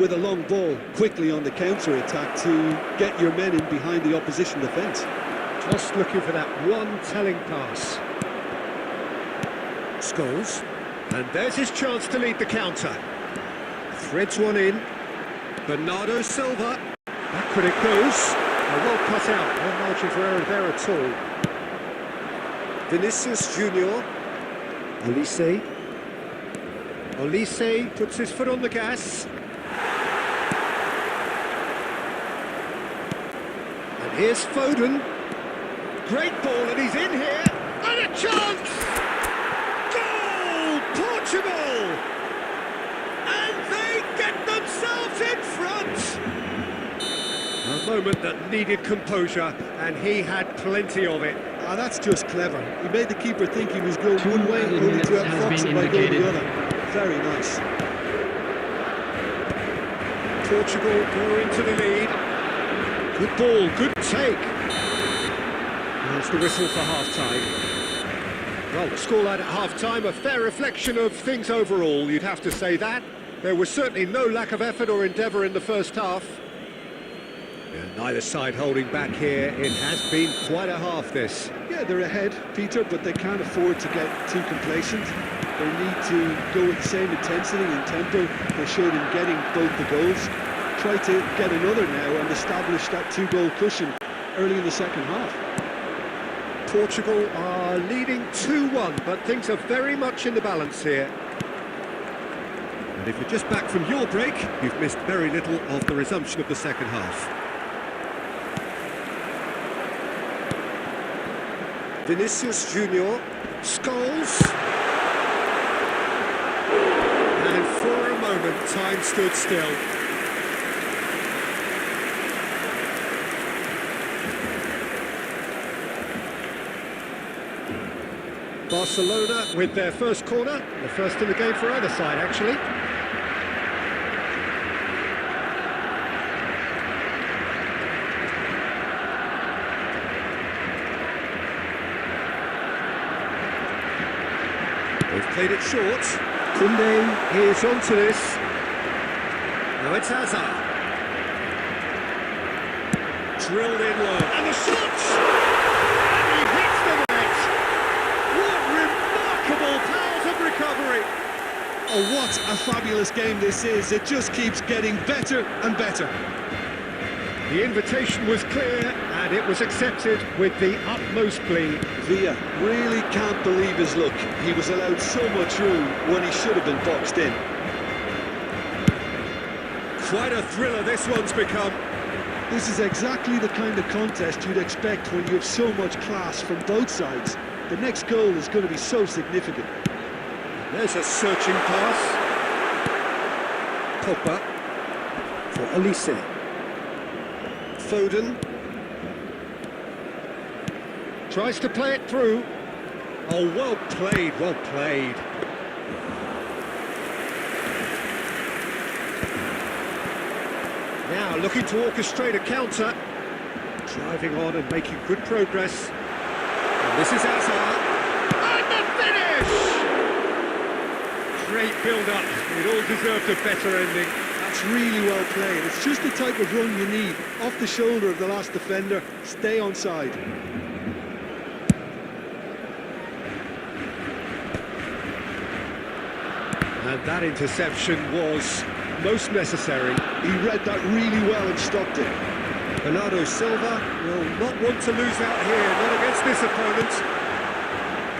with a long ball quickly on the counter-attack to get your men in behind the opposition defence. Just looking for that one telling pass. Scholes. And there's his chance to lead the counter. Threads one in. Bernardo Silva. Back when it goes. Well cut out. No margin for error there at all. Vinicius Junior. Olise. Olise puts his foot on the gas. And here's Foden. Great ball, and he's in here. And a chance! Goal! Portugal! And they get themselves in front! A moment that needed composure, and he had plenty of it. Ah, that's just clever. He made the keeper think he was going one way, Two only to minutes have has Fox been by going indicated. the other. Very nice. Portugal go into the lead. Good ball, good take. There's the whistle for half-time. Well, the scoreline at half-time, a fair reflection of things overall, you'd have to say that. There was certainly no lack of effort or endeavour in the first half. Yeah, neither side holding back here. It has been quite a half, this. Yeah, they're ahead, Peter, but they can't afford to get too complacent. They need to go with the same intensity and tempo they showed in getting both the goals. Try to get another now and establish that two-goal cushion early in the second half. Portugal are leading 2-1, but things are very much in the balance here. And if you're just back from your break, you've missed very little of the resumption of the second half. Vinicius Junior, Scholes. And for a moment, time stood still. Barcelona with their first corner, the first in the game for either side, actually. They've played it short. Koundé is onto this. Now it's Hazard. Drilled in low. And the shots! And he hits the net! What remarkable powers of recovery! Oh, what a fabulous game this is. It just keeps getting better and better. The invitation was clear and it was accepted with the utmost glee. Villa really can't believe his luck. He was allowed so much room when he should have been boxed in. Quite a thriller this one's become. This is exactly the kind of contest you'd expect when you have so much class from both sides. The next goal is going to be so significant. There's a searching pass. Pogba for Elise. Foden tries to play it through. Oh, well played, well played. Now looking to orchestrate a counter. Driving on and making good progress. And this is Hazard. And the finish! Great build-up. It all deserved a better ending. That's really well played. It's just the type of run you need. Off the shoulder of the last defender, stay onside. And that interception was most necessary. He read that really well and stopped it. Bernardo Silva will not want to lose out here, not against this opponent.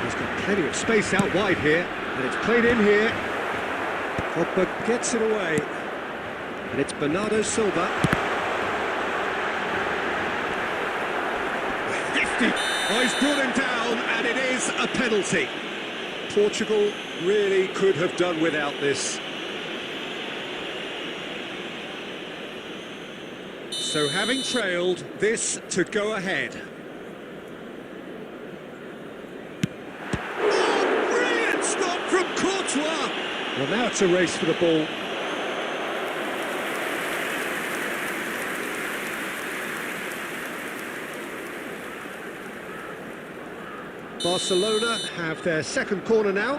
He's got plenty of space out wide here, and it's played in here. Pogba gets it away, and it's Bernardo Silva. 50. Oh, he's brought him down, and it is a penalty. Portugal really could have done without this. So having trailed, this to go ahead. Oh, brilliant stop from Courtois! Well, now it's a race for the ball. Barcelona have their second corner now.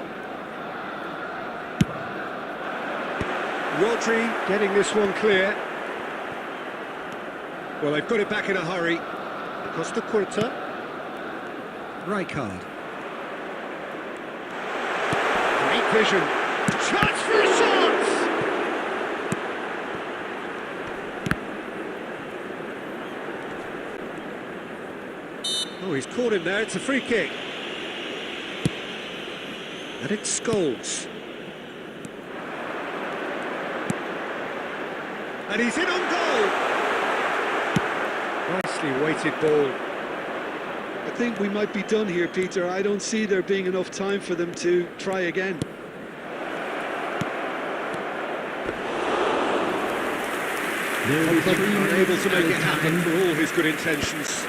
Rodri getting this one clear. Well, they've got it back in a hurry. Costa Curta. Rijkaard. Great vision. Chance for a shot! Oh, he's caught him there. It's a free kick. And it's Scholes. And he's in on goal! Nicely weighted ball. I think we might be done here, Peter. I don't see there being enough time for them to try again. Unable to make it happen for all his good intentions.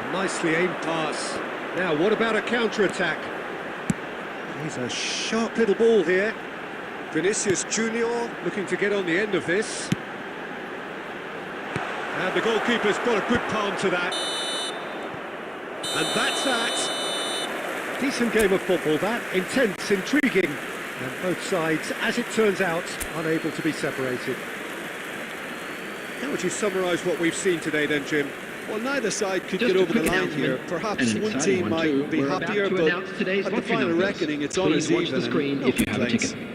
A nicely aimed pass. Now, what about a counter-attack? He's a sharp little ball here. Vinicius Junior looking to get on the end of this. And the goalkeeper's got a good palm to that. And that's that. Decent game of football, that. Intense, intriguing. And both sides, as it turns out, unable to be separated. How would you summarise what we've seen today then, Jim? Well, neither side could Just get a over the quick line here. announcement. Perhaps And an one exciting team one too. might be We're about happier, to but announce today's at the lottery final numbers. reckoning, it's on Please as watch even. the screen No if you have a complaints. ticket.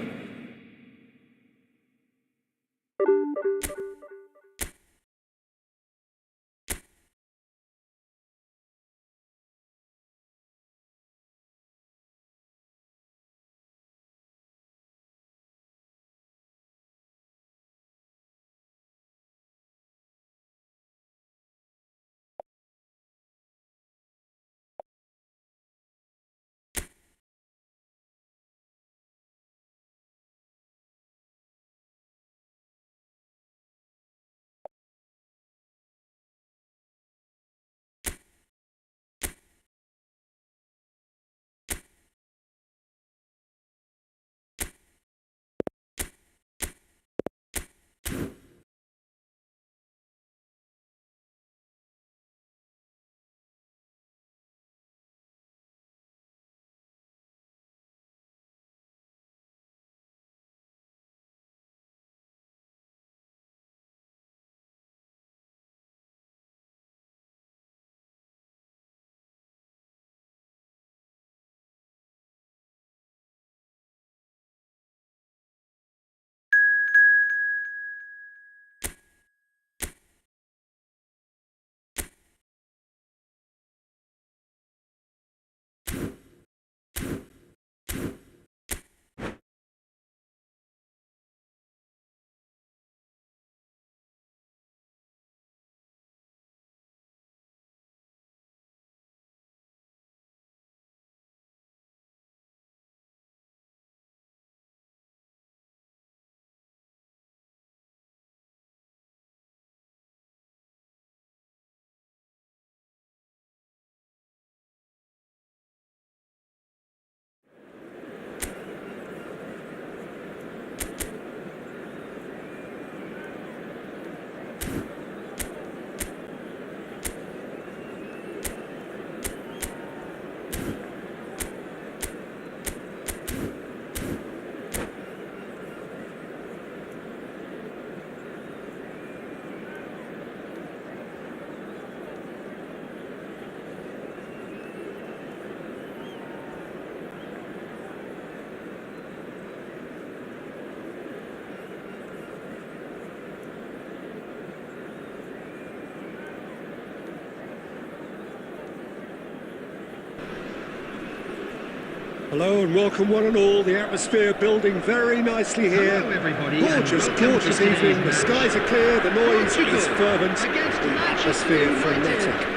Hello and welcome one and all. The atmosphere building very nicely here. Hello, everybody, Gorgeous, and welcome gorgeous to evening. The today's skies are clear, the noise Portugal is fervent, against the Manchester atmosphere United. frenetic.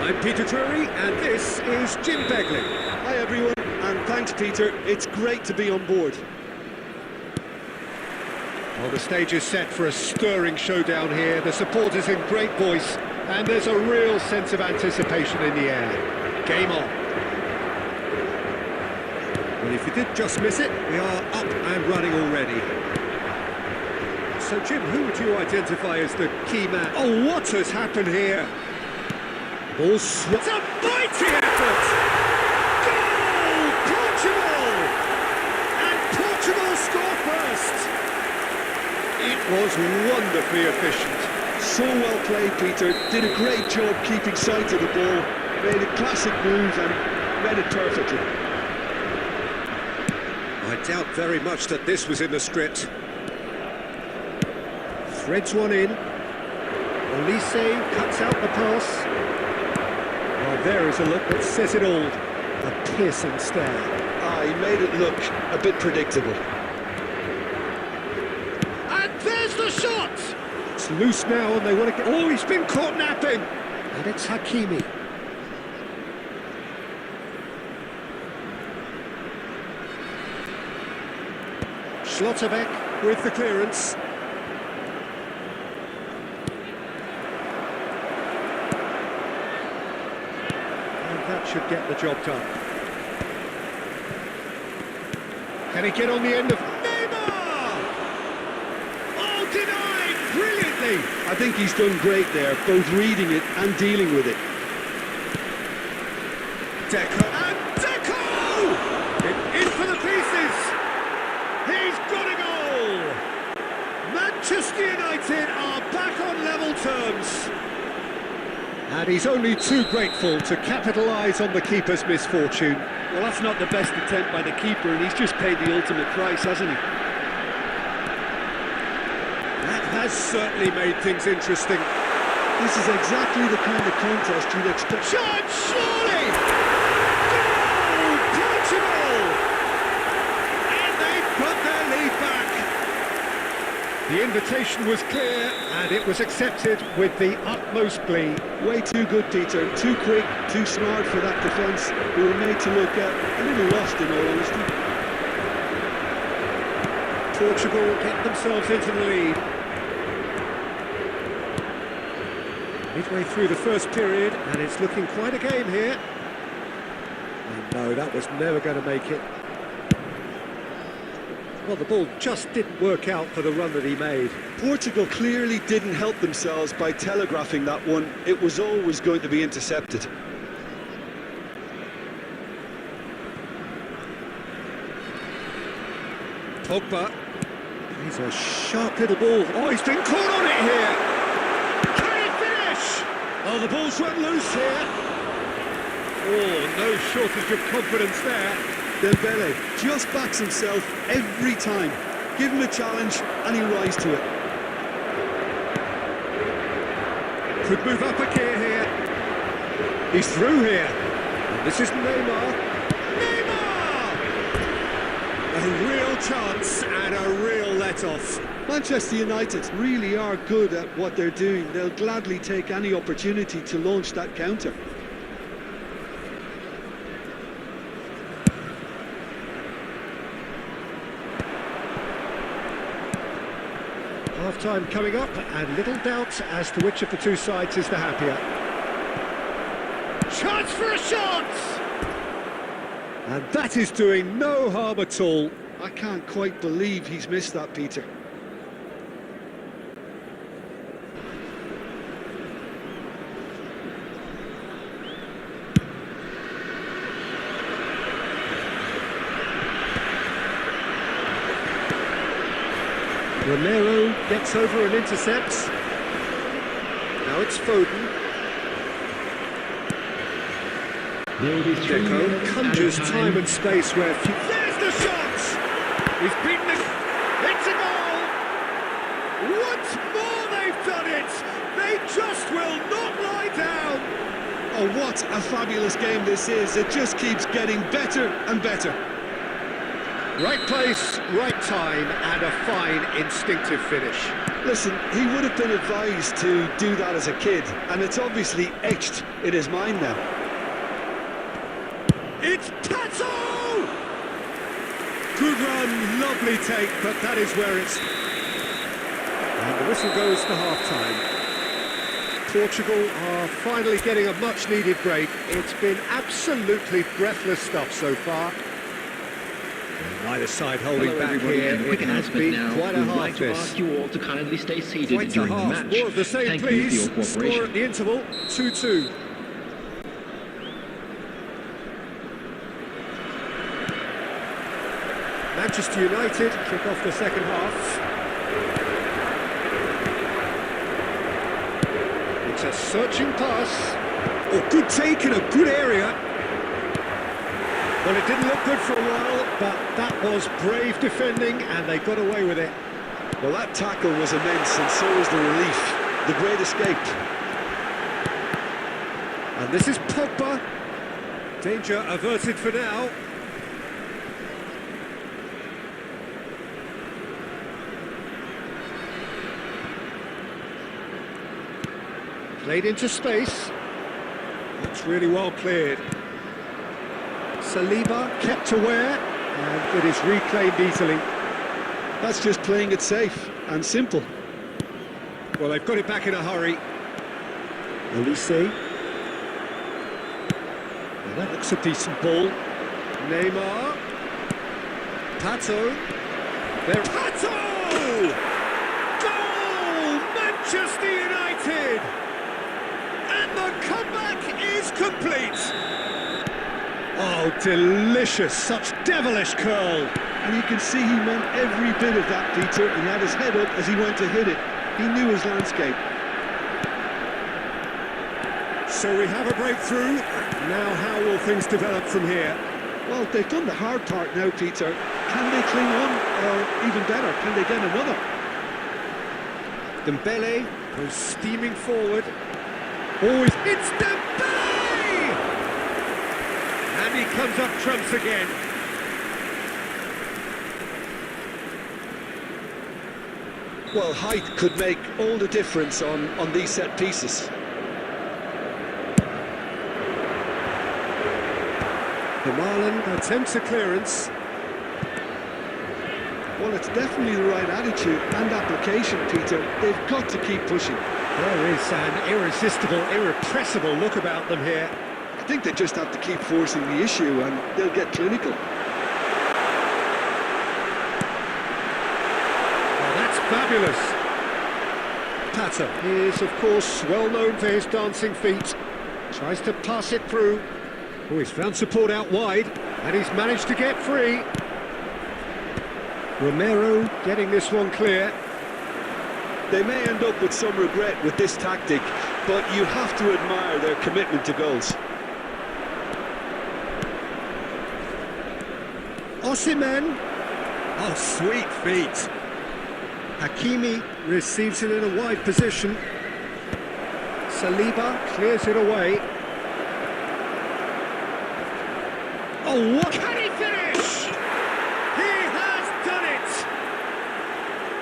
I'm Peter Drury and this is Jim Begley. Hi everyone, and thanks Peter. It's great to be on board. Well, the stage is set for a stirring showdown here. The supporters in great voice, and there's a real sense of anticipation in the air. Game on. Well, if you did just miss it, we are up and running already. So, Jim, who would you identify as the key man? Oh, what has happened here? Ball swapped. It's a mighty effort! Goal! Portugal! And Portugal score first! It was wonderfully efficient. So well played, Peter. Did a great job keeping sight of the ball. Made a classic move and read it perfectly. I doubt very much that this was in the script. Threads one in. Olise cuts out the pass. Well, there is a look that says it all. A piercing stare. He made it look a bit predictable. And there's the shot! It's loose now and they want to get... Oh, he's been caught napping! And it's Hakimi. Schlotterbeck with the clearance. And that should get the job done. Can he get on the end of Neymar? Oh, denied brilliantly. I think he's done great there, both reading it and dealing with it. Deco and Deco! In for the pieces. He's got a goal! Manchester United are back on level terms. And he's only too grateful to capitalise on the keeper's misfortune. Well, that's not the best attempt by the keeper, and he's just paid the ultimate price, hasn't he? That has certainly made things interesting. This is exactly the kind of contest you'd expect. Shot, surely! Goal! Portugal! And they've got their lead back. The invitation was clear, and it was accepted with the utmost glee. Way too good, Peter. Too quick, too smart for that defence. We were made to look a little lost, in all honesty. Portugal get themselves into the lead. Midway through the first period, and it's looking quite a game here. And no, that was never going to make it. Well, the ball just didn't work out for the run that he made. Portugal clearly didn't help themselves by telegraphing that one. It was always going to be intercepted. Pogba. He's a sharp little ball. Oh, he's been caught on it here. Can he finish? Oh, the ball's run loose here. Oh, no shortage of confidence there. Dembele just backs himself every time. Give him a challenge and he'll rise to it. Could move up a gear here. He's through here. And this is Neymar. Neymar! A real chance and a real let-off. Manchester United really are good at what they're doing. They'll gladly take any opportunity to launch that counter. Half-time coming up, and little doubt as to which of the two sides is the happier. Chance for a shot! And that is doing no harm at all. I can't quite believe he's missed that, Peter. Romero gets over and intercepts. Now it's Foden. There will be 3 Deco minutes conjures added time and space where... There's the shot! He's beaten it. It's a goal! Once more they've done it! They just will not lie down! Oh, what a fabulous game this is. It just keeps getting better and better. Right place, right time, and a fine instinctive finish. Listen, he would have been advised to do that as a kid, and it's obviously etched in his mind now. It's Tato! Good run, lovely take, but that is where it's... And the whistle goes for half-time. Portugal are finally getting a much-needed break. It's been absolutely breathless stuff so far. Neither side holding Hello, back everybody, here. and a quick It has announcement been now. quite a We'd half like to this. ask you all to kindly stay seated Point during to the half, match. more of the same, Thank please. you for your Score cooperation. at the interval, 2-2. Manchester United kick off the second half. It's a searching pass. Oh, good take in a good area. Well, it didn't look good for a while, but that was brave defending, and they got away with it. Well, that tackle was immense, and so was the relief. The great escape. And this is Pogba. Danger averted for now. Played into space. That's really well cleared. Saliba kept aware, and it is reclaimed easily. That's just playing it safe and simple. Well, they've got it back in a hurry. Elise. Well, that looks a decent ball. Neymar. Pato. There. Pato! Goal! Manchester United! And the comeback is complete. Oh, delicious. Such devilish curl. And you can see he meant every bit of that, Peter. He had his head up as he went to hit it. He knew his landscape. So we have a breakthrough. Now how will things develop from here? Well, they've done the hard part now, Peter. Can they cling on? Or even better, can they get another? Dembele goes steaming forward. Always, it's Dembele! And he comes up trumps again. Well, height could make all the difference on these set pieces. Marlon attempts a clearance. Well, it's definitely the right attitude and application, Peter. They've got to keep pushing. There is an irresistible, irrepressible look about them here. I think they just have to keep forcing the issue and they'll get clinical. Oh, that's fabulous. Pato is, of course, well known for his dancing feet. Tries to pass it through. Oh, he's found support out wide, and he's managed to get free. Romero getting this one clear. They may end up with some regret with this tactic, but you have to admire their commitment to goals. Osimhen. Oh, sweet feet. Hakimi receives it in a wide position. Saliba clears it away. Oh, what? Can he finish? He has done it!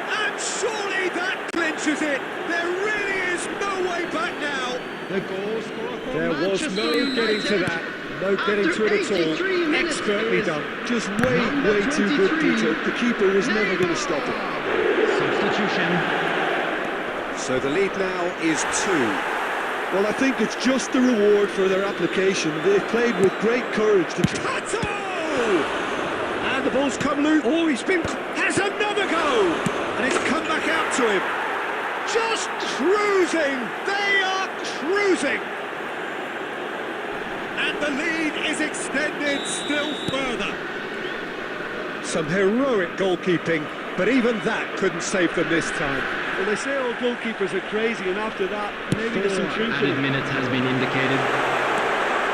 And surely that clinches it. There really is no way back now. The goal scorer for There was Manchester no getting to United. that. No getting to it at all. 83 minutes Expertly is done. Just way too good, 23. Peter. The keeper was never going to stop it. Substitution. So the lead now is 2. Well, I think it's just the reward for their application. They've played with great courage to try. Pato! And the ball's come loose. Oh, has another go! And it's come back out to him. Just cruising! They are cruising! And the lead is extended still further. Some heroic goalkeeping, but even that couldn't save them this time. Well, they say all goalkeepers are crazy, and after that, maybe there's some truth to Added it. minutes has been indicated.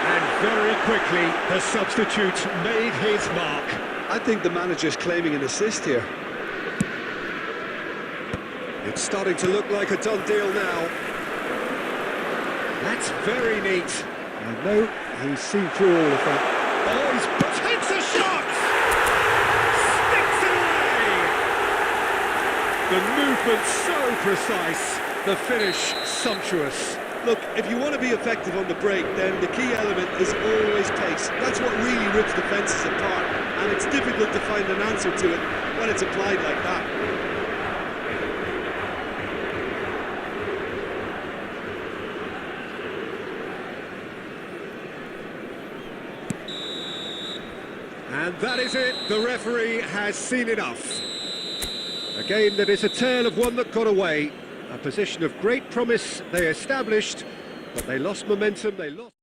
And very quickly, the substitute made his mark. I think the manager's claiming an assist here. It's starting to look like a done deal now. That's very neat. And no, he's seen through all of that. Oh, he's takes a shot! Sticks it away! The movement so precise, the finish sumptuous. Look, if you want to be effective on the break, then the key element is always pace. That's what really rips defences apart, and it's difficult to find an answer to it when it's applied like that. And that is it, the referee has seen enough. A game that is a tale of one that got away. A position of great promise they established, but they lost momentum, they lost...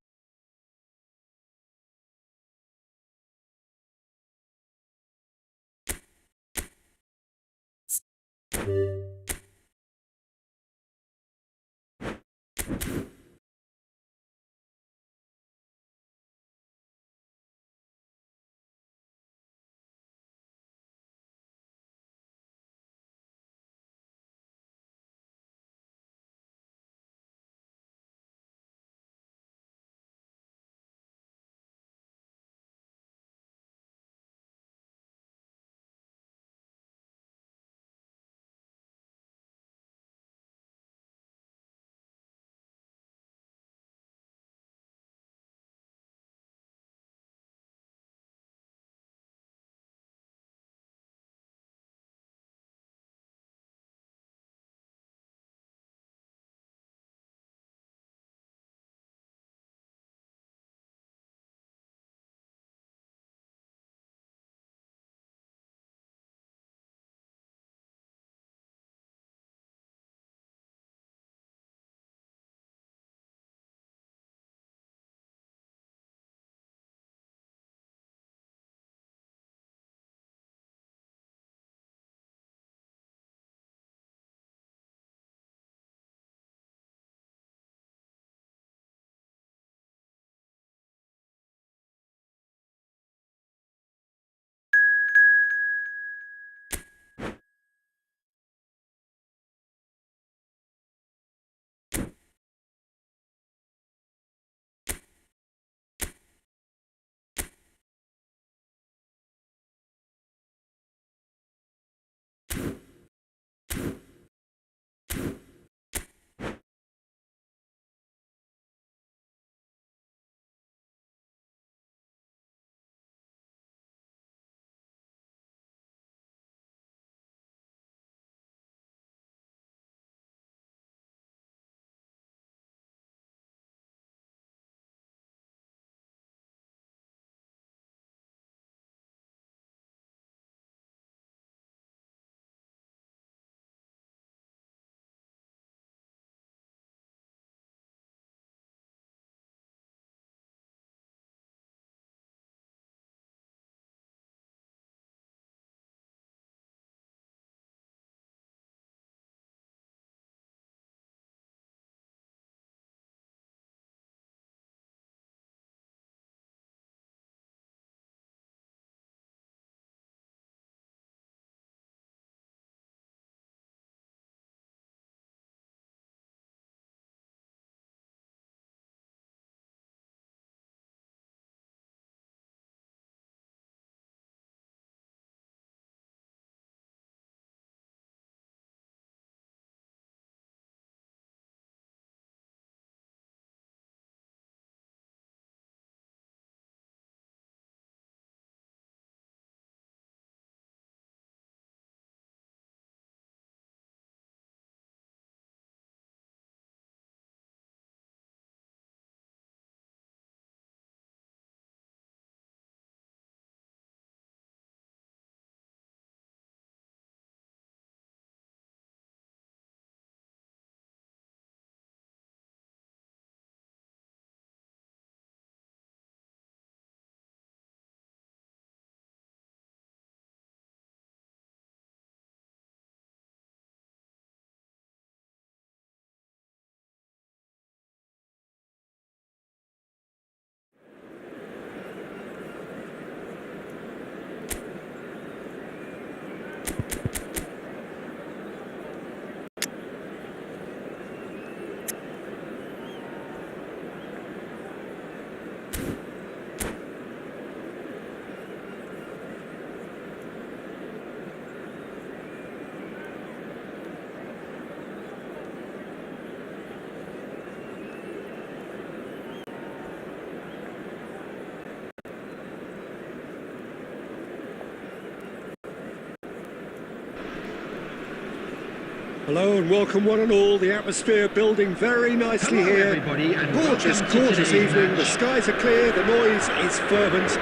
Hello and welcome one and all. The atmosphere building very nicely Hello, here. everybody, and Gorgeous, welcome to gorgeous today's evening. match. The skies are clear, the noise is fervent, the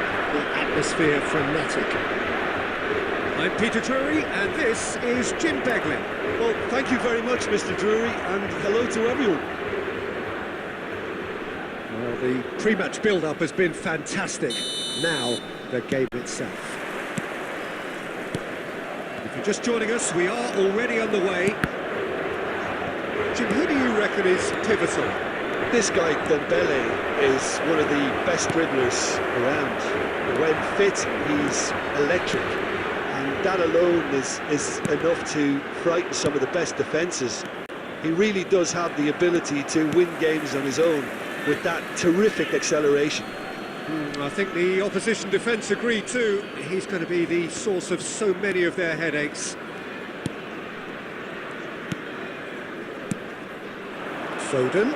atmosphere frenetic. I'm Peter Drury and this is Jim Beglin. Well, thank you very much, Mr. Drury, and hello to everyone. Well, the pre-match build-up has been fantastic. Now, the game itself. If you're just joining us, we are already underway. Jim, who do you reckon is pivotal? This guy, Dembele, is one of the best dribblers around. When fit, he's electric. And that alone is enough to frighten some of the best defences. He really does have the ability to win games on his own with that terrific acceleration. I think the opposition defence agree too. He's going to be the source of so many of their headaches. Foden,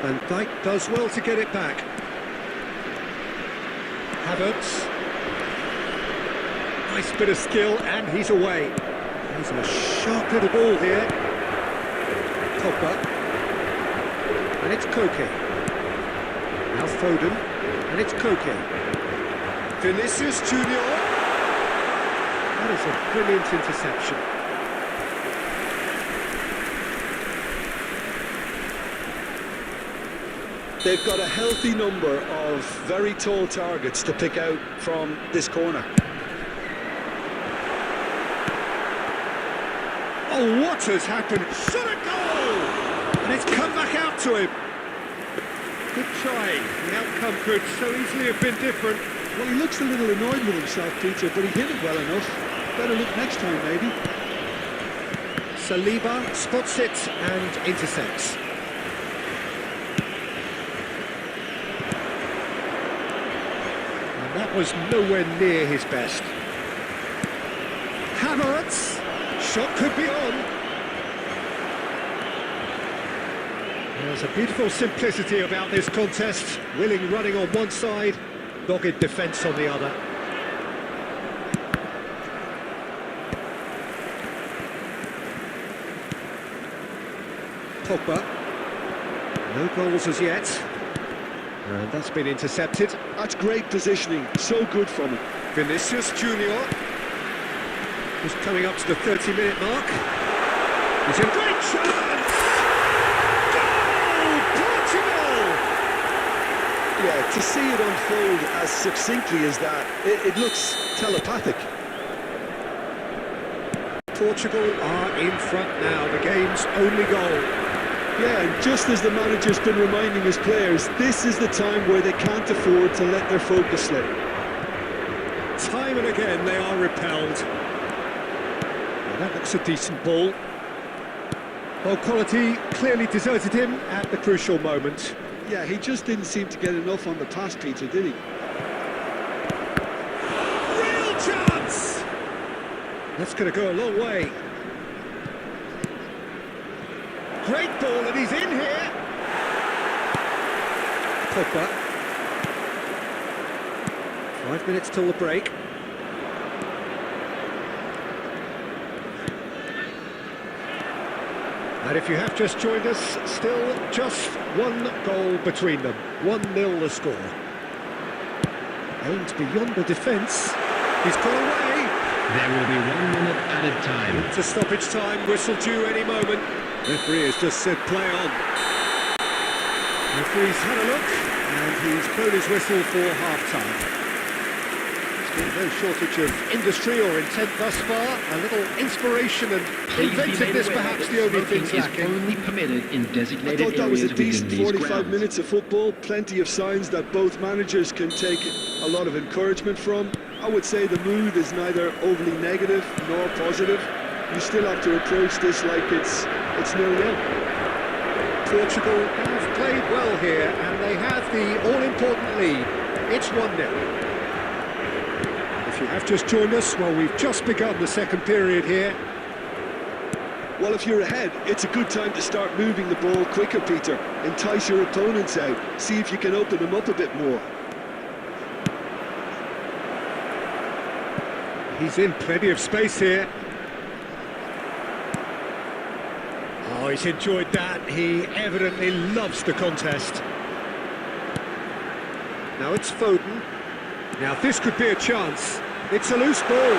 and Dijk does well to get it back. Havertz, nice bit of skill, and he's away. He's a sharp little ball here. Pogba, and it's Koke. Now Foden, and it's Koke. Vinicius Junior. That is a brilliant interception. They've got a healthy number of very tall targets to pick out from this corner. Oh, what has happened? Shot a goal! And it's come back out to him. Good try. The outcome could so easily have been different. Well, he looks a little annoyed with himself, Peter, but he hit it well enough. Better look next time, maybe. Saliba spots it and intercepts. That was nowhere near his best. Havertz, shot could be on. There's a beautiful simplicity about this contest. Willing running on one side, dogged defence on the other. Pogba, no goals as yet. And that's been intercepted. That's great positioning, so good from him. Vinicius Junior, who's coming up to the 30-minute mark. He's in great chance! Goal! Portugal! Yeah, to see it unfold as succinctly as that, it looks telepathic. Portugal are in front now, the game's only goal. Yeah, and just as the manager's been reminding his players, this is the time where they can't afford to let their focus slip. Time and again they are repelled. Well, that looks a decent ball. Ball quality clearly deserted him at the crucial moment. Yeah, he just didn't seem to get enough on the pass, Peter, did he? Real chance! That's going to go a long way. Great ball, and he's in here. Pogba. 5 minutes till the break. And if you have just joined us, still just one goal between them. 1-0 the score. Aimed beyond the defence. He's got away. There will be 1 minute added time. It's a stoppage time, whistle due any moment. Referee has just said play on. Referee's had a look and he's blown his whistle for half-time. There's been no shortage of industry or intent thus far. A little inspiration and inventiveness perhaps the only things lacking. Only permitted in I designated thought that was a areas within decent these 45 grounds. minutes of football. Plenty of signs that both managers can take a lot of encouragement from. I would say the mood is neither overly negative nor positive. You still have to approach this like it's 0-0. Portugal have played well here and they have the all-important lead. It's 1-0. If you have just joined us, well, we've just begun the second period here. Well, if you're ahead, it's a good time to start moving the ball quicker, Peter. Entice your opponents out. See if you can open them up a bit more. He's in plenty of space here. Oh, he's enjoyed that. He evidently loves the contest. Now it's Foden. Now this could be a chance. It's a loose ball.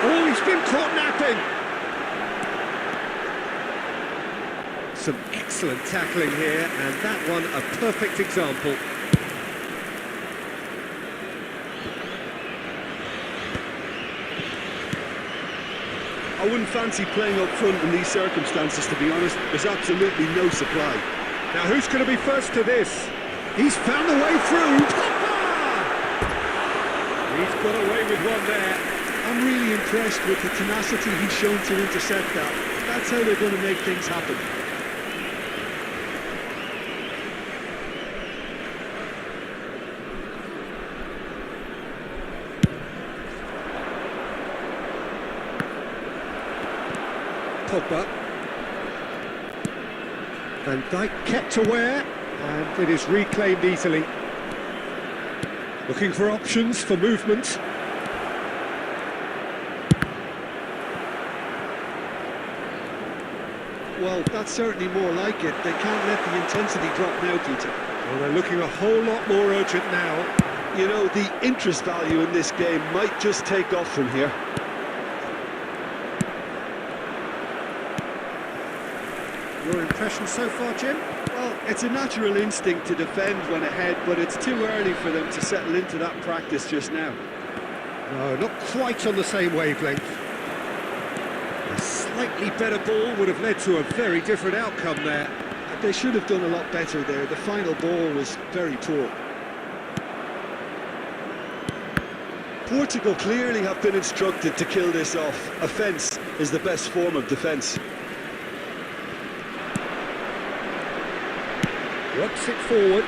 Oh, he's been caught napping. Some excellent tackling here, and that one a perfect example. I wouldn't fancy playing up front in these circumstances, to be honest. There's absolutely no supply. Now who's going to be first to this? He's found a way through. He's got away with one there. I'm really impressed with the tenacity he's shown to intercept that. That's how they're going to make things happen. Pogba. Van Dijk kept aware, and it is reclaimed easily. Looking for options for movement. Well, that's certainly more like it. They can't let the intensity drop now, Peter. Well, they're looking a whole lot more urgent now. You know, the interest value in this game might just take off from here. Your impression so far, Jim? Well, it's a natural instinct to defend when ahead, but it's too early for them to settle into that practice just now. No, not quite on the same wavelength. A slightly better ball would have led to a very different outcome there. They should have done a lot better there. The final ball was very poor. Portugal clearly have been instructed to kill this off. Offence is the best form of defence. Works it forward.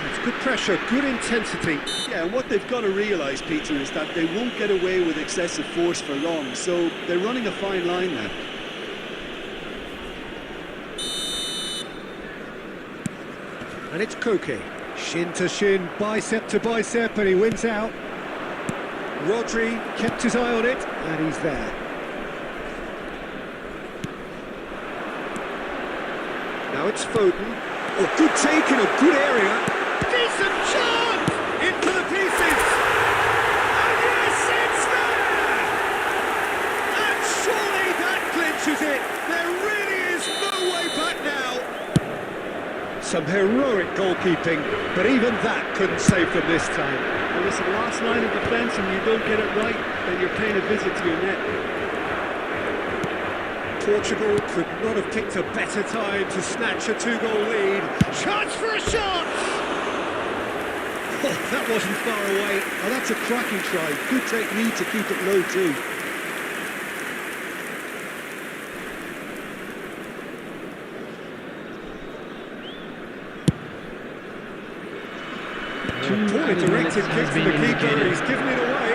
It's good pressure, good intensity. Yeah, and what they've got to realise, Peter, is that they won't get away with excessive force for long, so they're running a fine line now. And it's Koke. Shin to shin, bicep to bicep, and he wins out. Rodri kept his eye on it, and he's there. Now it's Foden. Oh, good take in a good area. Decent chance! Into the pieces! And yes, it's there! And surely that clinches it! There really is no way back now! Some heroic goalkeeping, but even that couldn't save them this time. Well, it's the last line of defence and you don't get it right, then you're paying a visit to your net. Portugal could not have picked a better time to snatch a two-goal lead. Chance for a shot! Oh, that wasn't far away. Oh, that's a cracking try. Good technique to keep it low too. Poorly directed kick to the keeper. He's given it away.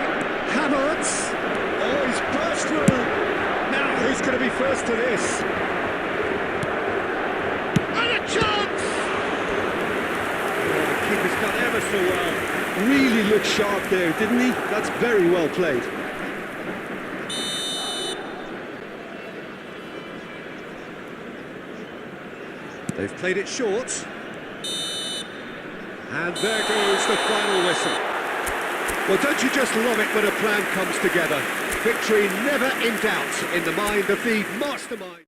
Havertz. Oh, he's burst through. Now, who's going to be first to this? And a chance! Oh, the keeper's done ever so well. Really looked sharp there, didn't he? That's very well played. They've played it short. And there goes the final whistle. Well, don't you just love it when a plan comes together? Victory never in doubt in the mind of the mastermind.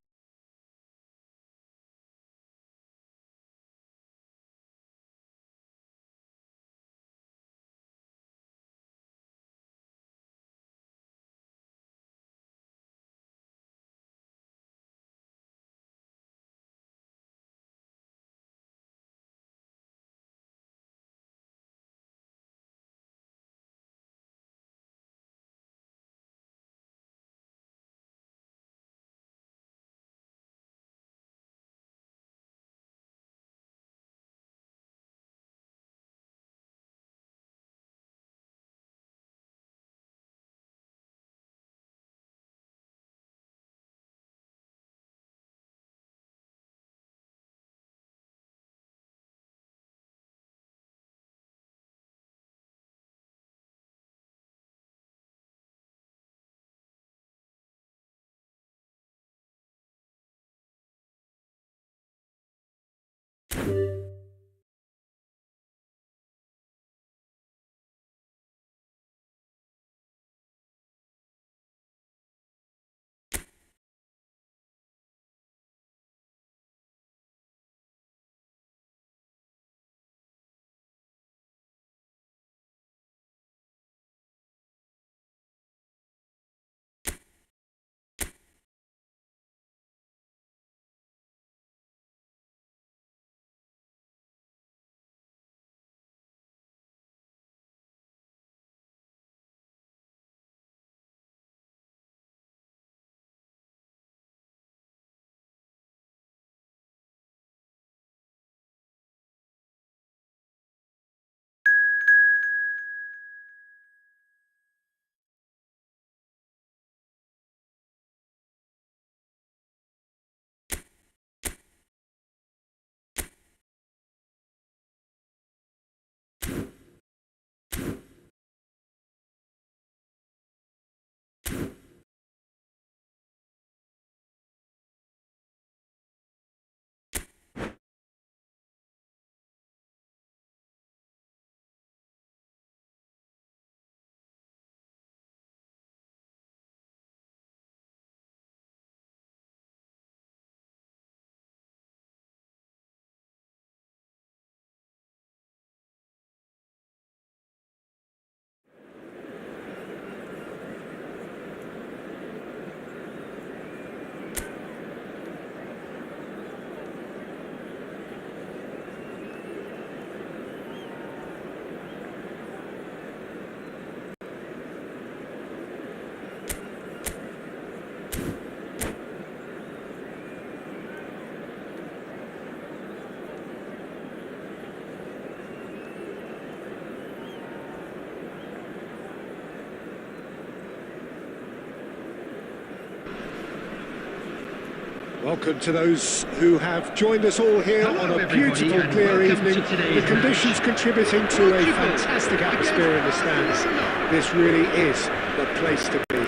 Welcome to those who have joined us all here Hello, on a everybody, beautiful, and clear welcome evening. to today's The conditions match. contributing to a fantastic atmosphere in the stands. This really is the place to be.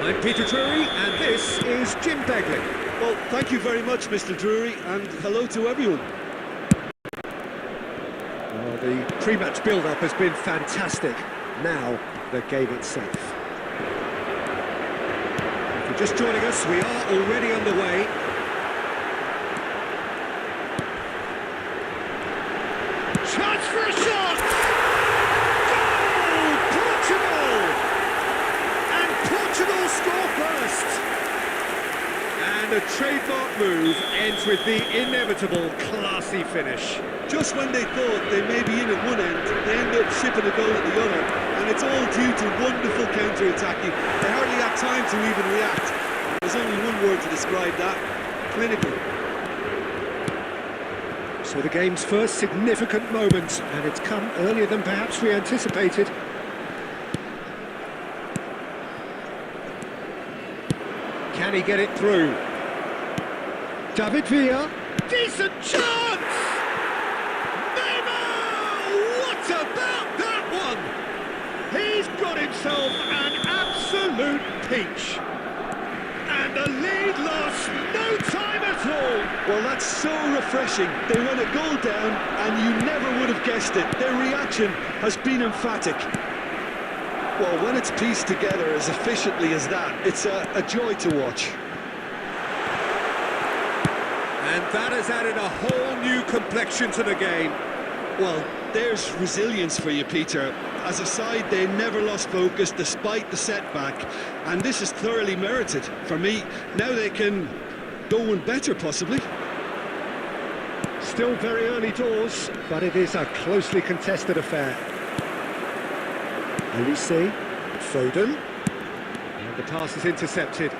I'm Peter Drury, and this is Jim Begley. Well, thank you very much, Mr. Drury, and hello to everyone. Well, the pre-match build-up has been fantastic. Now, the game itself. If you're just joining us, we are already underway. Chance for a shot! Goal! Portugal! And Portugal score first! And a trademark move ends with the inevitable classy finish. Just when they thought they may be in at one end, they end up shipping a goal at the other, and it's all due to wonderful counter-attacking. They hardly had time to even react. There's only one word to describe that: clinical. So the game's first significant moment, and it's come earlier than perhaps we anticipated. Can he get it through? David Villa, decent chance! What about that one? He's got himself an absolute peach. And the lead lost no time at all. Well, that's so refreshing. They run a goal down, and you never would have guessed it. Their reaction has been emphatic. Well, when it's pieced together as efficiently as that, it's a joy to watch. And that has added a whole new complexion to the game. Well, there's resilience for you, Peter. As a side, they never lost focus despite the setback, and this is thoroughly merited. For me, now they can go one better, possibly. Still very early doors, but it is a closely contested affair. Olise, Foden, and the pass is intercepted.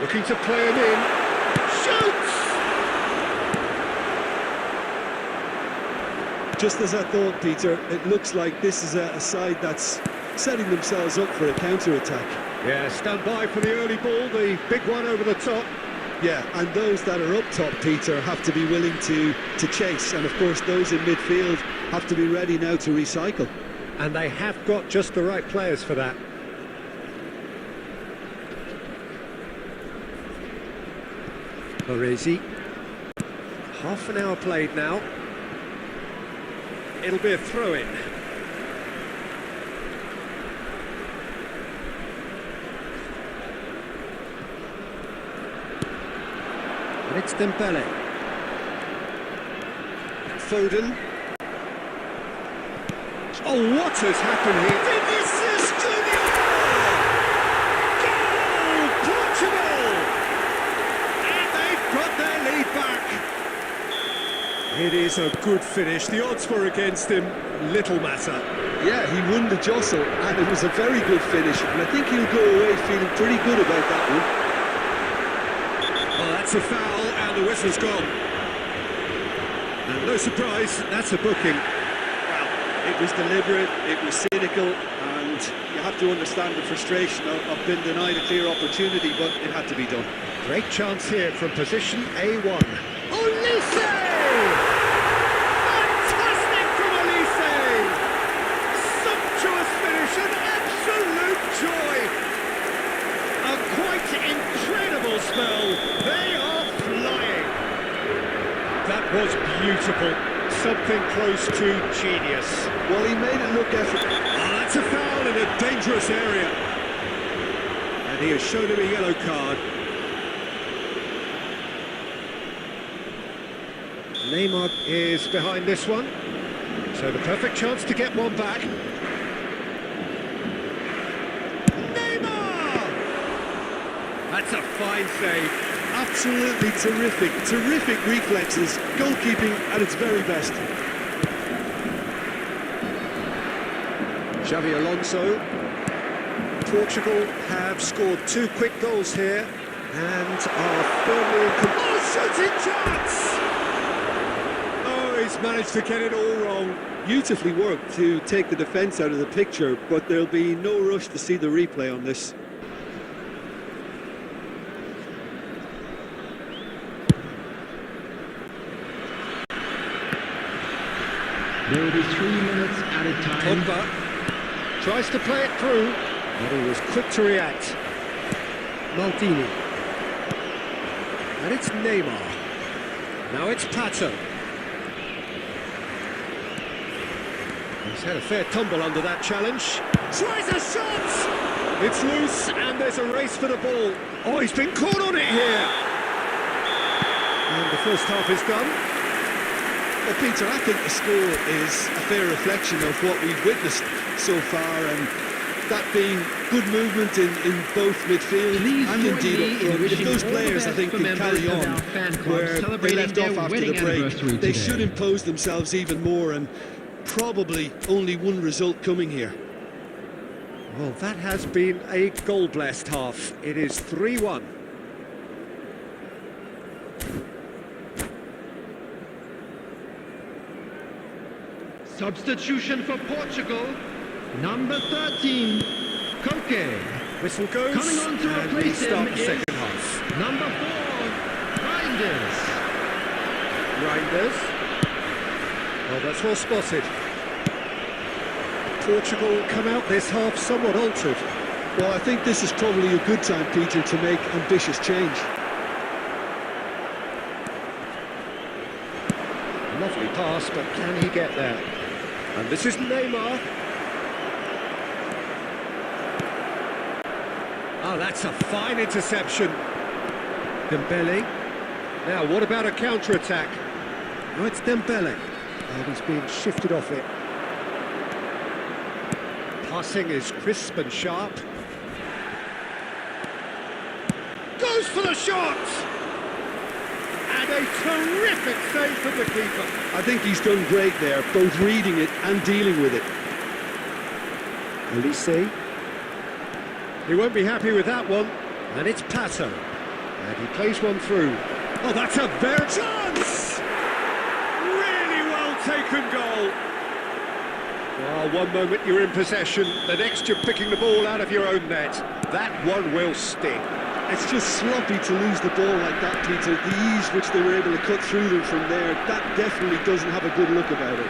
Looking to play him in. Shoots! Just as I thought, Peter, it looks like this is a side that's setting themselves up for a counter-attack. Yeah, stand by for the early ball, the big one over the top. Yeah, and those that are up top, Peter, have to be willing to chase, and of course those in midfield have to be ready now to recycle. And they have got just the right players for that. Baresi. Half an hour played now. It'll be a throw-in. And it's Dembele. Foden. Oh, what has happened here? Vinicius Junior! Goal! Portugal! And they've got their lead back. It is a good finish. The odds were against him. Little matter. Yeah, he won the jostle, and it was a very good finish, and I think he'll go away feeling pretty good about that one. Well, that's a foul, and the whistle's gone. And no surprise, that's a booking. It was deliberate, it was cynical, and you have to understand the frustration of being denied a clear opportunity, but it had to be done. Great chance here from position A1. Olise! Fantastic from Olise! Sumptuous finish, an absolute joy! A quite incredible spell. They are flying. That was beautiful. Something close to genius. Well, he made it look effortless. Oh, that's a foul in a dangerous area. And he has shown him a yellow card. Neymar is behind this one. So the perfect chance to get one back. Neymar! That's a fine save. Absolutely terrific reflexes, goalkeeping at its very best. Xavi Alonso. Portugal have scored 2 quick goals here and are firmly in control. Oh, shooting chance! Oh, he's managed to get it all wrong. Beautifully worked to take the defence out of the picture, but there'll be no rush to see the replay on this. There will be 3 minutes added time. Pogba tries to play it through, but he was quick to react. Maldini. And it's Neymar. Now it's Pato. He's had a fair tumble under that challenge. Tries a shot! It's loose, and there's a race for the ball. Oh, he's been caught on it here. And the first half is done. Well, Peter, I think the score is a fair reflection of what we've witnessed so far, and that being good movement in both midfield and indeed up front. If those players, I think, can carry on where they left off after the break, they should impose themselves even more, and probably only one result coming here. Well, that has been a goal-blessed half. It is 3-1. Substitution for Portugal, number 13, Koke. Whistle goes, Coming on to and we replace him start the is second half. number 4, Reinders. Reinders. Well, that's well spotted. Portugal come out this half somewhat altered. Well, I think this is probably a good time, Peter, to make ambitious change. Lovely pass, but can he get there? And this is Neymar. Oh, that's a fine interception. Dembele. Now, what about a counter-attack? Oh, it's Dembele. And he's being shifted off it. Passing is crisp and sharp. Goes for the shot! And a terrific save from the keeper. I think he's done great there, both reading it and dealing with it. Elise. He won't be happy with that one. And it's Pato. And he plays one through. Oh, that's a very chance! Really well taken goal. Well, one moment you're in possession, the next you're picking the ball out of your own net. That one will sting. It's just sloppy to lose the ball like that, Peter. The ease which they were able to cut through them from there, that definitely doesn't have a good look about it.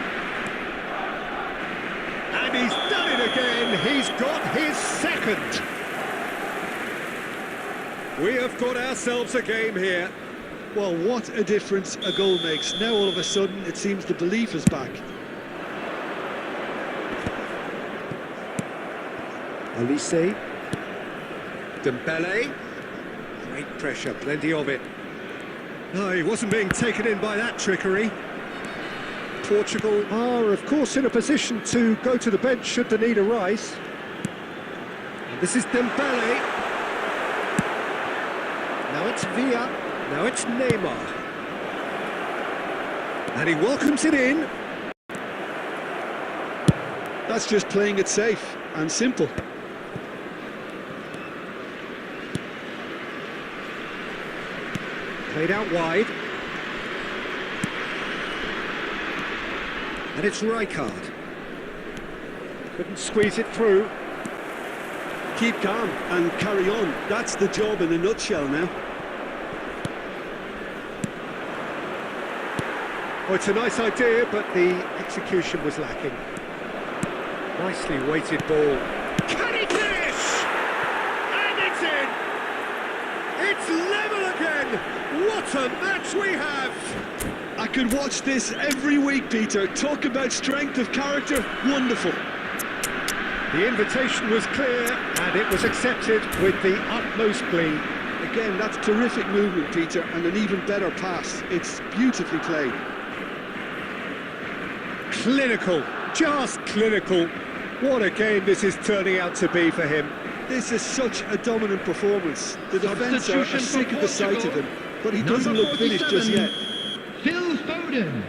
And he's done it again. He's got his second. We have got ourselves a game here. Well, what a difference a goal makes. Now all of a sudden it seems the belief is back. Elise. Dembele. Great pressure, plenty of it. No, he wasn't being taken in by that trickery. Portugal are, of course, in a position to go to the bench should the need arise. And this is Dembele. Now it's Villa. Now it's Neymar. And he welcomes it in. That's just playing it safe and simple. Played out wide. And it's Rijkaard. Couldn't squeeze it through. Keep calm and carry on. That's the job in a nutshell now. Oh, it's a nice idea, but the execution was lacking. Nicely weighted ball. Can he finish? And it's in! It's level again! What a match we have! I could watch this every week, Peter. Talk about strength of character. Wonderful. The invitation was clear, and it was accepted with the utmost glee. Again, that's terrific movement, Peter, and an even better pass. It's beautifully played. Clinical, just clinical. What a game this is turning out to be for him. This is such a dominant performance. The defence are sick of the sight of him, but he doesn't look finished just yet. Phil Foden.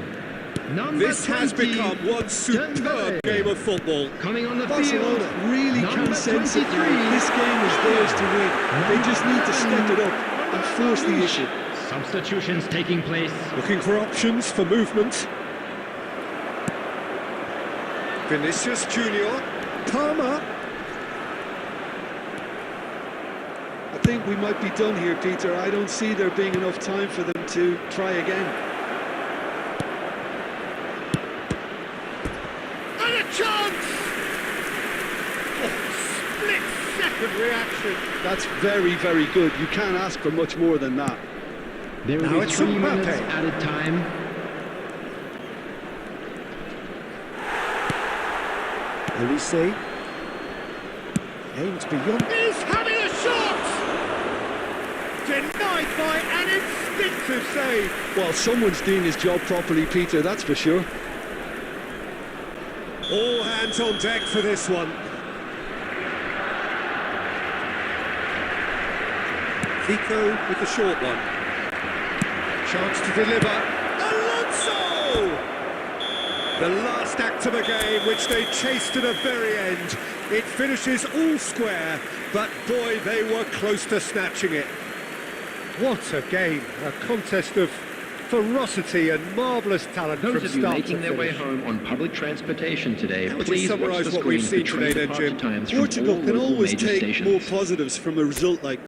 This has become one superb game of football. Coming on the Barcelona field, really can sense it now. This game is theirs to win. They just need to step it up and force the issue. Substitutions taking place. Looking for options for movement. Vinicius Junior. Palmer. I think we might be done here, Peter. I don't see there being enough time for them to try again. reaction. That's very, very good. You can't ask for much more than that. There will Now be it's 3 Mbappe. minutes added time. Olise aims beyond. He's having a shot! Denied by an instinctive save. Well, someone's doing his job properly, Peter, that's for sure. All hands on deck for this one. Zico with the short one. Chance to deliver. Alonso! The last act of a game which they chased to the very end. It finishes all square, but boy, they were close to snatching it. What a game, a contest of ferocity and marvellous talent Those from of you start making to their way finish. home on public transportation today, How would you please watch summarise the what we've screen for seen today train then, Jim? departure times from Portugal all can local always major take stations. more positives from a result like